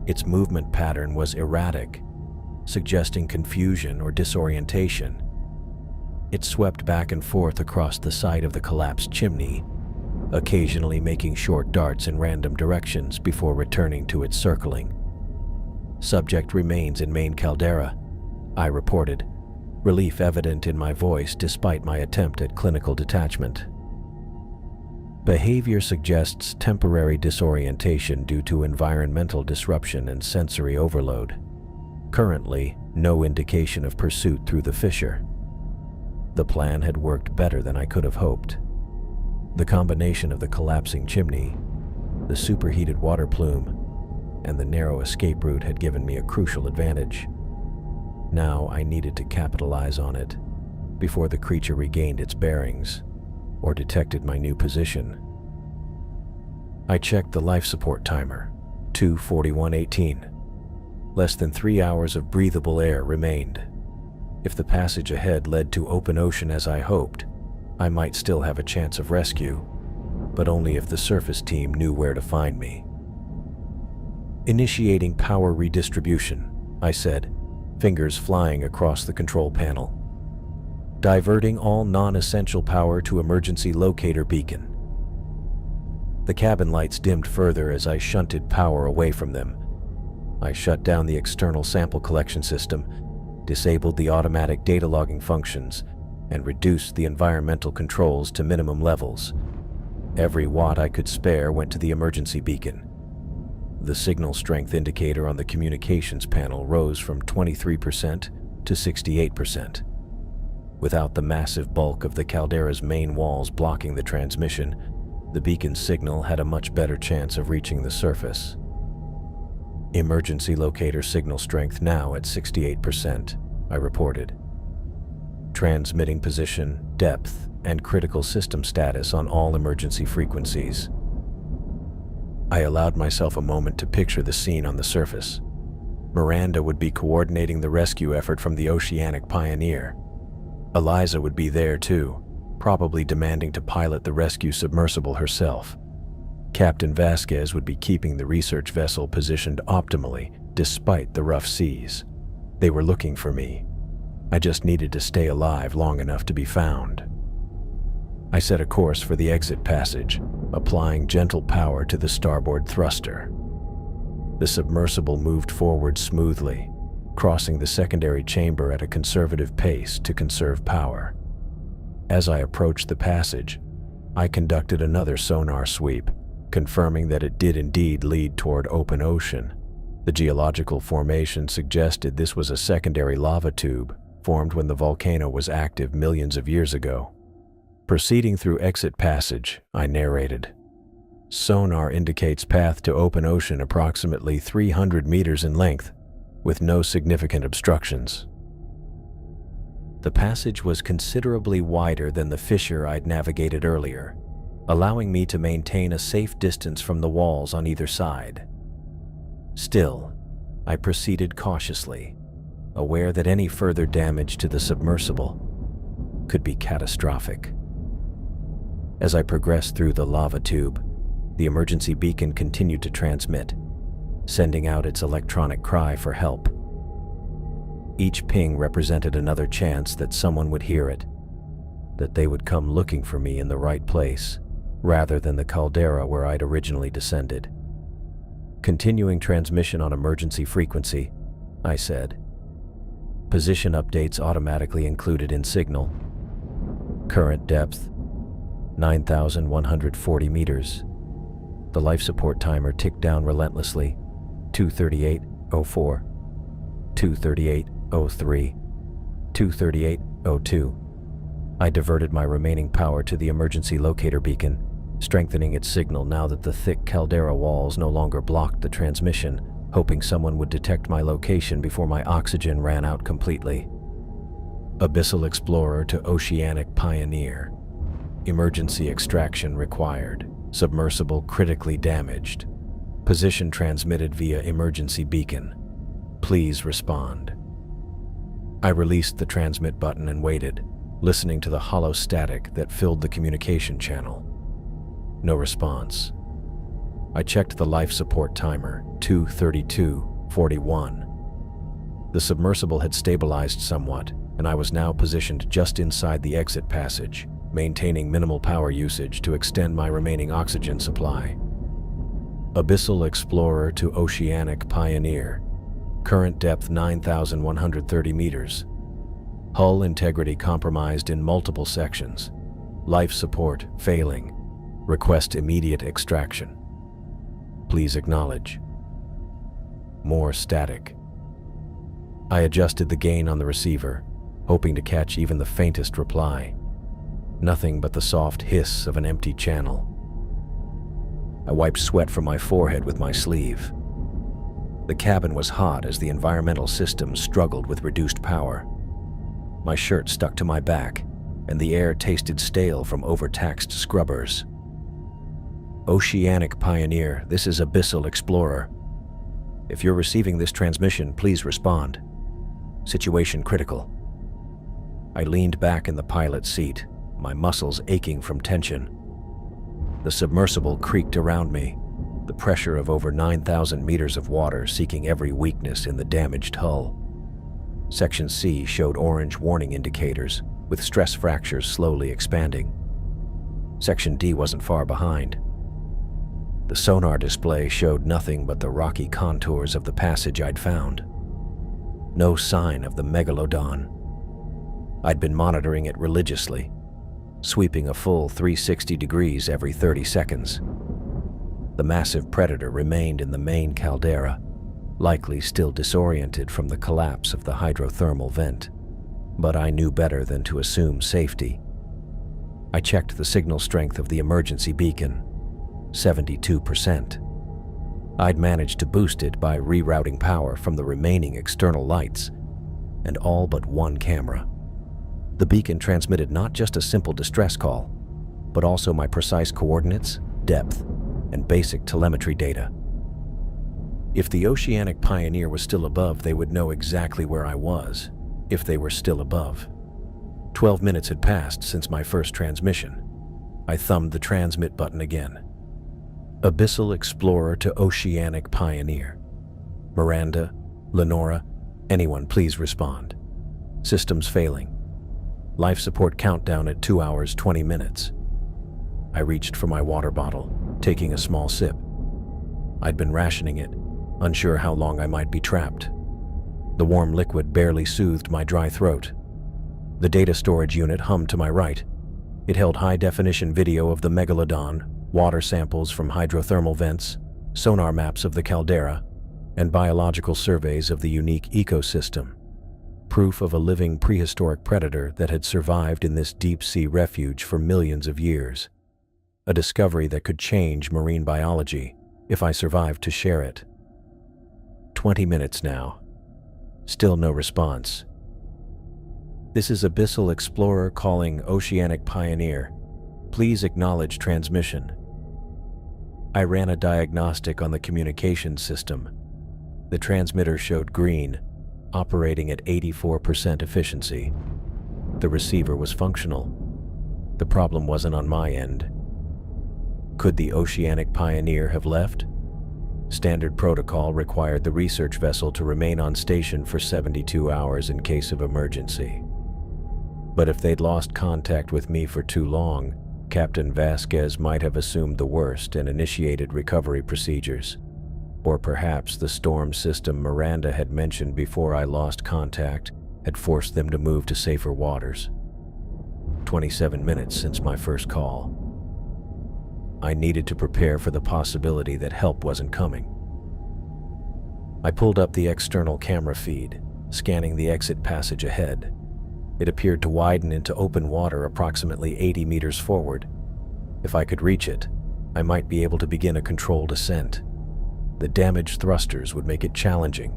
Its movement pattern was erratic, suggesting confusion or disorientation. It swept back and forth across the side of the collapsed chimney, occasionally making short darts in random directions before returning to its circling. Subject remains in main caldera, I reported, relief evident in my voice despite my attempt at clinical detachment. Behavior suggests temporary disorientation due to environmental disruption and sensory overload. Currently, no indication of pursuit through the fissure. The plan had worked better than I could have hoped. The combination of the collapsing chimney, the superheated water plume, and the narrow escape route had given me a crucial advantage. Now I needed to capitalize on it before the creature regained its bearings or detected my new position. I checked the life support timer, 2:41:18. Less than 3 hours of breathable air remained. If the passage ahead led to open ocean as I hoped, I might still have a chance of rescue, but only if the surface team knew where to find me. Initiating power redistribution, I said, fingers flying across the control panel. Diverting all non-essential power to emergency locator beacon. The cabin lights dimmed further as I shunted power away from them. I shut down the external sample collection system, disabled the automatic data logging functions, and reduced the environmental controls to minimum levels. Every watt I could spare went to the emergency beacon. The signal strength indicator on the communications panel rose from 23% to 68%. Without the massive bulk of the caldera's main walls blocking the transmission, the beacon's signal had a much better chance of reaching the surface. Emergency locator signal strength now at 68%, I reported. Transmitting position, depth, and critical system status on all emergency frequencies. I allowed myself a moment to picture the scene on the surface. Miranda would be coordinating the rescue effort from the Oceanic Pioneer. Eliza would be there too, probably demanding to pilot the rescue submersible herself. Captain Vasquez would be keeping the research vessel positioned optimally despite the rough seas. They were looking for me. I just needed to stay alive long enough to be found. I set a course for the exit passage, applying gentle power to the starboard thruster. The submersible moved forward smoothly, crossing the secondary chamber at a conservative pace to conserve power. As I approached the passage, I conducted another sonar sweep, confirming that it did indeed lead toward open ocean. The geological formation suggested this was a secondary lava tube formed when the volcano was active millions of years ago. Proceeding through exit passage, I narrated. Sonar indicates path to open ocean approximately 300 meters in length, with no significant obstructions. The passage was considerably wider than the fissure I'd navigated earlier, allowing me to maintain a safe distance from the walls on either side. Still, I proceeded cautiously, aware that any further damage to the submersible could be catastrophic. As I progressed through the lava tube, the emergency beacon continued to transmit, sending out its electronic cry for help. Each ping represented another chance that someone would hear it, that they would come looking for me in the right place, rather than the caldera where I'd originally descended. Continuing transmission on emergency frequency, I said. Position updates automatically included in signal. Current depth, 9,140 meters. The life support timer ticked down relentlessly. 238.04, 238.03, 238.02. I diverted my remaining power to the emergency locator beacon, strengthening its signal now that the thick caldera walls no longer blocked the transmission, hoping someone would detect my location before my oxygen ran out completely. Abyssal Explorer to Oceanic Pioneer. Emergency extraction required. Submersible critically damaged. Position transmitted via emergency beacon. Please respond. I released the transmit button and waited, listening to the hollow static that filled the communication channel. No response. I checked the life support timer, 232.41. The submersible had stabilized somewhat, and I was now positioned just inside the exit passage, maintaining minimal power usage to extend my remaining oxygen supply. Abyssal Explorer to Oceanic Pioneer. Current depth 9,130 meters. Hull integrity compromised in multiple sections. Life support failing. Request immediate extraction. Please acknowledge. More static. I adjusted the gain on the receiver, hoping to catch even the faintest reply. Nothing but the soft hiss of an empty channel. I wiped sweat from my forehead with my sleeve. The cabin was hot as the environmental system struggled with reduced power. My shirt stuck to my back, and the air tasted stale from overtaxed scrubbers. Oceanic Pioneer, this is Abyssal Explorer. If you're receiving this transmission, please respond. Situation critical. I leaned back in the pilot's seat, my muscles aching from tension. The submersible creaked around me, the pressure of over 9,000 meters of water seeking every weakness in the damaged hull. Section C showed orange warning indicators, with stress fractures slowly expanding. Section D wasn't far behind. The sonar display showed nothing but the rocky contours of the passage I'd found. No sign of the megalodon. I'd been monitoring it religiously, sweeping a full 360 degrees every 30 seconds. The massive predator remained in the main caldera, likely still disoriented from the collapse of the hydrothermal vent. But I knew better than to assume safety. I checked the signal strength of the emergency beacon, 72%. I'd managed to boost it by rerouting power from the remaining external lights, and all but one camera. The beacon transmitted not just a simple distress call, but also my precise coordinates, depth, and basic telemetry data. If the Oceanic Pioneer was still above, they would know exactly where I was, if they were still above. 12 minutes had passed since my first transmission. I thumbed the transmit button again. Abyssal Explorer to Oceanic Pioneer. Miranda, Lenora, anyone please respond. Systems failing. Life support countdown at 2 hours, 20 minutes. I reached for my water bottle, taking a small sip. I'd been rationing it, unsure how long I might be trapped. The warm liquid barely soothed my dry throat. The data storage unit hummed to my right. It held high-definition video of the megalodon, water samples from hydrothermal vents, sonar maps of the caldera, and biological surveys of the unique ecosystem. Proof of a living prehistoric predator that had survived in this deep-sea refuge for millions of years. A discovery that could change marine biology if I survived to share it. 20 minutes now. Still no response. This is Abyssal Explorer calling Oceanic Pioneer. Please acknowledge transmission. I ran a diagnostic on the communications system. The transmitter showed green, operating at 84% efficiency. The receiver was functional. The problem wasn't on my end. Could the Oceanic Pioneer have left? Standard protocol required the research vessel to remain on station for 72 hours in case of emergency. But if they'd lost contact with me for too long, Captain Vasquez might have assumed the worst and initiated recovery procedures. Or perhaps the storm system Miranda had mentioned before I lost contact had forced them to move to safer waters. 27 minutes since my first call. I needed to prepare for the possibility that help wasn't coming. I pulled up the external camera feed, scanning the exit passage ahead. It appeared to widen into open water approximately 80 meters forward. If I could reach it, I might be able to begin a controlled ascent. The damaged thrusters would make it challenging,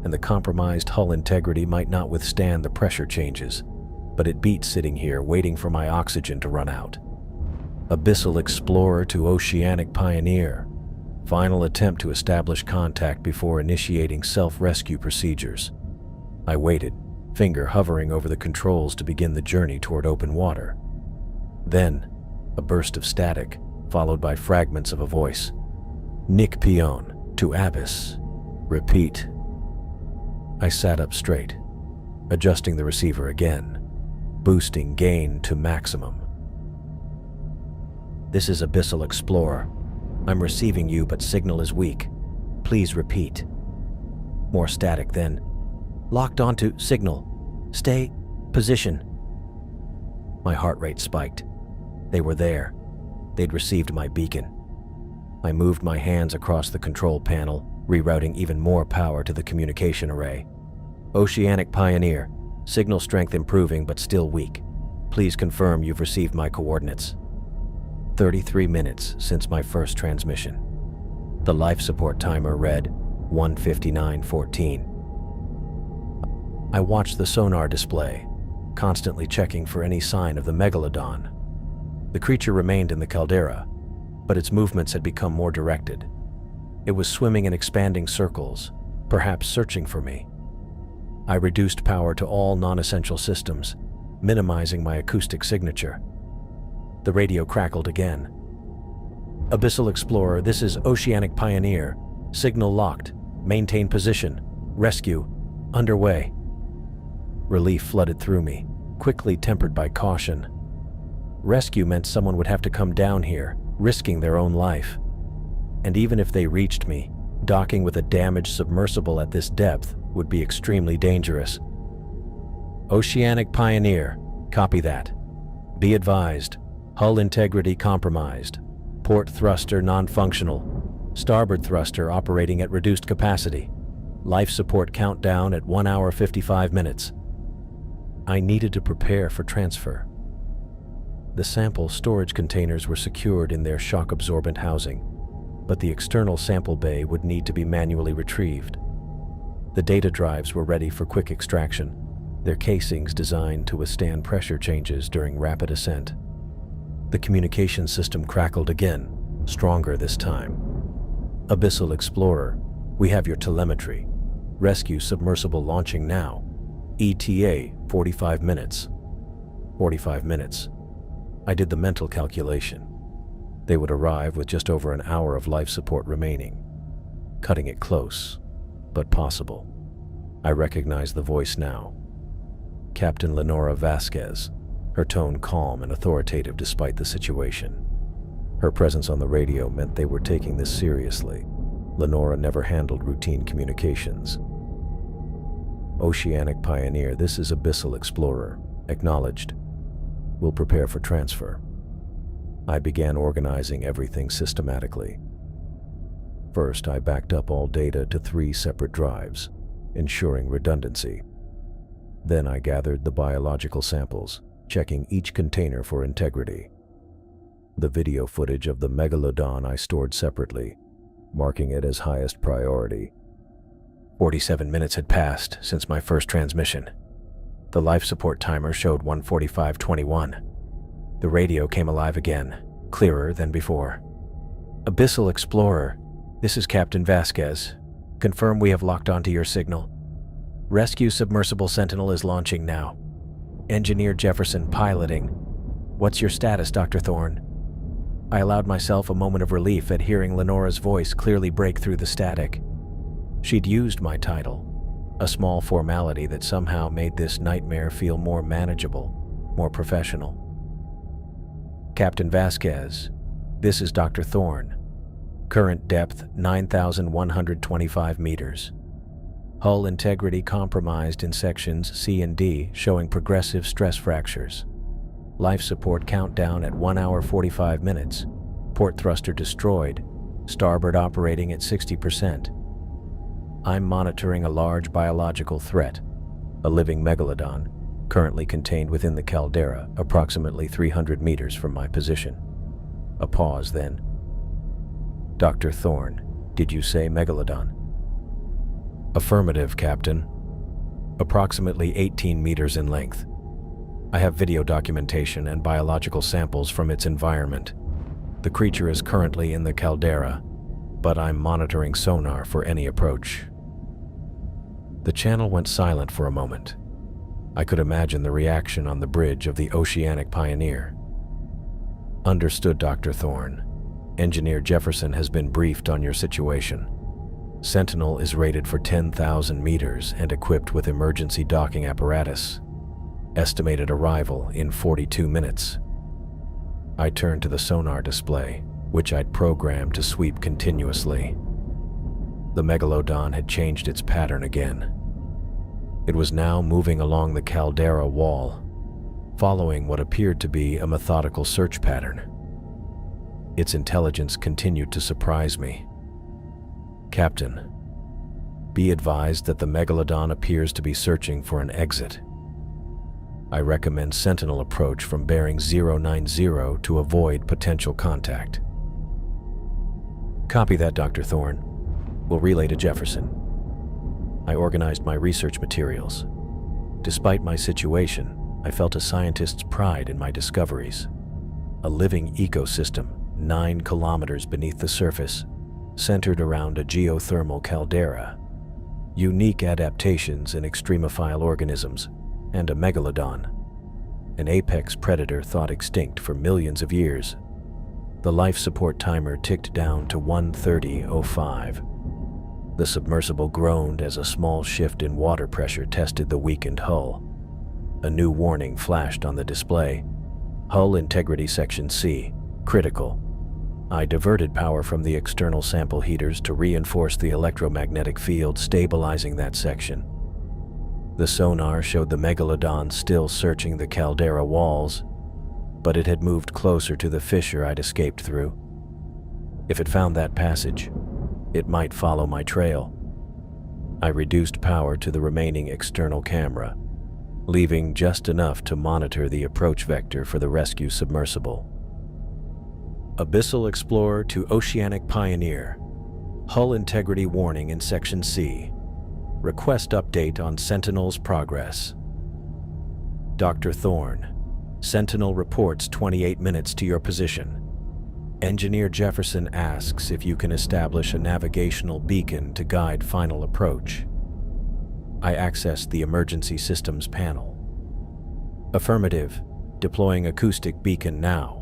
and the compromised hull integrity might not withstand the pressure changes, but it beat sitting here waiting for my oxygen to run out. Abyssal Explorer to Oceanic Pioneer. Final attempt to establish contact before initiating self-rescue procedures. I waited, finger hovering over the controls to begin the journey toward open water. Then, a burst of static, followed by fragments of a voice. Nick Pion to Abyss. Repeat. I sat up straight, adjusting the receiver again, boosting gain to maximum. This is Abyssal Explorer. I'm receiving you, but signal is weak. Please repeat. More static then. Locked onto signal. Stay position. My heart rate spiked. They were there. They'd received my beacon. I moved my hands across the control panel, rerouting even more power to the communication array. Oceanic Pioneer. Signal strength improving but still weak. Please confirm you've received my coordinates. 33 minutes since my first transmission. The life support timer read 1:59:14. I watched the sonar display, constantly checking for any sign of the megalodon. The creature remained in the caldera, but its movements had become more directed. It was swimming in expanding circles, perhaps searching for me. I reduced power to all non-essential systems, minimizing my acoustic signature. The radio crackled again. Abyssal Explorer, this is Oceanic Pioneer. Signal locked. Maintain position. Rescue underway. Relief flooded through me, quickly tempered by caution. Rescue meant someone would have to come down here, risking their own life. And even if they reached me, docking with a damaged submersible at this depth would be extremely dangerous. Oceanic Pioneer, copy that. Be advised. Hull integrity compromised. Port thruster non-functional. Starboard thruster operating at reduced capacity. Life support countdown at 1 hour 55 minutes. I needed to prepare for transfer. The sample storage containers were secured in their shock-absorbent housing, but the external sample bay would need to be manually retrieved. The data drives were ready for quick extraction, their casings designed to withstand pressure changes during rapid ascent. The communication system crackled again, stronger this time. Abyssal Explorer, we have your telemetry. Rescue submersible launching now. ETA 45 minutes. 45 minutes. I did the mental calculation. They would arrive with just over an hour of life support remaining. Cutting it close, but possible. I recognize the voice now. Captain Lenora Vasquez, her tone calm and authoritative despite the situation. Her presence on the radio meant they were taking this seriously. Lenora never handled routine communications. Oceanic Pioneer, this is Abyssal Explorer. Acknowledged. We'll prepare for transfer. I began organizing everything systematically. First, I backed up all data to 3 separate drives, ensuring redundancy. Then I gathered the biological samples, checking each container for integrity. The video footage of the megalodon I stored separately, marking it as highest priority. 47 minutes had passed since my first transmission. The life support timer showed 1:45:21. The radio came alive again, clearer than before. Abyssal Explorer, this is Captain Vasquez. Confirm we have locked onto your signal. Rescue Submersible Sentinel is launching now. Engineer Jefferson piloting. What's your status, Dr. Thorne? I allowed myself a moment of relief at hearing Lenora's voice clearly break through the static. She'd used my title, a small formality that somehow made this nightmare feel more manageable, more professional. Captain Vasquez, this is Dr. Thorne. Current depth 9,125 meters. Hull integrity compromised in sections C and D, showing progressive stress fractures. Life support countdown at 1 hour 45 minutes. Port thruster destroyed. Starboard operating at 60%. I'm monitoring a large biological threat, a living megalodon, currently contained within the caldera, approximately 300 meters from my position. A pause then. Dr. Thorne, did you say megalodon? Affirmative, Captain. Approximately 18 meters in length. I have video documentation and biological samples from its environment. The creature is currently in the caldera, but I'm monitoring sonar for any approach. The channel went silent for a moment. I could imagine the reaction on the bridge of the Oceanic Pioneer. Understood, Dr. Thorne. Engineer Jefferson has been briefed on your situation. Sentinel is rated for 10,000 meters and equipped with emergency docking apparatus. Estimated arrival in 42 minutes. I turned to the sonar display, which I'd programmed to sweep continuously. The megalodon had changed its pattern again. It was now moving along the caldera wall, following what appeared to be a methodical search pattern. Its intelligence continued to surprise me. Captain, be advised that the megalodon appears to be searching for an exit. I recommend Sentinel approach from bearing 090 to avoid potential contact. Copy that, Dr. Thorne. We'll relay to Jefferson. I organized my research materials. Despite my situation, I felt a scientist's pride in my discoveries. A living ecosystem 9 kilometers beneath the surface, centered around a geothermal caldera, unique adaptations in extremophile organisms, and a megalodon, an apex predator thought extinct for millions of years. The life support timer ticked down to 1:30:05. The submersible groaned as a small shift in water pressure tested the weakened hull. A new warning flashed on the display. Hull integrity section C, critical. I diverted power from the external sample heaters to reinforce the electromagnetic field stabilizing that section. The sonar showed the megalodon still searching the caldera walls, but it had moved closer to the fissure I'd escaped through. If it found that passage, it might follow my trail. I reduced power to the remaining external camera, leaving just enough to monitor the approach vector for the rescue submersible. Abyssal Explorer to Oceanic Pioneer. Hull integrity warning in Section C. Request update on Sentinel's progress. Dr. Thorne, Sentinel reports 28 minutes to your position. Engineer Jefferson asks if you can establish a navigational beacon to guide final approach. I accessed the emergency systems panel. Affirmative. Deploying acoustic beacon now.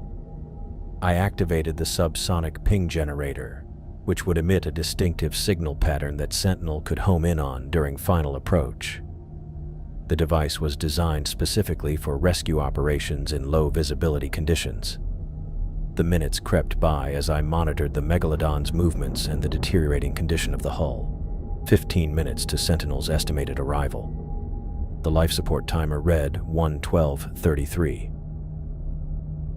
I activated the subsonic ping generator, which would emit a distinctive signal pattern that Sentinel could home in on during final approach. The device was designed specifically for rescue operations in low visibility conditions. The minutes crept by as I monitored the megalodon's movements and the deteriorating condition of the hull. 15 minutes to Sentinel's estimated arrival. The life support timer read 1:12:33.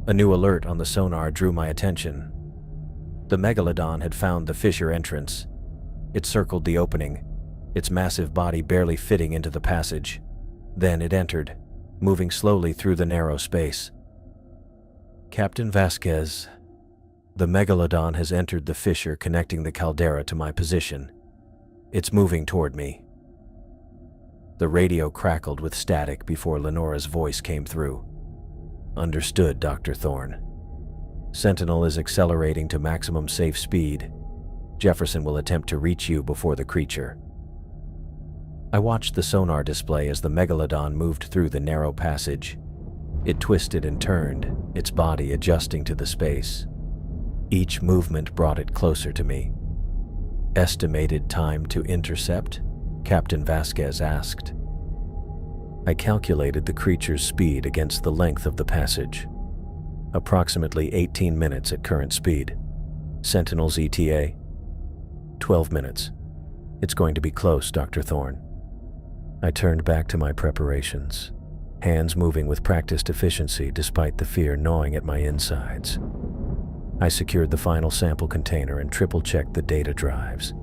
A new alert on the sonar drew my attention. The megalodon had found the fissure entrance. It circled the opening, its massive body barely fitting into the passage. Then it entered, moving slowly through the narrow space. Captain Vasquez, the megalodon has entered the fissure connecting the caldera to my position. It's moving toward me. The radio crackled with static before Lenora's voice came through. Understood, Dr. Thorne. Sentinel is accelerating to maximum safe speed. Jefferson will attempt to reach you before the creature. I watched the sonar display as the megalodon moved through the narrow passage. It twisted and turned, its body adjusting to the space. Each movement brought it closer to me. Estimated time to intercept? Captain Vasquez asked. I calculated the creature's speed against the length of the passage. Approximately 18 minutes at current speed. Sentinel's ETA? 12 minutes. It's going to be close, Dr. Thorne. I turned back to my preparations, hands moving with practiced efficiency despite the fear gnawing at my insides. I secured the final sample container and triple-checked the data drives.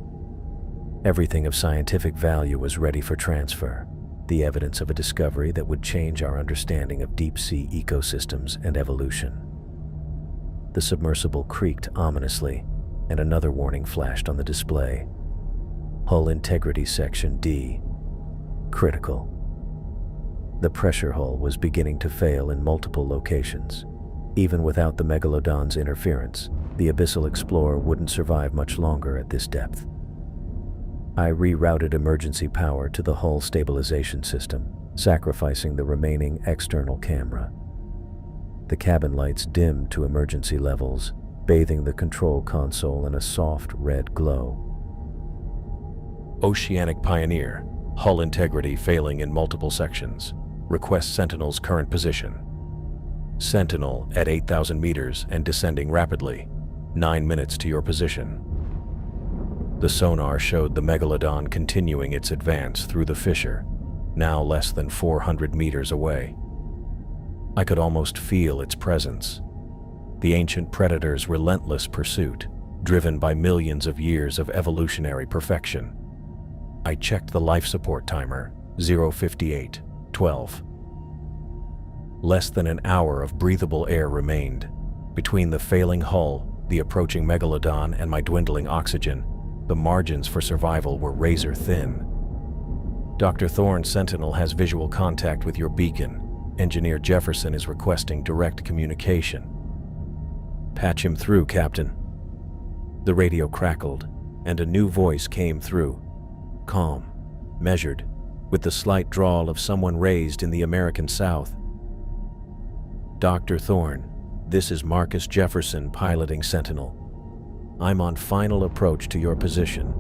Everything of scientific value was ready for transfer, the evidence of a discovery that would change our understanding of deep-sea ecosystems and evolution. The submersible creaked ominously, and another warning flashed on the display. Hull integrity section D. Critical. The pressure hull was beginning to fail in multiple locations. Even without the megalodon's interference, the Abyssal Explorer wouldn't survive much longer at this depth. I rerouted emergency power to the hull stabilization system, sacrificing the remaining external camera. The cabin lights dimmed to emergency levels, bathing the control console in a soft red glow. Oceanic Pioneer, hull integrity failing in multiple sections. Request Sentinel's current position. Sentinel at 8,000 meters and descending rapidly. 9 minutes to your position. The sonar showed the megalodon continuing its advance through the fissure, now less than 400 meters away. I could almost feel its presence. The ancient predator's relentless pursuit, driven by millions of years of evolutionary perfection. I checked the life support timer, 0:58:12. Less than an hour of breathable air remained. Between the failing hull, the approaching megalodon, and my dwindling oxygen, the margins for survival were razor thin. Dr. Thorne's Sentinel has visual contact with your beacon. Engineer Jefferson is requesting direct communication. Patch him through, Captain. The radio crackled, and a new voice came through. Calm, measured, with the slight drawl of someone raised in the American South. Dr. Thorne, this is Marcus Jefferson piloting Sentinel. I'm on final approach to your position.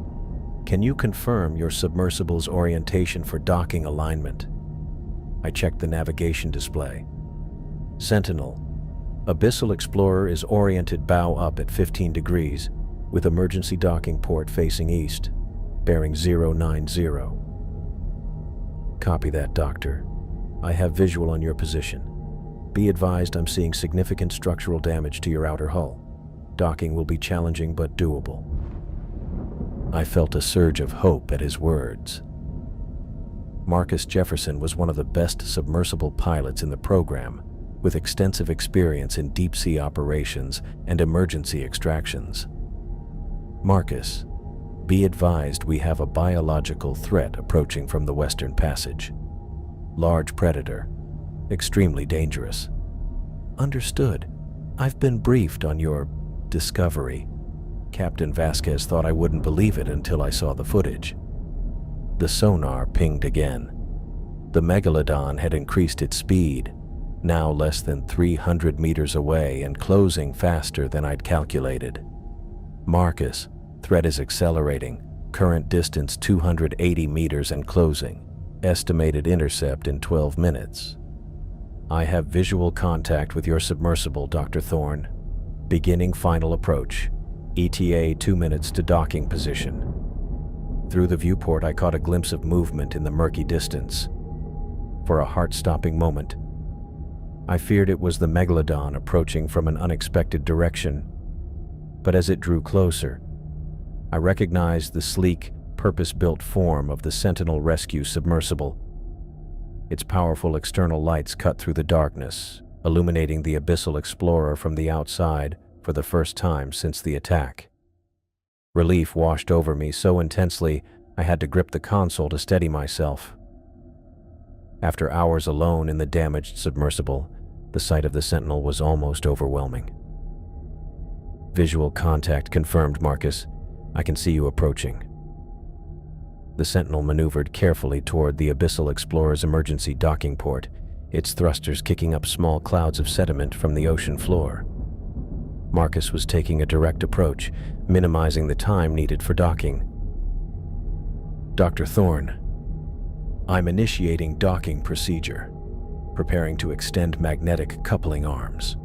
Can you confirm your submersible's orientation for docking alignment? I checked the navigation display. Sentinel, Abyssal Explorer is oriented bow up at 15 degrees, with emergency docking port facing east, bearing 090. Copy that, Doctor. I have visual on your position. Be advised I'm seeing significant structural damage to your outer hull. Docking will be challenging but doable. I felt a surge of hope at his words. Marcus Jefferson was one of the best submersible pilots in the program, with extensive experience in deep-sea operations and emergency extractions. Marcus, be advised we have a biological threat approaching from the Western Passage. Large predator, extremely dangerous. Understood. I've been briefed on your discovery. Captain Vasquez thought I wouldn't believe it until I saw the footage. The sonar pinged again. The megalodon had increased its speed, now less than 300 meters away and closing faster than I'd calculated. Marcus, threat is accelerating, current distance 280 meters and closing, estimated intercept in 12 minutes. I have visual contact with your submersible, Dr. Thorne. Beginning final approach. ETA 2 minutes to docking position. Through the viewport, I caught a glimpse of movement in the murky distance. For a heart-stopping moment, I feared it was the Megalodon approaching from an unexpected direction. But as it drew closer, I recognized the sleek, purpose-built form of the Sentinel Rescue submersible. Its powerful external lights cut through the darkness, illuminating the Abyssal Explorer from the outside for the first time since the attack. Relief washed over me so intensely I had to grip the console to steady myself. After hours alone in the damaged submersible, the sight of the Sentinel was almost overwhelming. Visual contact confirmed, Marcus. I can see you approaching. The Sentinel maneuvered carefully toward the Abyssal Explorer's emergency docking port, its thrusters kicking up small clouds of sediment from the ocean floor. Marcus was taking a direct approach, minimizing the time needed for docking. Dr. Thorne, I'm initiating docking procedure, preparing to extend magnetic coupling arms.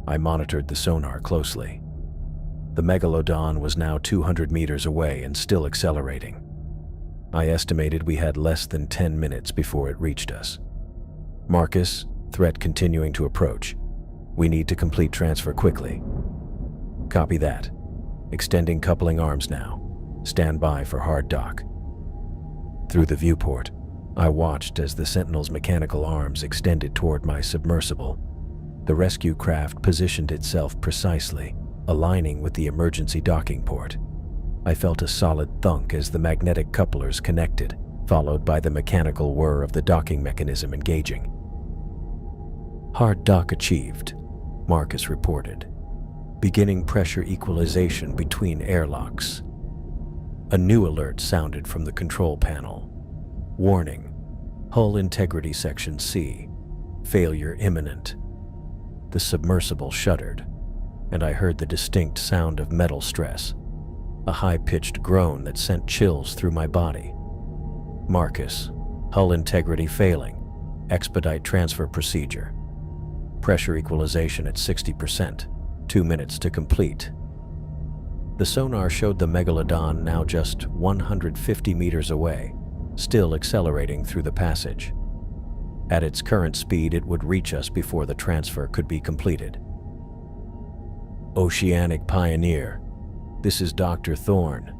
I monitored the sonar closely. The Megalodon was now 200 meters away and still accelerating. I estimated we had less than 10 minutes before it reached us. Marcus, threat continuing to approach. We need to complete transfer quickly. Copy that. Extending coupling arms now. Stand by for hard dock. Through the viewport, I watched as the Sentinel's mechanical arms extended toward my submersible. The rescue craft positioned itself precisely, aligning with the emergency docking port. I felt a solid thunk as the magnetic couplers connected, followed by the mechanical whir of the docking mechanism engaging. Hard dock achieved, Marcus reported. Beginning pressure equalization between airlocks. A new alert sounded from the control panel. Warning, hull integrity section C, failure imminent. The submersible shuddered, and I heard the distinct sound of metal stress, a high-pitched groan that sent chills through my body. Marcus, hull integrity failing, expedite transfer procedure. Pressure equalization at 60%, 2 minutes to complete. The sonar showed the Megalodon now just 150 meters away, still accelerating through the passage. At its current speed, it would reach us before the transfer could be completed. Oceanic Pioneer, this is Dr. Thorne.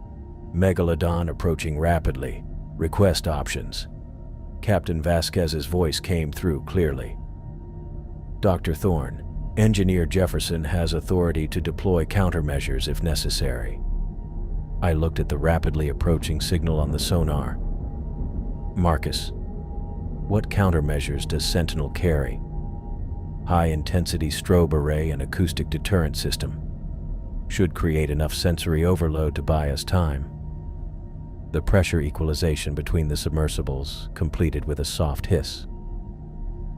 Megalodon approaching rapidly. Request options. Captain Vasquez's voice came through clearly. Dr. Thorne, Engineer Jefferson has authority to deploy countermeasures if necessary. I looked at the rapidly approaching signal on the sonar. Marcus, what countermeasures does Sentinel carry? High-intensity strobe array and acoustic deterrent system. Should create enough sensory overload to buy us time. The pressure equalization between the submersibles completed with a soft hiss.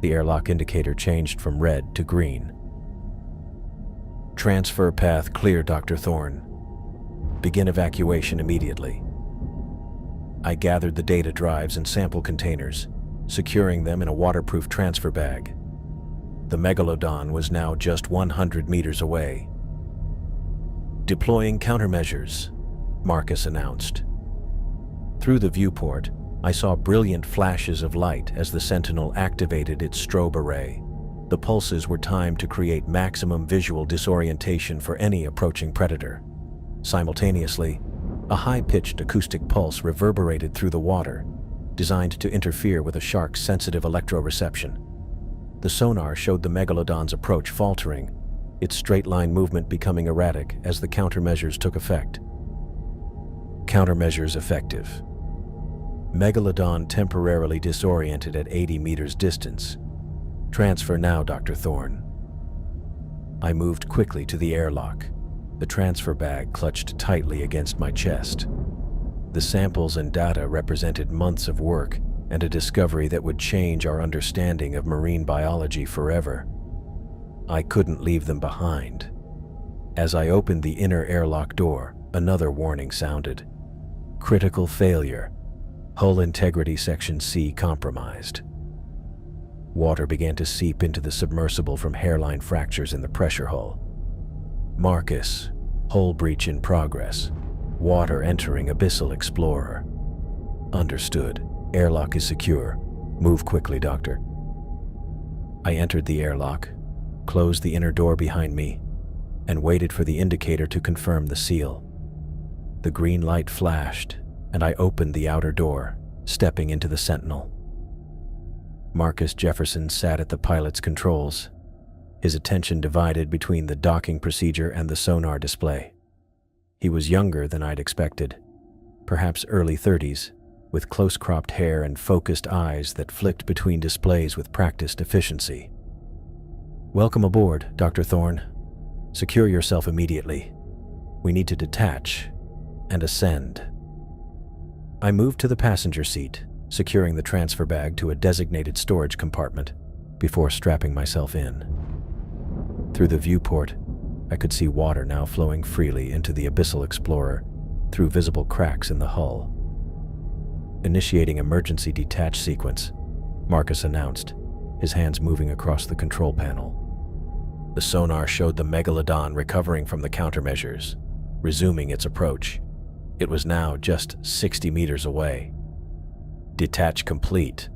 The airlock indicator changed from red to green. Transfer path clear, Dr. Thorne. Begin evacuation immediately. I gathered the data drives and sample containers, securing them in a waterproof transfer bag. The Megalodon was now just 100 meters away. Deploying countermeasures, Marcus announced. Through the viewport, I saw brilliant flashes of light as the Sentinel activated its strobe array. The pulses were timed to create maximum visual disorientation for any approaching predator. Simultaneously, a high-pitched acoustic pulse reverberated through the water, designed to interfere with a shark's sensitive electroreception. The sonar showed the Megalodon's approach faltering, its straight-line movement becoming erratic as the countermeasures took effect. Countermeasures effective. Megalodon temporarily disoriented at 80 meters distance. Transfer now, Dr. Thorne. I moved quickly to the airlock, the transfer bag clutched tightly against my chest. The samples and data represented months of work and a discovery that would change our understanding of marine biology forever. I couldn't leave them behind. As I opened the inner airlock door, another warning sounded. Critical failure. Hull integrity section C compromised. Water began to seep into the submersible from hairline fractures in the pressure hull. Marcus, hull breach in progress. Water entering Abyssal Explorer. Understood. Airlock is secure. Move quickly, Doctor. I entered the airlock, closed the inner door behind me, and waited for the indicator to confirm the seal. The green light flashed, and I opened the outer door, stepping into the Sentinel. Marcus Jefferson sat at the pilot's controls, his attention divided between the docking procedure and the sonar display. He was younger than I'd expected, perhaps early 30s, with close-cropped hair and focused eyes that flicked between displays with practiced efficiency. "Welcome aboard, Dr. Thorne. Secure yourself immediately. We need to detach and ascend." I moved to the passenger seat, securing the transfer bag to a designated storage compartment before strapping myself in. Through the viewport, I could see water now flowing freely into the Abyssal Explorer through visible cracks in the hull. Initiating emergency detach sequence, Marcus announced, his hands moving across the control panel. The sonar showed the Megalodon recovering from the countermeasures, resuming its approach. It was now just 60 meters away. Detach complete.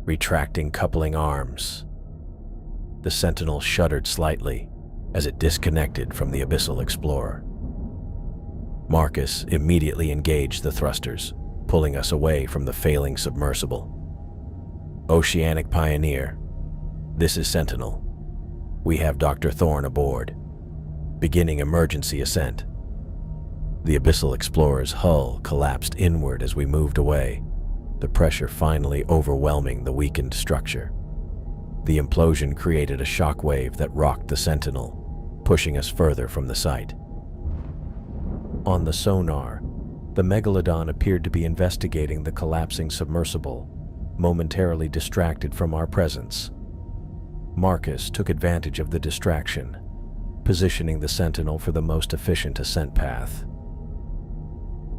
Retracting coupling arms. The Sentinel shuddered slightly as it disconnected from the Abyssal Explorer. Marcus immediately engaged the thrusters, pulling us away from the failing submersible. "Oceanic Pioneer, this is Sentinel. We have Dr. Thorne aboard. Beginning emergency ascent." The Abyssal Explorer's hull collapsed inward as we moved away, the pressure finally overwhelming the weakened structure. The implosion created a shockwave that rocked the Sentinel, pushing us further from the site. On the sonar, the Megalodon appeared to be investigating the collapsing submersible, momentarily distracted from our presence. Marcus took advantage of the distraction, positioning the Sentinel for the most efficient ascent path.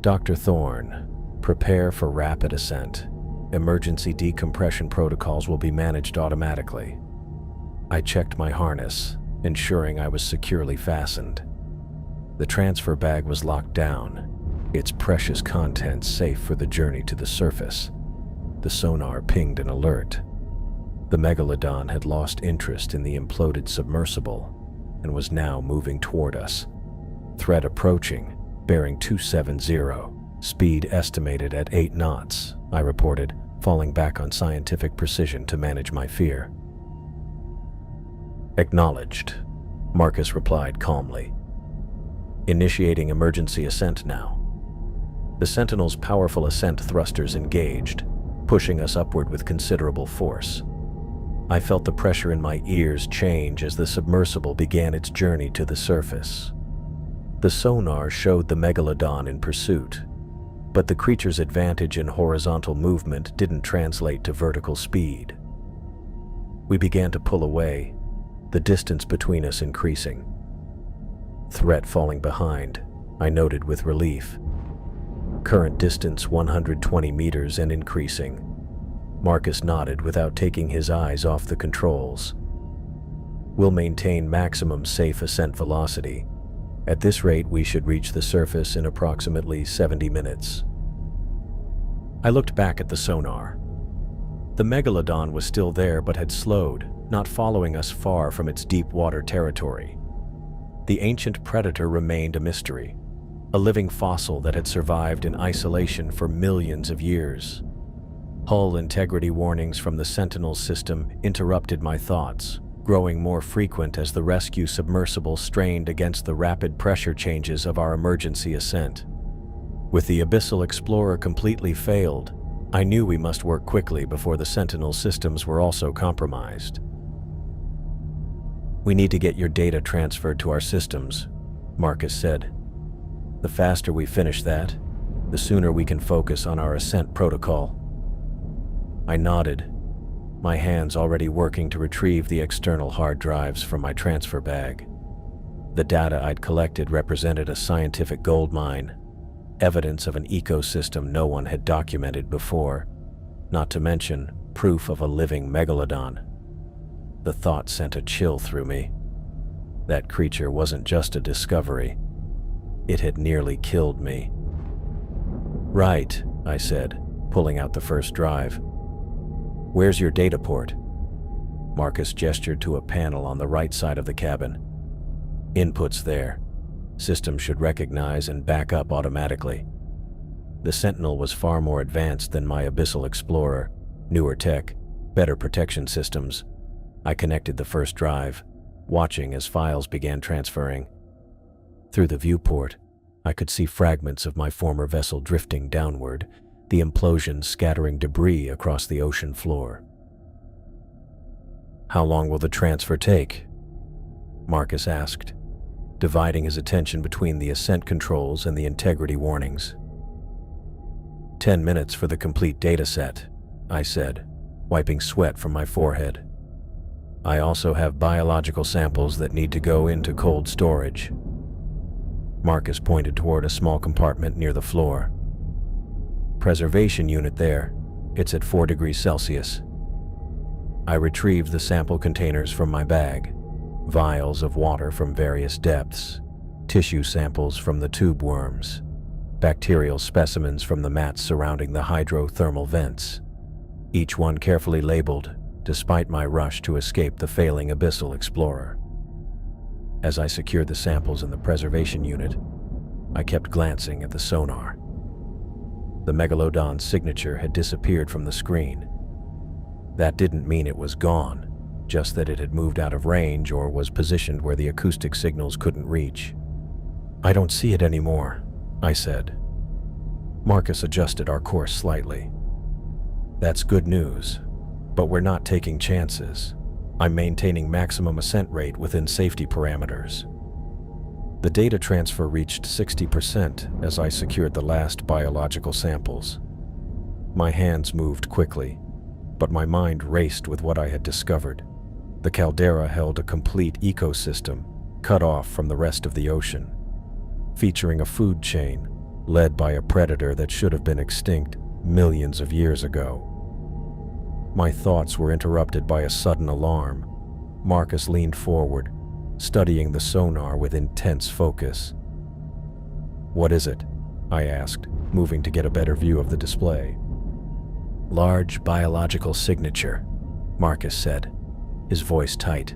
"Dr. Thorne, prepare for rapid ascent. Emergency decompression protocols will be managed automatically." I checked my harness, ensuring I was securely fastened. The transfer bag was locked down, its precious contents safe for the journey to the surface. The sonar pinged an alert. The Megalodon had lost interest in the imploded submersible and was now moving toward us. Threat approaching, bearing 270, speed estimated at 8 knots, I reported, falling back on scientific precision to manage my fear. "Acknowledged," Marcus replied calmly. "Initiating emergency ascent now." The Sentinel's powerful ascent thrusters engaged, pushing us upward with considerable force. I felt the pressure in my ears change as the submersible began its journey to the surface. The sonar showed the Megalodon in pursuit, but the creature's advantage in horizontal movement didn't translate to vertical speed. We began to pull away, the distance between us increasing. "Threat falling behind," I noted with relief. "Current distance 120 meters and increasing." Marcus nodded without taking his eyes off the controls. "We'll maintain maximum safe ascent velocity. At this rate, we should reach the surface in approximately 70 minutes. I looked back at the sonar. The Megalodon was still there but had slowed, not following us far from its deep water territory. The ancient predator remained a mystery, a living fossil that had survived in isolation for millions of years. Hull integrity warnings from the Sentinel system interrupted my thoughts, growing more frequent as the rescue submersible strained against the rapid pressure changes of our emergency ascent. With the Abyssal Explorer completely failed, I knew we must work quickly before the Sentinel systems were also compromised. "We need to get your data transferred to our systems," Marcus said. "The faster we finish that, the sooner we can focus on our ascent protocol." I nodded, my hands already working to retrieve the external hard drives from my transfer bag. The data I'd collected represented a scientific goldmine, evidence of an ecosystem no one had documented before, not to mention proof of a living megalodon. The thought sent a chill through me. That creature wasn't just a discovery. It had nearly killed me. "Right," I said, pulling out the first drive. "Where's your data port?" Marcus gestured to a panel on the right side of the cabin. "Input's there. System should recognize and back up automatically." The Sentinel was far more advanced than my Abyssal Explorer, newer tech, better protection systems. I connected the first drive, watching as files began transferring. Through the viewport, I could see fragments of my former vessel drifting downward, the implosion scattering debris across the ocean floor. "How long will the transfer take?" Marcus asked, dividing his attention between the ascent controls and the integrity warnings. 10 minutes for the complete data set," I said, wiping sweat from my forehead. "I also have biological samples that need to go into cold storage." Marcus pointed toward a small compartment near the floor. "Preservation unit there. It's at 4 degrees Celsius." I retrieved the sample containers from my bag, vials of water from various depths, tissue samples from the tube worms, bacterial specimens from the mats surrounding the hydrothermal vents, each one carefully labeled, despite my rush to escape the failing Abyssal Explorer. As I secured the samples in the preservation unit, I kept glancing at the sonar. The Megalodon's signature had disappeared from the screen. That didn't mean it was gone, just that it had moved out of range or was positioned where the acoustic signals couldn't reach. "I don't see it anymore," I said. Marcus adjusted our course slightly. "That's good news, but we're not taking chances. I'm maintaining maximum ascent rate within safety parameters." The data transfer reached 60% as I secured the last biological samples. My hands moved quickly, but my mind raced with what I had discovered. The caldera held a complete ecosystem, cut off from the rest of the ocean, featuring a food chain led by a predator that should have been extinct millions of years ago. My thoughts were interrupted by a sudden alarm. Marcus leaned forward, studying the sonar with intense focus. "What is it?" I asked, moving to get a better view of the display. "Large biological signature," Marcus said, his voice tight.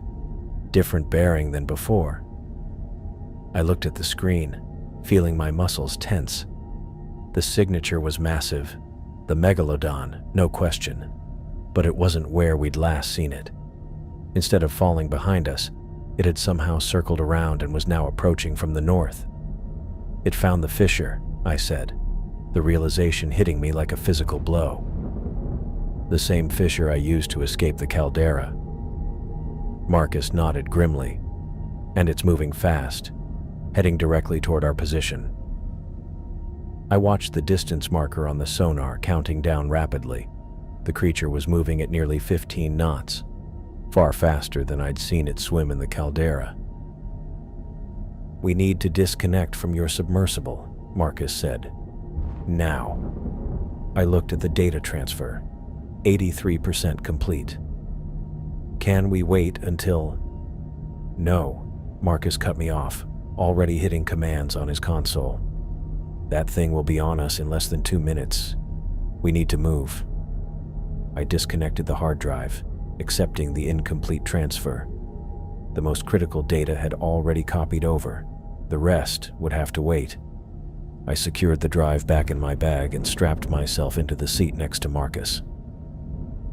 "Different bearing than before." I looked at the screen, feeling my muscles tense. The signature was massive, the Megalodon, no question, but it wasn't where we'd last seen it. Instead of falling behind us, it had somehow circled around and was now approaching from the north. "It found the fissure," I said, the realization hitting me like a physical blow. "The same fissure I used to escape the caldera." Marcus nodded grimly. "And it's moving fast, heading directly toward our position." I watched the distance marker on the sonar counting down rapidly. The creature was moving at nearly 15 knots, far faster than I'd seen it swim in the caldera. "We need to disconnect from your submersible," Marcus said. "Now." I looked at the data transfer, 83% complete. "Can we wait until—" "No," Marcus cut me off, already hitting commands on his console. "That thing will be on us in less than 2 minutes. We need to move." I disconnected the hard drive, accepting the incomplete transfer. The most critical data had already copied over. The rest would have to wait. I secured the drive back in my bag and strapped myself into the seat next to Marcus.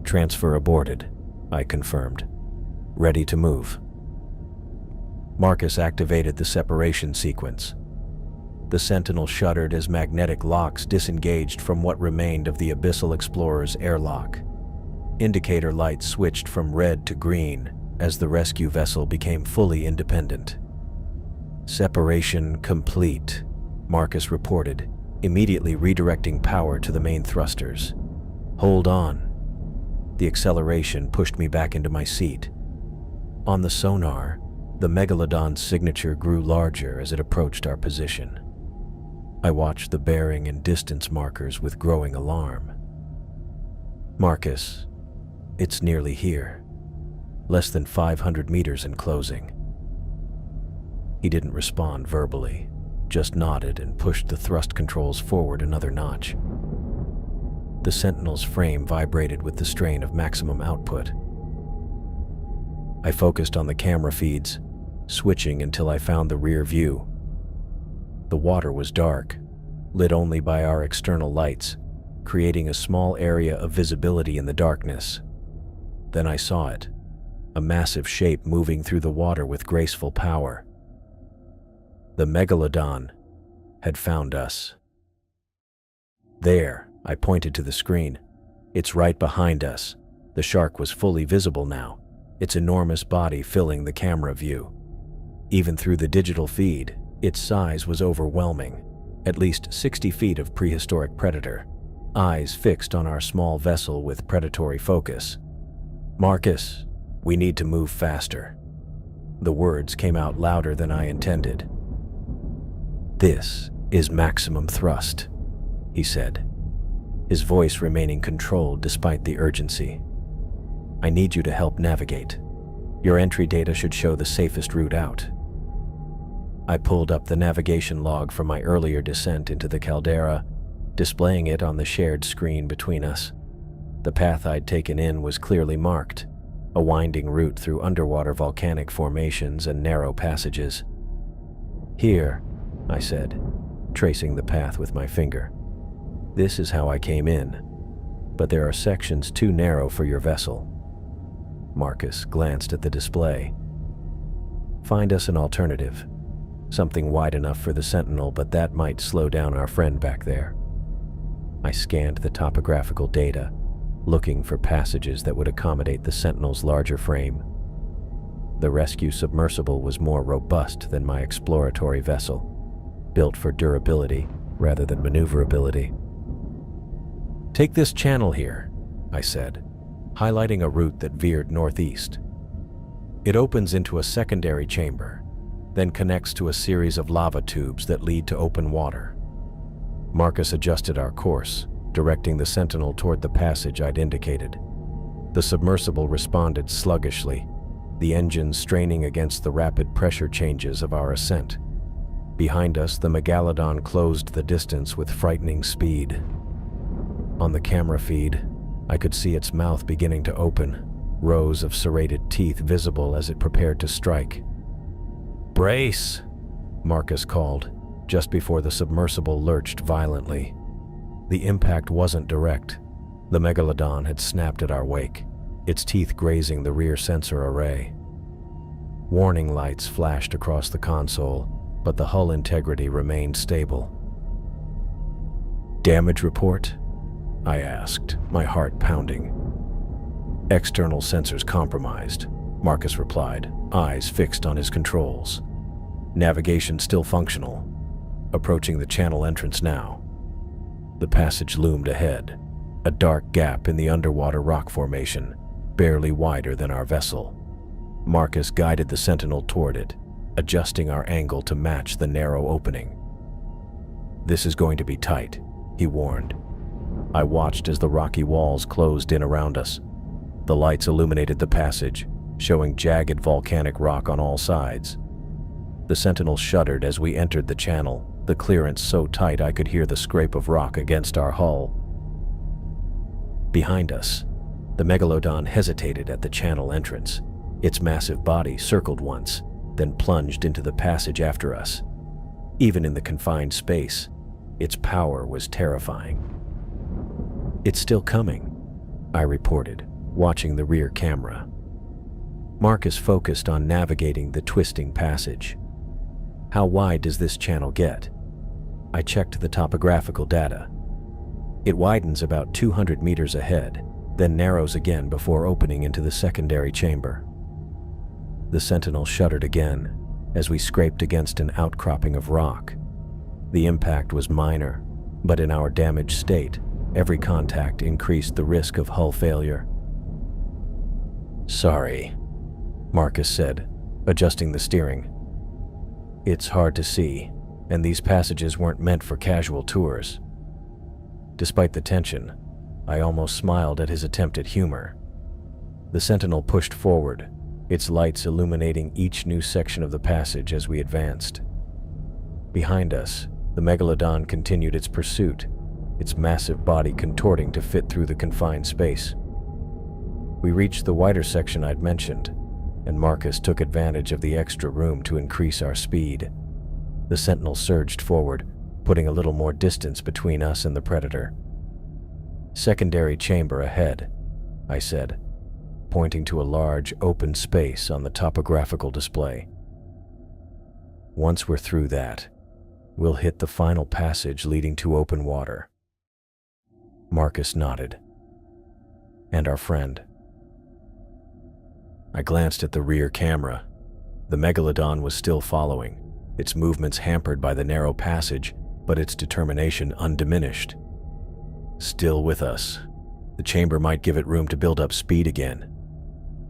"Transfer aborted," I confirmed. "Ready to move." Marcus activated the separation sequence. The Sentinel shuddered as magnetic locks disengaged from what remained of the Abyssal Explorer's airlock. Indicator lights switched from red to green as the rescue vessel became fully independent. "Separation complete," Marcus reported, immediately redirecting power to the main thrusters. "Hold on." The acceleration pushed me back into my seat. On the sonar, the Megalodon's signature grew larger as it approached our position. I watched the bearing and distance markers with growing alarm. "Marcus, it's nearly here. Less than 500 meters in closing." He didn't respond verbally, just nodded and pushed the thrust controls forward another notch. The Sentinel's frame vibrated with the strain of maximum output. I focused on the camera feeds, switching until I found the rear view. The water was dark, lit only by our external lights, creating a small area of visibility in the darkness. Then I saw it, a massive shape moving through the water with graceful power. The Megalodon had found us. There, I pointed to the screen. It's right behind us. The shark was fully visible now, its enormous body filling the camera view. Even through the digital feed, its size was overwhelming, at least 60 feet of prehistoric predator, eyes fixed on our small vessel with predatory focus. "Marcus, we need to move faster." The words came out louder than I intended. "This is maximum thrust," he said, his voice remaining controlled despite the urgency. "I need you to help navigate. Your entry data should show the safest route out." I pulled up the navigation log from my earlier descent into the caldera, displaying it on the shared screen between us. The path I'd taken in was clearly marked, a winding route through underwater volcanic formations and narrow passages. "Here," I said, tracing the path with my finger. "This is how I came in, but there are sections too narrow for your vessel." Marcus glanced at the display. "Find us an alternative. Something wide enough for the Sentinel, but that might slow down our friend back there." I scanned the topographical data, looking for passages that would accommodate the Sentinel's larger frame. The rescue submersible was more robust than my exploratory vessel, built for durability rather than maneuverability. "Take this channel here," I said, highlighting a route that veered northeast. "It opens into a secondary chamber, then connects to a series of lava tubes that lead to open water." Marcus adjusted our course, directing the Sentinel toward the passage I'd indicated. The submersible responded sluggishly, the engines straining against the rapid pressure changes of our ascent. Behind us, the Megalodon closed the distance with frightening speed. On the camera feed, I could see its mouth beginning to open, rows of serrated teeth visible as it prepared to strike. "Brace!" Marcus called, just before the submersible lurched violently. The impact wasn't direct. The Megalodon had snapped at our wake, its teeth grazing the rear sensor array. Warning lights flashed across the console, but the hull integrity remained stable. "Damage report?" I asked, my heart pounding. "External sensors compromised," Marcus replied, eyes fixed on his controls. "Navigation still functional. Approaching the channel entrance now." The passage loomed ahead, a dark gap in the underwater rock formation, barely wider than our vessel. Marcus guided the Sentinel toward it, adjusting our angle to match the narrow opening. "This is going to be tight," he warned. I watched as the rocky walls closed in around us. The lights illuminated the passage, showing jagged volcanic rock on all sides. The Sentinel shuddered as we entered the channel, the clearance so tight I could hear the scrape of rock against our hull. Behind us, the Megalodon hesitated at the channel entrance. Its massive body circled once, then plunged into the passage after us. Even in the confined space, its power was terrifying. "It's still coming," I reported, watching the rear camera. Marcus focused on navigating the twisting passage. "How wide does this channel get?" I checked the topographical data. "It widens about 200 meters ahead, then narrows again before opening into the secondary chamber." The Sentinel shuddered again as we scraped against an outcropping of rock. The impact was minor, but in our damaged state, every contact increased the risk of hull failure. "Sorry," Marcus said, adjusting the steering. "It's hard to see, and these passages weren't meant for casual tours." Despite the tension, I almost smiled at his attempt at humor. The Sentinel pushed forward, its lights illuminating each new section of the passage as we advanced. Behind us, the Megalodon continued its pursuit, its massive body contorting to fit through the confined space. We reached the wider section I'd mentioned, and Marcus took advantage of the extra room to increase our speed. The Sentinel surged forward, putting a little more distance between us and the Predator. "Secondary chamber ahead," I said, pointing to a large, open space on the topographical display. "Once we're through that, we'll hit the final passage leading to open water." Marcus nodded. "And our friend?" I glanced at the rear camera. The Megalodon was still following, its movements hampered by the narrow passage, but its determination undiminished. "Still with us. The chamber might give it room to build up speed again."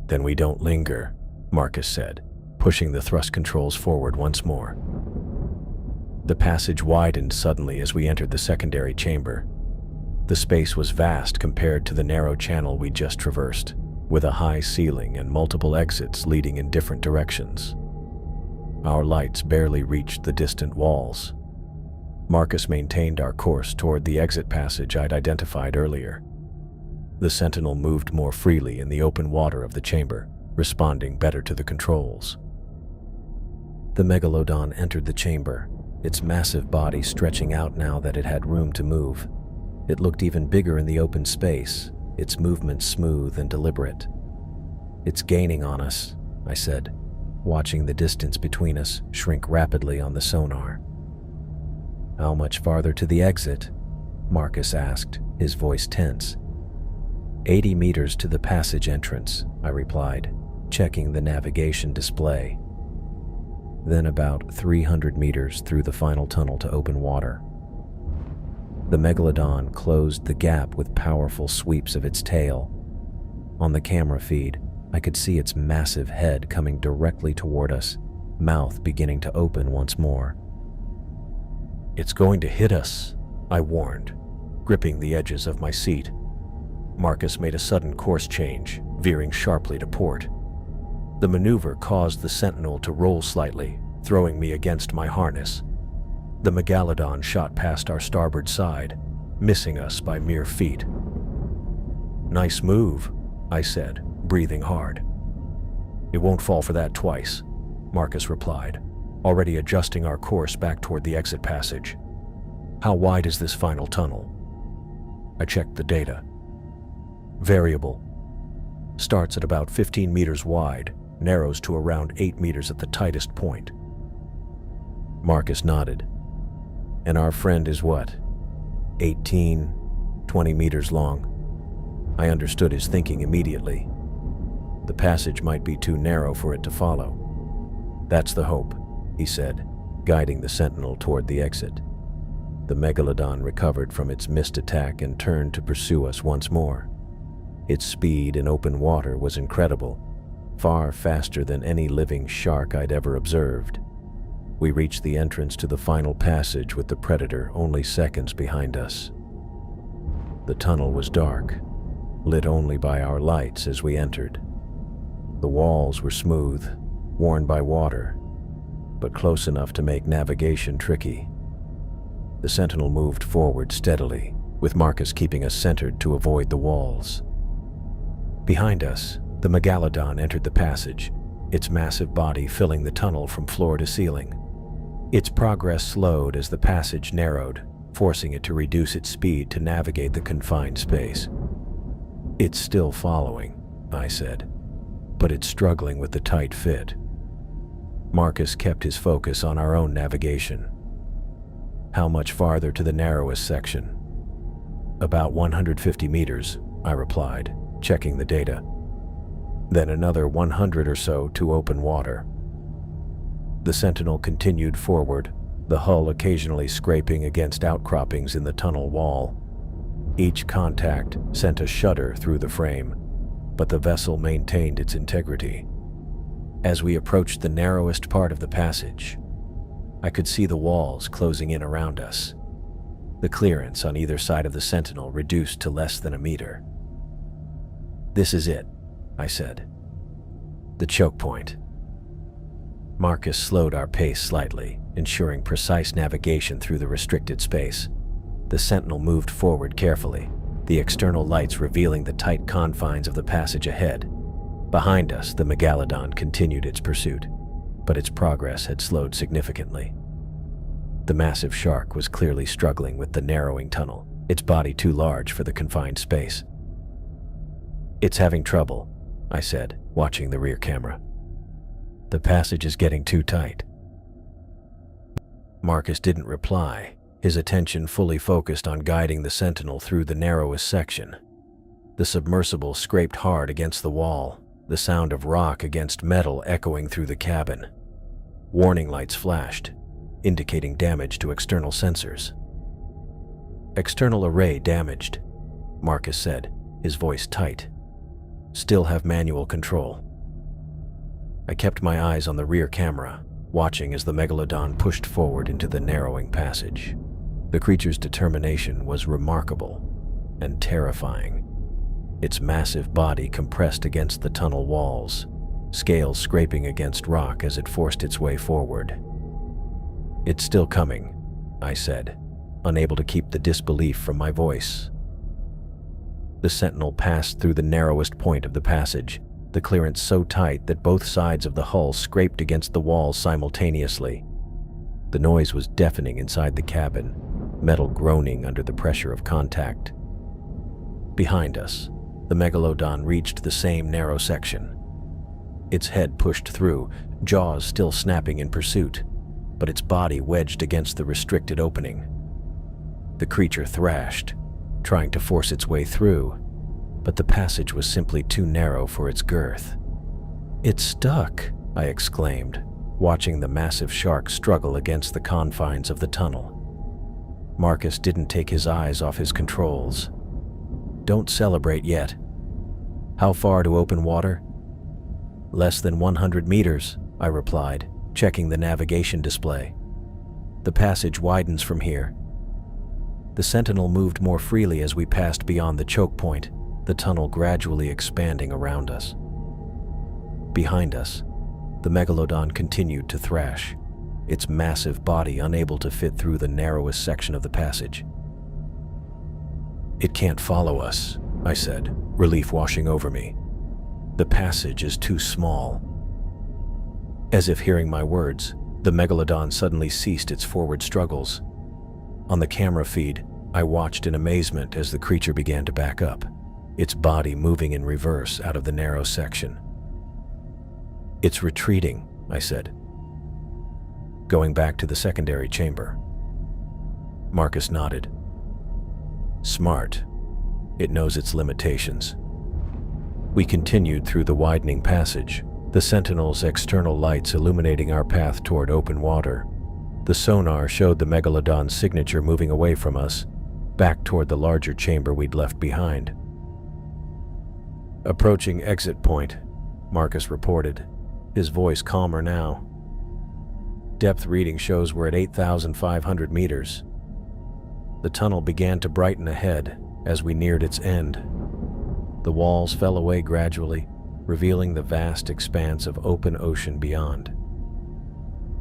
"Then we don't linger," Marcus said, pushing the thrust controls forward once more. The passage widened suddenly as we entered the secondary chamber. The space was vast compared to the narrow channel we just traversed, with a high ceiling and multiple exits leading in different directions. Our lights barely reached the distant walls. Marcus maintained our course toward the exit passage I'd identified earlier. The Sentinel moved more freely in the open water of the chamber, responding better to the controls. The Megalodon entered the chamber, its massive body stretching out now that it had room to move. It looked even bigger in the open space, its movements smooth and deliberate. "It's gaining on us," I said, watching the distance between us shrink rapidly on the sonar. "How much farther to the exit?" Marcus asked, his voice tense. 80 meters to the passage entrance," I replied, checking the navigation display. "Then about 300 meters through the final tunnel to open water." The Megalodon closed the gap with powerful sweeps of its tail. On the camera feed, I could see its massive head coming directly toward us, mouth beginning to open once more. "It's going to hit us," I warned, gripping the edges of my seat. Marcus made a sudden course change, veering sharply to port. The maneuver caused the Sentinel to roll slightly, throwing me against my harness. The Megalodon shot past our starboard side, missing us by mere feet. "Nice move," I said, breathing hard. "It won't fall for that twice," Marcus replied, already adjusting our course back toward the exit passage. "How wide is this final tunnel?" I checked the data. "Variable. Starts at about 15 meters wide, narrows to around 8 meters at the tightest point." Marcus nodded. "And our friend is what? 18, 20 meters long?" I understood his thinking immediately. The passage might be too narrow for it to follow. "That's the hope," he said, guiding the Sentinel toward the exit. The Megalodon recovered from its missed attack and turned to pursue us once more. Its speed in open water was incredible, far faster than any living shark I'd ever observed. We reached the entrance to the final passage with the Predator only seconds behind us. The tunnel was dark, lit only by our lights as we entered. The walls were smooth, worn by water, but close enough to make navigation tricky. The Sentinel moved forward steadily, with Marcus keeping us centered to avoid the walls. Behind us, the Megalodon entered the passage, its massive body filling the tunnel from floor to ceiling. Its progress slowed as the passage narrowed, forcing it to reduce its speed to navigate the confined space. "It's still following," I said, "but it's struggling with the tight fit." Marcus kept his focus on our own navigation. "How much farther to the narrowest section?" "About 150 meters, I replied, checking the data. "Then another 100 or so to open water." The Sentinel continued forward, the hull occasionally scraping against outcroppings in the tunnel wall. Each contact sent a shudder through the frame, but the vessel maintained its integrity. As we approached the narrowest part of the passage, I could see the walls closing in around us. The clearance on either side of the Sentinel reduced to less than a meter. "This is it," I said. The choke point. Marcus slowed our pace slightly, ensuring precise navigation through the restricted space. The Sentinel moved forward carefully, the external lights revealing the tight confines of the passage ahead. Behind us, the Megalodon continued its pursuit, but its progress had slowed significantly. The massive shark was clearly struggling with the narrowing tunnel, its body too large for the confined space. "It's having trouble," I said, watching the rear camera. "The passage is getting too tight." Marcus didn't reply, his attention fully focused on guiding the Sentinel through the narrowest section. The submersible scraped hard against the wall, the sound of rock against metal echoing through the cabin. Warning lights flashed, indicating damage to external sensors. "External array damaged," Marcus said, his voice tight. "Still have manual control." I kept my eyes on the rear camera, watching as the Megalodon pushed forward into the narrowing passage. The creature's determination was remarkable and terrifying. Its massive body compressed against the tunnel walls, scales scraping against rock as it forced its way forward. "It's still coming," I said, unable to keep the disbelief from my voice. The Sentinel passed through the narrowest point of the passage, the clearance so tight that both sides of the hull scraped against the walls simultaneously. The noise was deafening inside the cabin, metal groaning under the pressure of contact. Behind us, the Megalodon reached the same narrow section. Its head pushed through, jaws still snapping in pursuit, but its body wedged against the restricted opening. The creature thrashed, trying to force its way through, but the passage was simply too narrow for its girth. "It's stuck," I exclaimed, watching the massive shark struggle against the confines of the tunnel. Marcus didn't take his eyes off his controls. "Don't celebrate yet." "How far to open water?" "Less than 100 meters, I replied, checking the navigation display. "The passage widens from here." The Sentinel moved more freely as we passed beyond the choke point, the tunnel gradually expanding around us. Behind us, the Megalodon continued to thrash, its massive body unable to fit through the narrowest section of the passage. "It can't follow us," I said, relief washing over me. "The passage is too small." As if hearing my words, the Megalodon suddenly ceased its forward struggles. On the camera feed, I watched in amazement as the creature began to back up, its body moving in reverse out of the narrow section. "It's retreating," I said. "Going back to the secondary chamber." Marcus nodded. "Smart. It knows its limitations." We continued through the widening passage, the Sentinel's external lights illuminating our path toward open water. The sonar showed the Megalodon's signature moving away from us, back toward the larger chamber we'd left behind. "Approaching exit point," Marcus reported, his voice calmer now. "Depth reading shows we're at 8,500 meters. The tunnel began to brighten ahead as we neared its end. The walls fell away gradually, revealing the vast expanse of open ocean beyond.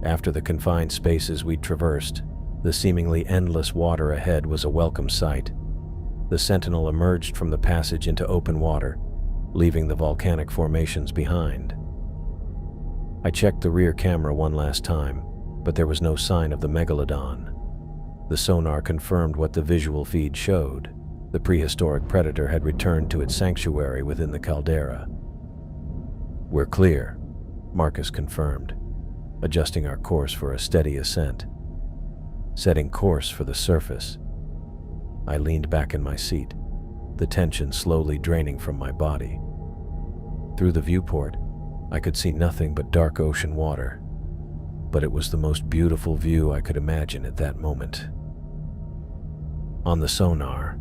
After the confined spaces we'd traversed, the seemingly endless water ahead was a welcome sight. The Sentinel emerged from the passage into open water, leaving the volcanic formations behind. I checked the rear camera one last time, but there was no sign of the Megalodon. The sonar confirmed what the visual feed showed. The prehistoric predator had returned to its sanctuary within the caldera. "We're clear," Marcus confirmed, adjusting our course for a steady ascent. Setting course for the surface. I leaned back in my seat, the tension slowly draining from my body. Through the viewport, I could see nothing but dark ocean water, but it was the most beautiful view I could imagine at that moment. On the sonar,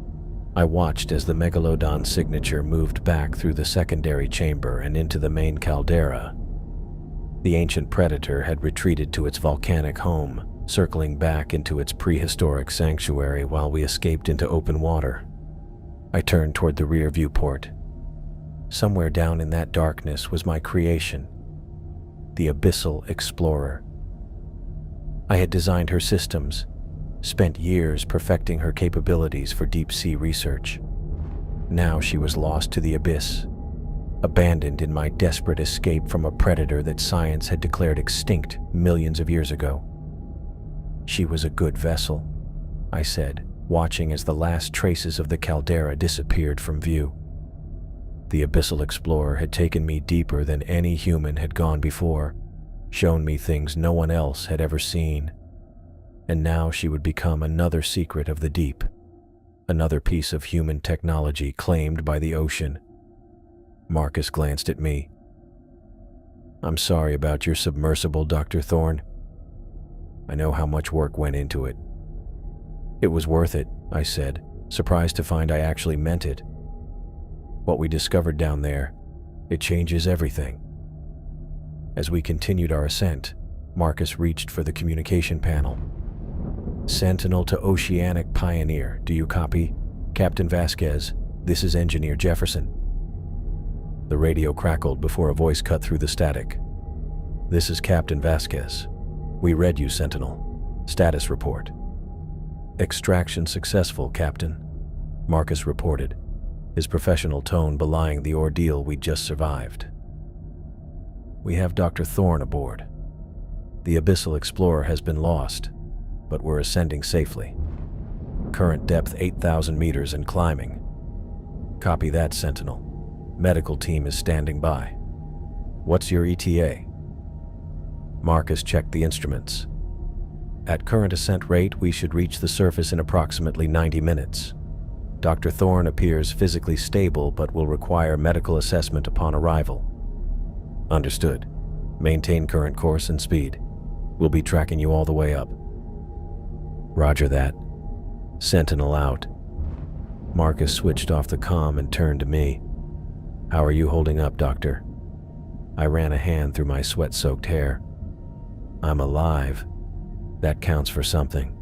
I watched as the Megalodon's signature moved back through the secondary chamber and into the main caldera. The ancient predator had retreated to its volcanic home, circling back into its prehistoric sanctuary while we escaped into open water. I turned toward the rear viewport. Somewhere down in that darkness was my creation, the Abyssal Explorer. I had designed her systems, spent years perfecting her capabilities for deep-sea research. Now she was lost to the abyss, abandoned in my desperate escape from a predator that science had declared extinct millions of years ago. She was a good vessel, I said, watching as the last traces of the caldera disappeared from view. The Abyssal Explorer had taken me deeper than any human had gone before, shown me things no one else had ever seen. And now she would become another secret of the deep, another piece of human technology claimed by the ocean. Marcus glanced at me. "I'm sorry about your submersible, Dr. Thorne. I know how much work went into it." "It was worth it," I said, surprised to find I actually meant it. "What we discovered down there, it changes everything." As we continued our ascent, Marcus reached for the communication panel. "Sentinel to Oceanic Pioneer, do you copy? Captain Vasquez, this is Engineer Jefferson." The radio crackled before a voice cut through the static. "This is Captain Vasquez. We read you, Sentinel. Status report." "Extraction successful, Captain," Marcus reported, his professional tone belying the ordeal we'd just survived. "We have Dr. Thorne aboard. The Abyssal Explorer has been lost, but we're ascending safely. Current depth 8,000 meters and climbing." "Copy that, Sentinel. Medical team is standing by. What's your ETA?" Marcus checked the instruments. "At current ascent rate, we should reach the surface in approximately 90 minutes. Dr. Thorne appears physically stable but will require medical assessment upon arrival." "Understood. Maintain current course and speed. We'll be tracking you all the way up." "Roger that. Sentinel out." Marcus switched off the comm and turned to me. "How are you holding up, Doctor?" I ran a hand through my sweat-soaked hair. "I'm alive. That counts for something."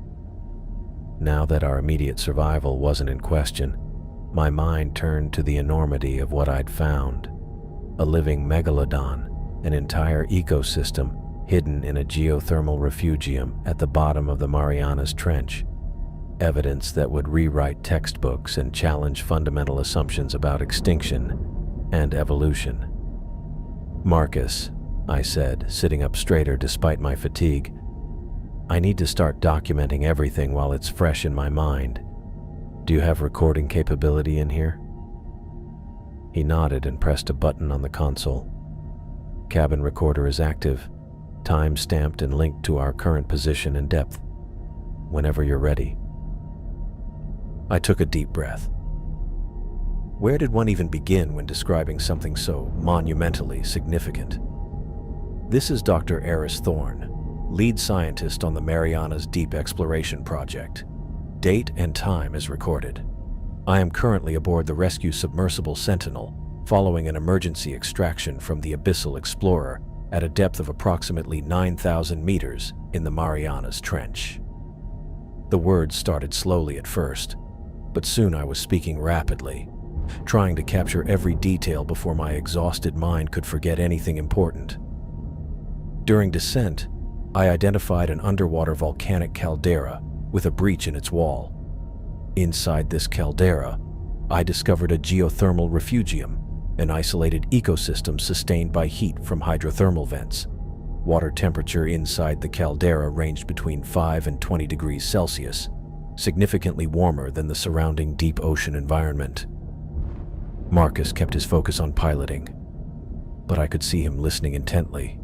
Now that our immediate survival wasn't in question, my mind turned to the enormity of what I'd found. A living megalodon, an entire ecosystem hidden in a geothermal refugium at the bottom of the Marianas Trench. Evidence that would rewrite textbooks and challenge fundamental assumptions about extinction and evolution. "Marcus," I said, sitting up straighter despite my fatigue, "I need to start documenting everything while it's fresh in my mind. Do you have recording capability in here?" He nodded and pressed a button on the console. "Cabin recorder is active, time-stamped and linked to our current position and depth. Whenever you're ready." I took a deep breath. Where did one even begin when describing something so monumentally significant? This is Dr. Eris Thorne, lead scientist on the Marianas Deep Exploration Project. Date and time is recorded. I am currently aboard the rescue submersible Sentinel, following an emergency extraction from the Abyssal Explorer at a depth of approximately 9,000 meters in the Marianas Trench. The words started slowly at first, but soon I was speaking rapidly, trying to capture every detail before my exhausted mind could forget anything important. During descent, I identified an underwater volcanic caldera with a breach in its wall. Inside this caldera, I discovered a geothermal refugium, an isolated ecosystem sustained by heat from hydrothermal vents. Water temperature inside the caldera ranged between 5 and 20 degrees Celsius, significantly warmer than the surrounding deep ocean environment. Marcus kept his focus on piloting, but I could see him listening intently,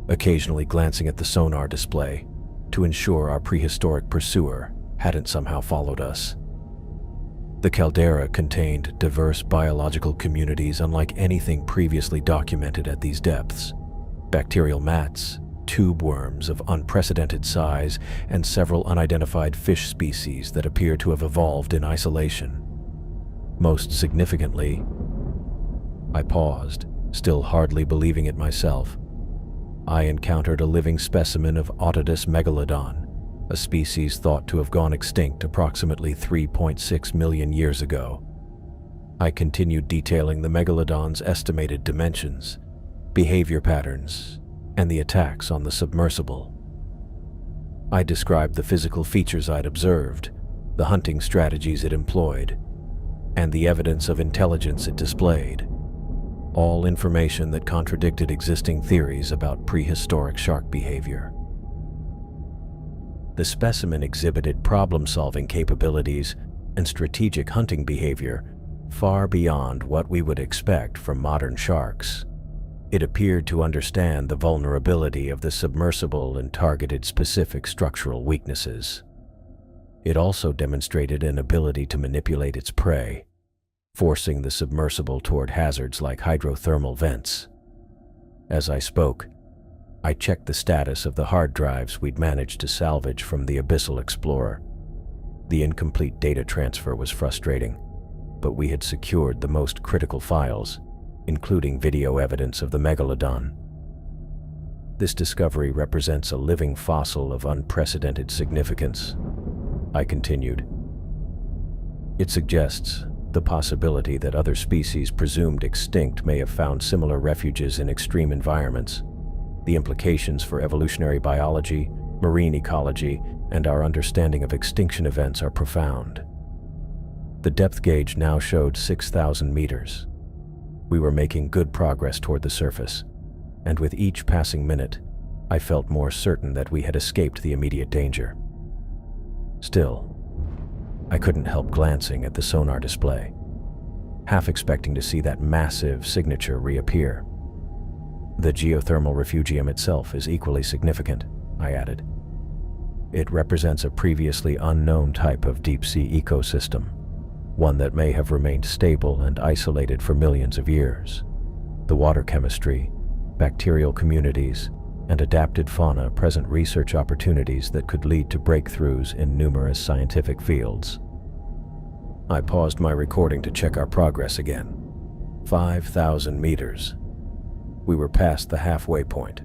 occasionally glancing at the sonar display to ensure our prehistoric pursuer hadn't somehow followed us. The caldera contained diverse biological communities unlike anything previously documented at these depths. Bacterial mats, tube worms of unprecedented size, and several unidentified fish species that appear to have evolved in isolation. Most significantly, I paused, still hardly believing it myself. I encountered a living specimen of Otodus megalodon, a species thought to have gone extinct approximately 3.6 million years ago. I continued detailing the megalodon's estimated dimensions, behavior patterns, and the attacks on the submersible. I described the physical features I'd observed, the hunting strategies it employed, and the evidence of intelligence it displayed, all information that contradicted existing theories about prehistoric shark behavior. The specimen exhibited problem-solving capabilities and strategic hunting behavior far beyond what we would expect from modern sharks. It appeared to understand the vulnerability of the submersible and targeted specific structural weaknesses. It also demonstrated an ability to manipulate its prey, forcing the submersible toward hazards like hydrothermal vents. As I spoke, I checked the status of the hard drives we'd managed to salvage from the Abyssal Explorer. The incomplete data transfer was frustrating, but we had secured the most critical files, including video evidence of the megalodon. This discovery represents a living fossil of unprecedented significance, I continued. It suggests the possibility that other species presumed extinct may have found similar refuges in extreme environments. The implications for evolutionary biology, marine ecology, and our understanding of extinction events are profound. The depth gauge now showed 6,000 meters. We were making good progress toward the surface, and with each passing minute, I felt more certain that we had escaped the immediate danger. Still, I couldn't help glancing at the sonar display, half expecting to see that massive signature reappear. The geothermal refugium itself is equally significant, I added. It represents a previously unknown type of deep-sea ecosystem, one that may have remained stable and isolated for millions of years. The water chemistry, bacterial communities, and adapted fauna present research opportunities that could lead to breakthroughs in numerous scientific fields. I paused my recording to check our progress again. 5,000 meters. We were past the halfway point.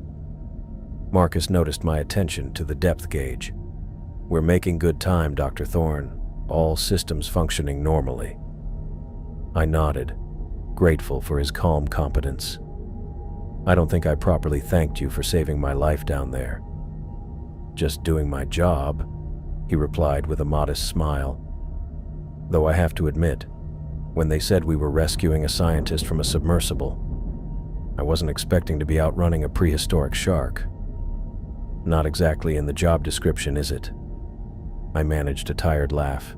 Marcus noticed my attention to the depth gauge. "We're making good time, Dr. Thorne. All systems functioning normally." I nodded, grateful for his calm competence. "I don't think I properly thanked you for saving my life down there." "Just doing my job," he replied with a modest smile. "Though I have to admit, when they said we were rescuing a scientist from a submersible, I wasn't expecting to be outrunning a prehistoric shark." "Not exactly in the job description, is it?" I managed a tired laugh.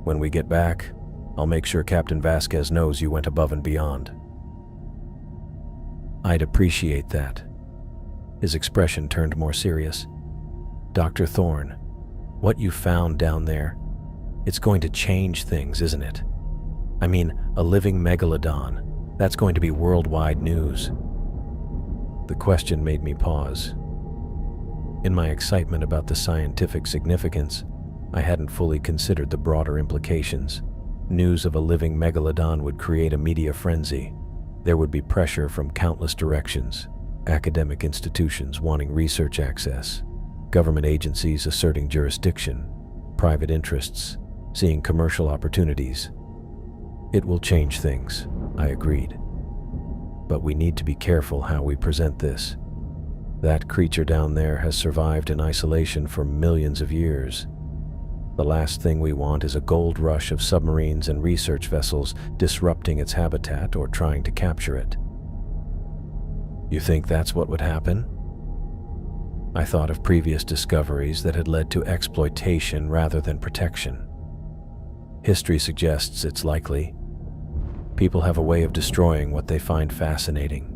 "When we get back, I'll make sure Captain Vasquez knows you went above and beyond." "I'd appreciate that." His expression turned more serious. "Dr. Thorne, what you found down there, it's going to change things, isn't it? I mean, a living megalodon, that's going to be worldwide news." The question made me pause. In my excitement about the scientific significance, I hadn't fully considered the broader implications. News of a living megalodon would create a media frenzy. There would be pressure from countless directions, academic institutions wanting research access, government agencies asserting jurisdiction, private interests seeing commercial opportunities. It will change things, I agreed. But we need to be careful how we present this. That creature down there has survived in isolation for millions of years. The last thing we want is a gold rush of submarines and research vessels disrupting its habitat or trying to capture it. "You think that's what would happen?" I thought of previous discoveries that had led to exploitation rather than protection. History suggests it's likely. People have a way of destroying what they find fascinating.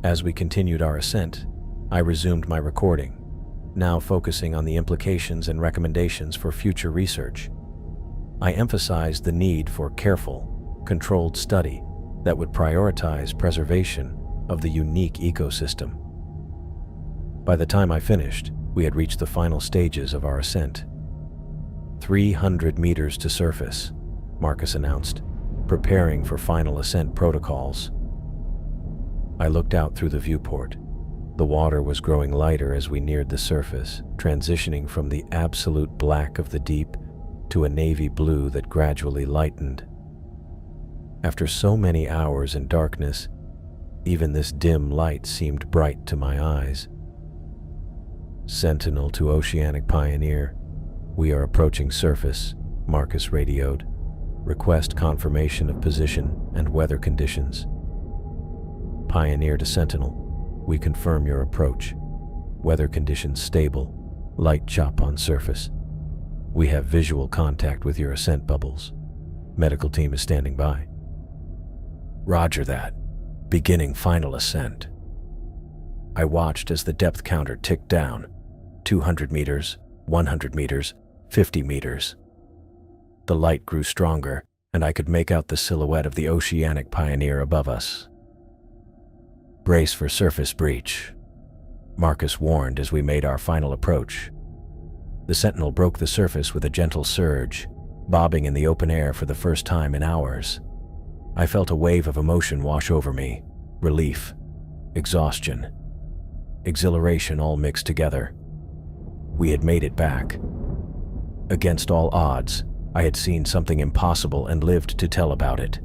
As we continued our ascent, I resumed my recording, now focusing on the implications and recommendations for future research. I emphasized the need for careful, controlled study that would prioritize preservation of the unique ecosystem. By the time I finished, we had reached the final stages of our ascent. 300 meters to surface, Marcus announced, preparing for final ascent protocols. I looked out through the viewport. The water was growing lighter as we neared the surface, transitioning from the absolute black of the deep to a navy blue that gradually lightened. After so many hours in darkness, even this dim light seemed bright to my eyes. "Sentinel to Oceanic Pioneer, we are approaching surface," Marcus radioed. "Request confirmation of position and weather conditions." "Pioneer to Sentinel, we confirm your approach. Weather conditions stable, light chop on surface. We have visual contact with your ascent bubbles. Medical team is standing by." "Roger that. Beginning final ascent." I watched as the depth counter ticked down. 200 meters, 100 meters, 50 meters. The light grew stronger, and I could make out the silhouette of the Oceanic Pioneer above us. "Brace for surface breach," Marcus warned as we made our final approach. The Sentinel broke the surface with a gentle surge, bobbing in the open air for the first time in hours. I felt a wave of emotion wash over me, relief, exhaustion, exhilaration all mixed together. We had made it back. Against all odds, I had seen something impossible and lived to tell about it.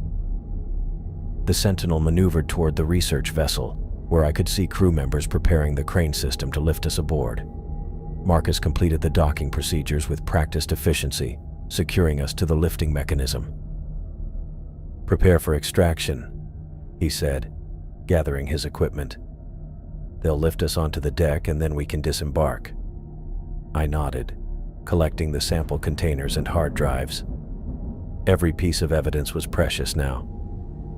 The Sentinel maneuvered toward the research vessel, where I could see crew members preparing the crane system to lift us aboard. Marcus completed the docking procedures with practiced efficiency, securing us to the lifting mechanism. "Prepare for extraction," he said, gathering his equipment. "They'll lift us onto the deck and then we can disembark." I nodded, collecting the sample containers and hard drives. Every piece of evidence was precious now.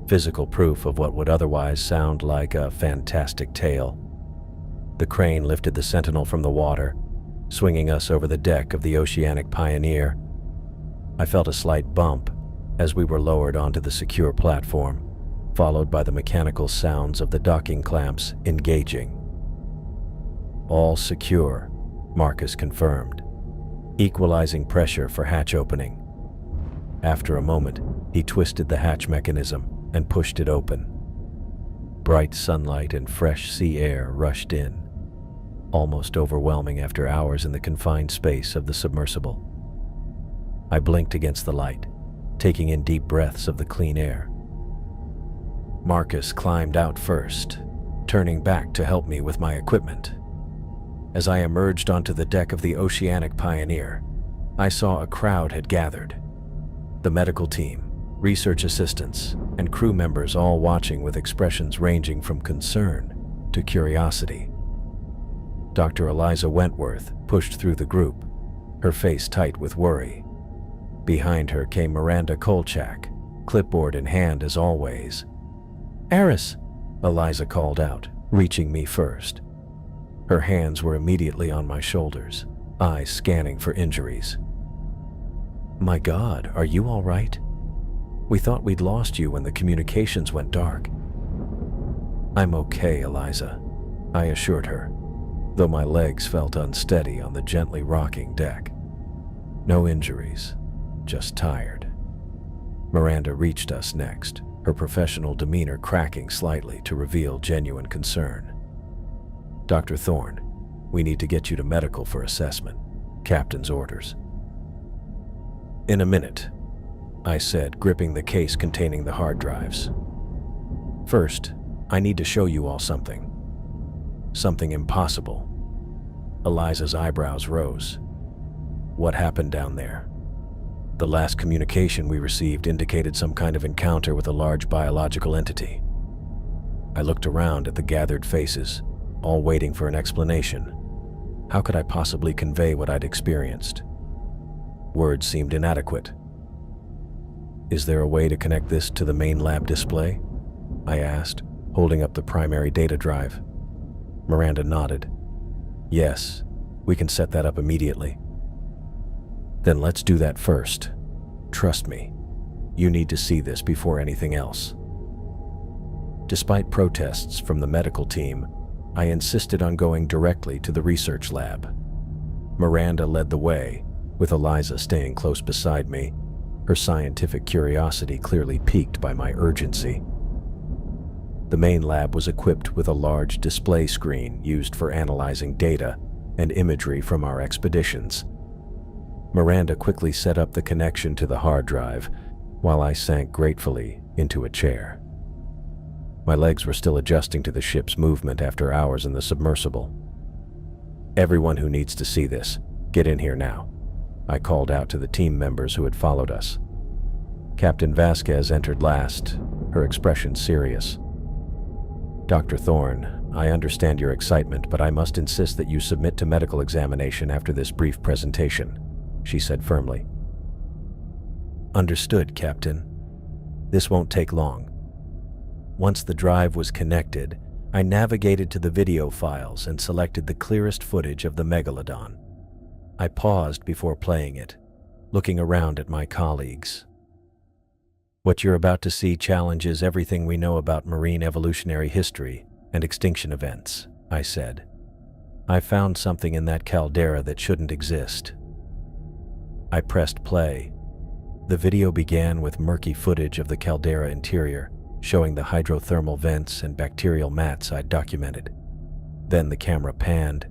Physical proof of what would otherwise sound like a fantastic tale. The crane lifted the Sentinel from the water, swinging us over the deck of the Oceanic Pioneer. I felt a slight bump as we were lowered onto the secure platform, followed by the mechanical sounds of the docking clamps engaging. "All secure," Marcus confirmed, equalizing pressure for hatch opening. After a moment, he twisted the hatch mechanism and pushed it open. Bright sunlight and fresh sea air rushed in, almost overwhelming after hours in the confined space of the submersible. I blinked against the light, taking in deep breaths of the clean air. Marcus climbed out first, turning back to help me with my equipment. As I emerged onto the deck of the Oceanic Pioneer, I saw a crowd had gathered. The medical team, research assistants, and crew members all watching with expressions ranging from concern to curiosity. Dr. Eliza Wentworth pushed through the group, her face tight with worry. Behind her came Miranda Kolchak, clipboard in hand as always. "Eris," Eliza called out, reaching me first. Her hands were immediately on my shoulders, eyes scanning for injuries. "My God, are you all right? We thought we'd lost you when the communications went dark." "I'm okay, Eliza," I assured her, though my legs felt unsteady on the gently rocking deck. "No injuries, just tired." Miranda reached us next, her professional demeanor cracking slightly to reveal genuine concern. "Dr. Thorne, we need to get you to medical for assessment. Captain's orders." "In a minute," I said, gripping the case containing the hard drives. "First, I need to show you all something. Something impossible." Eliza's eyebrows rose. "What happened down there?" "The last communication we received indicated some kind of encounter with a large biological entity." I looked around at the gathered faces, all waiting for an explanation. How could I possibly convey what I'd experienced? Words seemed inadequate. "Is there a way to connect this to the main lab display?" I asked, holding up the primary data drive. Miranda nodded. "Yes, we can set that up immediately." "Then let's do that first. Trust me, you need to see this before anything else." Despite protests from the medical team, I insisted on going directly to the research lab. Miranda led the way, with Eliza staying close beside me, her scientific curiosity clearly piqued by my urgency. The main lab was equipped with a large display screen used for analyzing data and imagery from our expeditions. Miranda quickly set up the connection to the hard drive, while I sank gratefully into a chair. My legs were still adjusting to the ship's movement after hours in the submersible. "Everyone who needs to see this, get in here now," I called out to the team members who had followed us. Captain Vasquez entered last, her expression serious. "Dr. Thorne, I understand your excitement, but I must insist that you submit to medical examination after this brief presentation," she said firmly. "Understood, Captain. This won't take long." Once the drive was connected, I navigated to the video files and selected the clearest footage of the megalodon. I paused before playing it, looking around at my colleagues. "What you're about to see challenges everything we know about marine evolutionary history and extinction events," I said. "I found something in that caldera that shouldn't exist." I pressed play. The video began with murky footage of the caldera interior, showing the hydrothermal vents and bacterial mats I'd documented. Then the camera panned,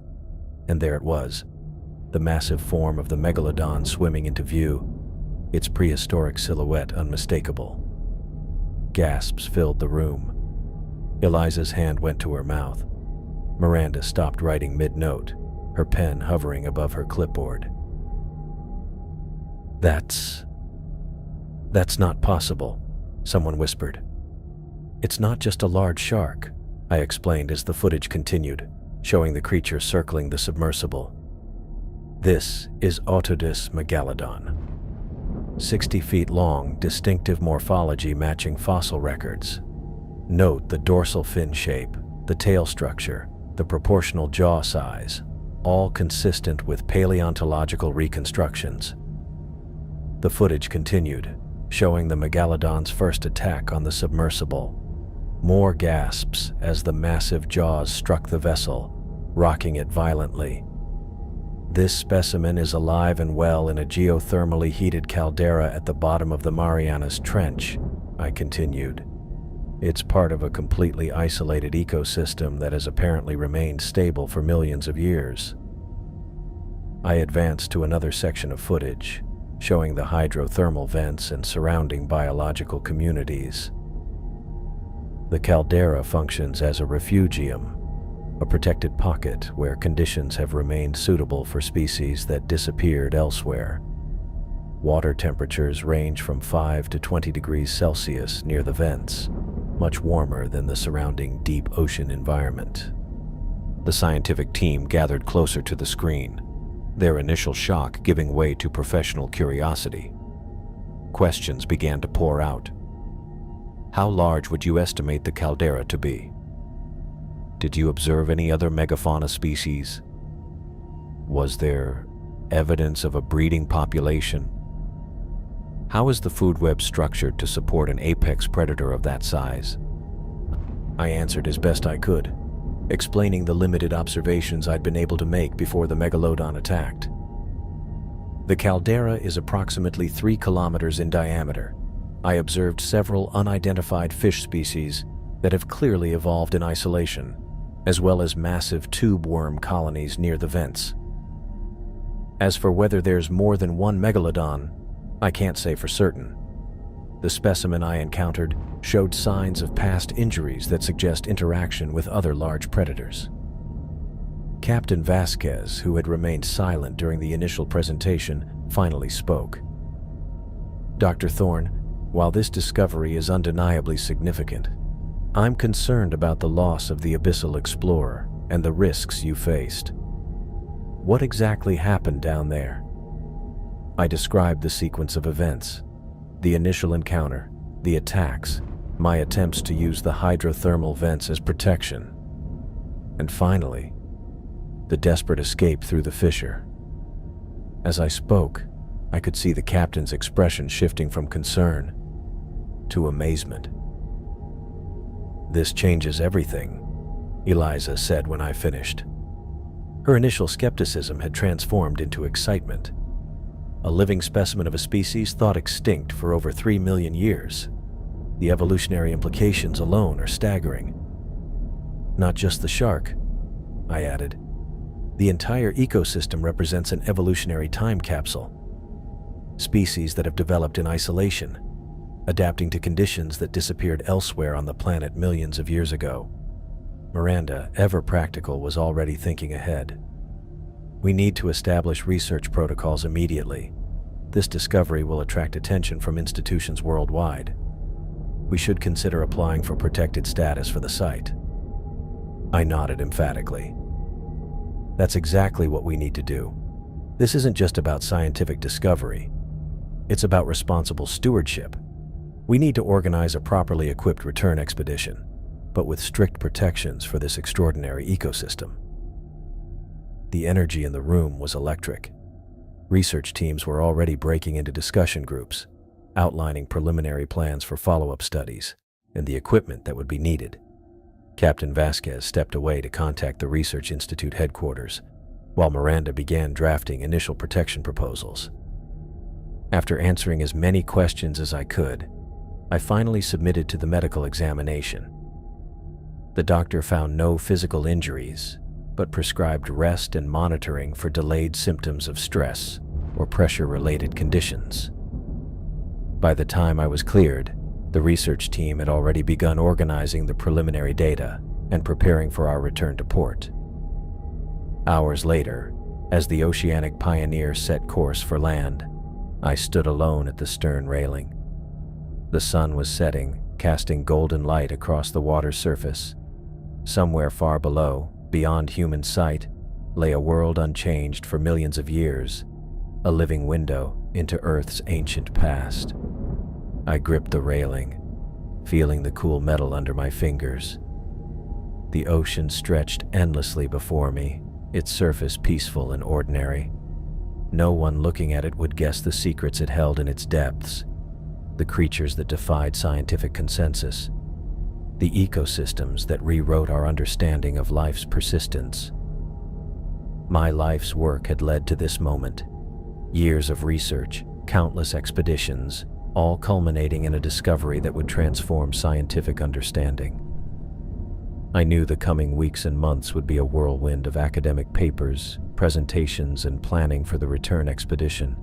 and there it was, the massive form of the megalodon swimming into view, its prehistoric silhouette unmistakable. Gasps filled the room. Eliza's hand went to her mouth. Miranda stopped writing mid-note, her pen hovering above her clipboard. That's not possible," someone whispered. "It's not just a large shark," I explained as the footage continued, showing the creature circling the submersible. "This is Otodus megalodon. 60 feet long, distinctive morphology matching fossil records. Note the dorsal fin shape, the tail structure, the proportional jaw size, all consistent with paleontological reconstructions." The footage continued, showing the megalodon's first attack on the submersible. More gasps as the massive jaws struck the vessel, rocking it violently. "This specimen is alive and well in a geothermally heated caldera at the bottom of the Marianas Trench," I continued. "It's part of a completely isolated ecosystem that has apparently remained stable for millions of years." I advanced to another section of footage, showing the hydrothermal vents and surrounding biological communities. The caldera functions as a refugium, a protected pocket where conditions have remained suitable for species that disappeared elsewhere. Water temperatures range from 5 to 20 degrees Celsius near the vents, much warmer than the surrounding deep ocean environment. The scientific team gathered closer to the screen, their initial shock giving way to professional curiosity. Questions began to pour out. "How large would you estimate the caldera to be? Did you observe any other megafauna species? Was there evidence of a breeding population? How is the food web structured to support an apex predator of that size?" I answered as best I could, explaining the limited observations I'd been able to make before the megalodon attacked. "The caldera is approximately 3 kilometers in diameter. I observed several unidentified fish species that have clearly evolved in isolation, as well as massive tube worm colonies near the vents. As for whether there's more than one megalodon, I can't say for certain. The specimen I encountered showed signs of past injuries that suggest interaction with other large predators." Captain Vasquez, who had remained silent during the initial presentation, finally spoke. "Dr. Thorne, while this discovery is undeniably significant, I'm concerned about the loss of the Abyssal Explorer and the risks you faced. What exactly happened down there?" I described the sequence of events, the initial encounter, the attacks, my attempts to use the hydrothermal vents as protection, and finally, the desperate escape through the fissure. As I spoke, I could see the captain's expression shifting from concern to amazement. "This changes everything," Eliza said when I finished. Her initial skepticism had transformed into excitement. A living specimen of a species thought extinct for over 3 million years. The evolutionary implications alone are staggering. "Not just the shark," I added. "The entire ecosystem represents an evolutionary time capsule, species that have developed in isolation, adapting to conditions that disappeared elsewhere on the planet millions of years ago. Miranda, ever practical, was already thinking ahead. We need to establish research protocols immediately. This discovery will attract attention from institutions worldwide. We should consider applying for protected status for the site. I nodded emphatically. That's exactly what we need to do. This isn't just about scientific discovery. It's about responsible stewardship. We need to organize a properly equipped return expedition, but with strict protections for this extraordinary ecosystem. The energy in the room was electric. Research teams were already breaking into discussion groups, outlining preliminary plans for follow-up studies and the equipment that would be needed. Captain Vasquez stepped away to contact the Research Institute headquarters, while Miranda began drafting initial protection proposals. After answering as many questions as I could, I finally submitted to the medical examination. The doctor found no physical injuries, but prescribed rest and monitoring for delayed symptoms of stress or pressure-related conditions. By the time I was cleared, the research team had already begun organizing the preliminary data and preparing for our return to port. Hours later, as the Oceanic Pioneer set course for land, I stood alone at the stern railing. The sun was setting, casting golden light across the water's surface. Somewhere far below, beyond human sight, lay a world unchanged for millions of years, a living window into Earth's ancient past. I gripped the railing, feeling the cool metal under my fingers. The ocean stretched endlessly before me, its surface peaceful and ordinary. No one looking at it would guess the secrets it held in its depths, the creatures that defied scientific consensus, the ecosystems that rewrote our understanding of life's persistence. My life's work had led to this moment. Years of research, countless expeditions, all culminating in a discovery that would transform scientific understanding. I knew the coming weeks and months would be a whirlwind of academic papers, presentations, and planning for the return expedition.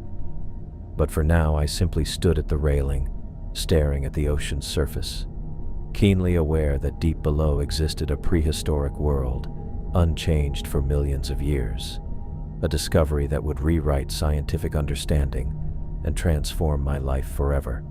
But for now, I simply stood at the railing, staring at the ocean's surface, keenly aware that deep below existed a prehistoric world, unchanged for millions of years, a discovery that would rewrite scientific understanding and transform my life forever.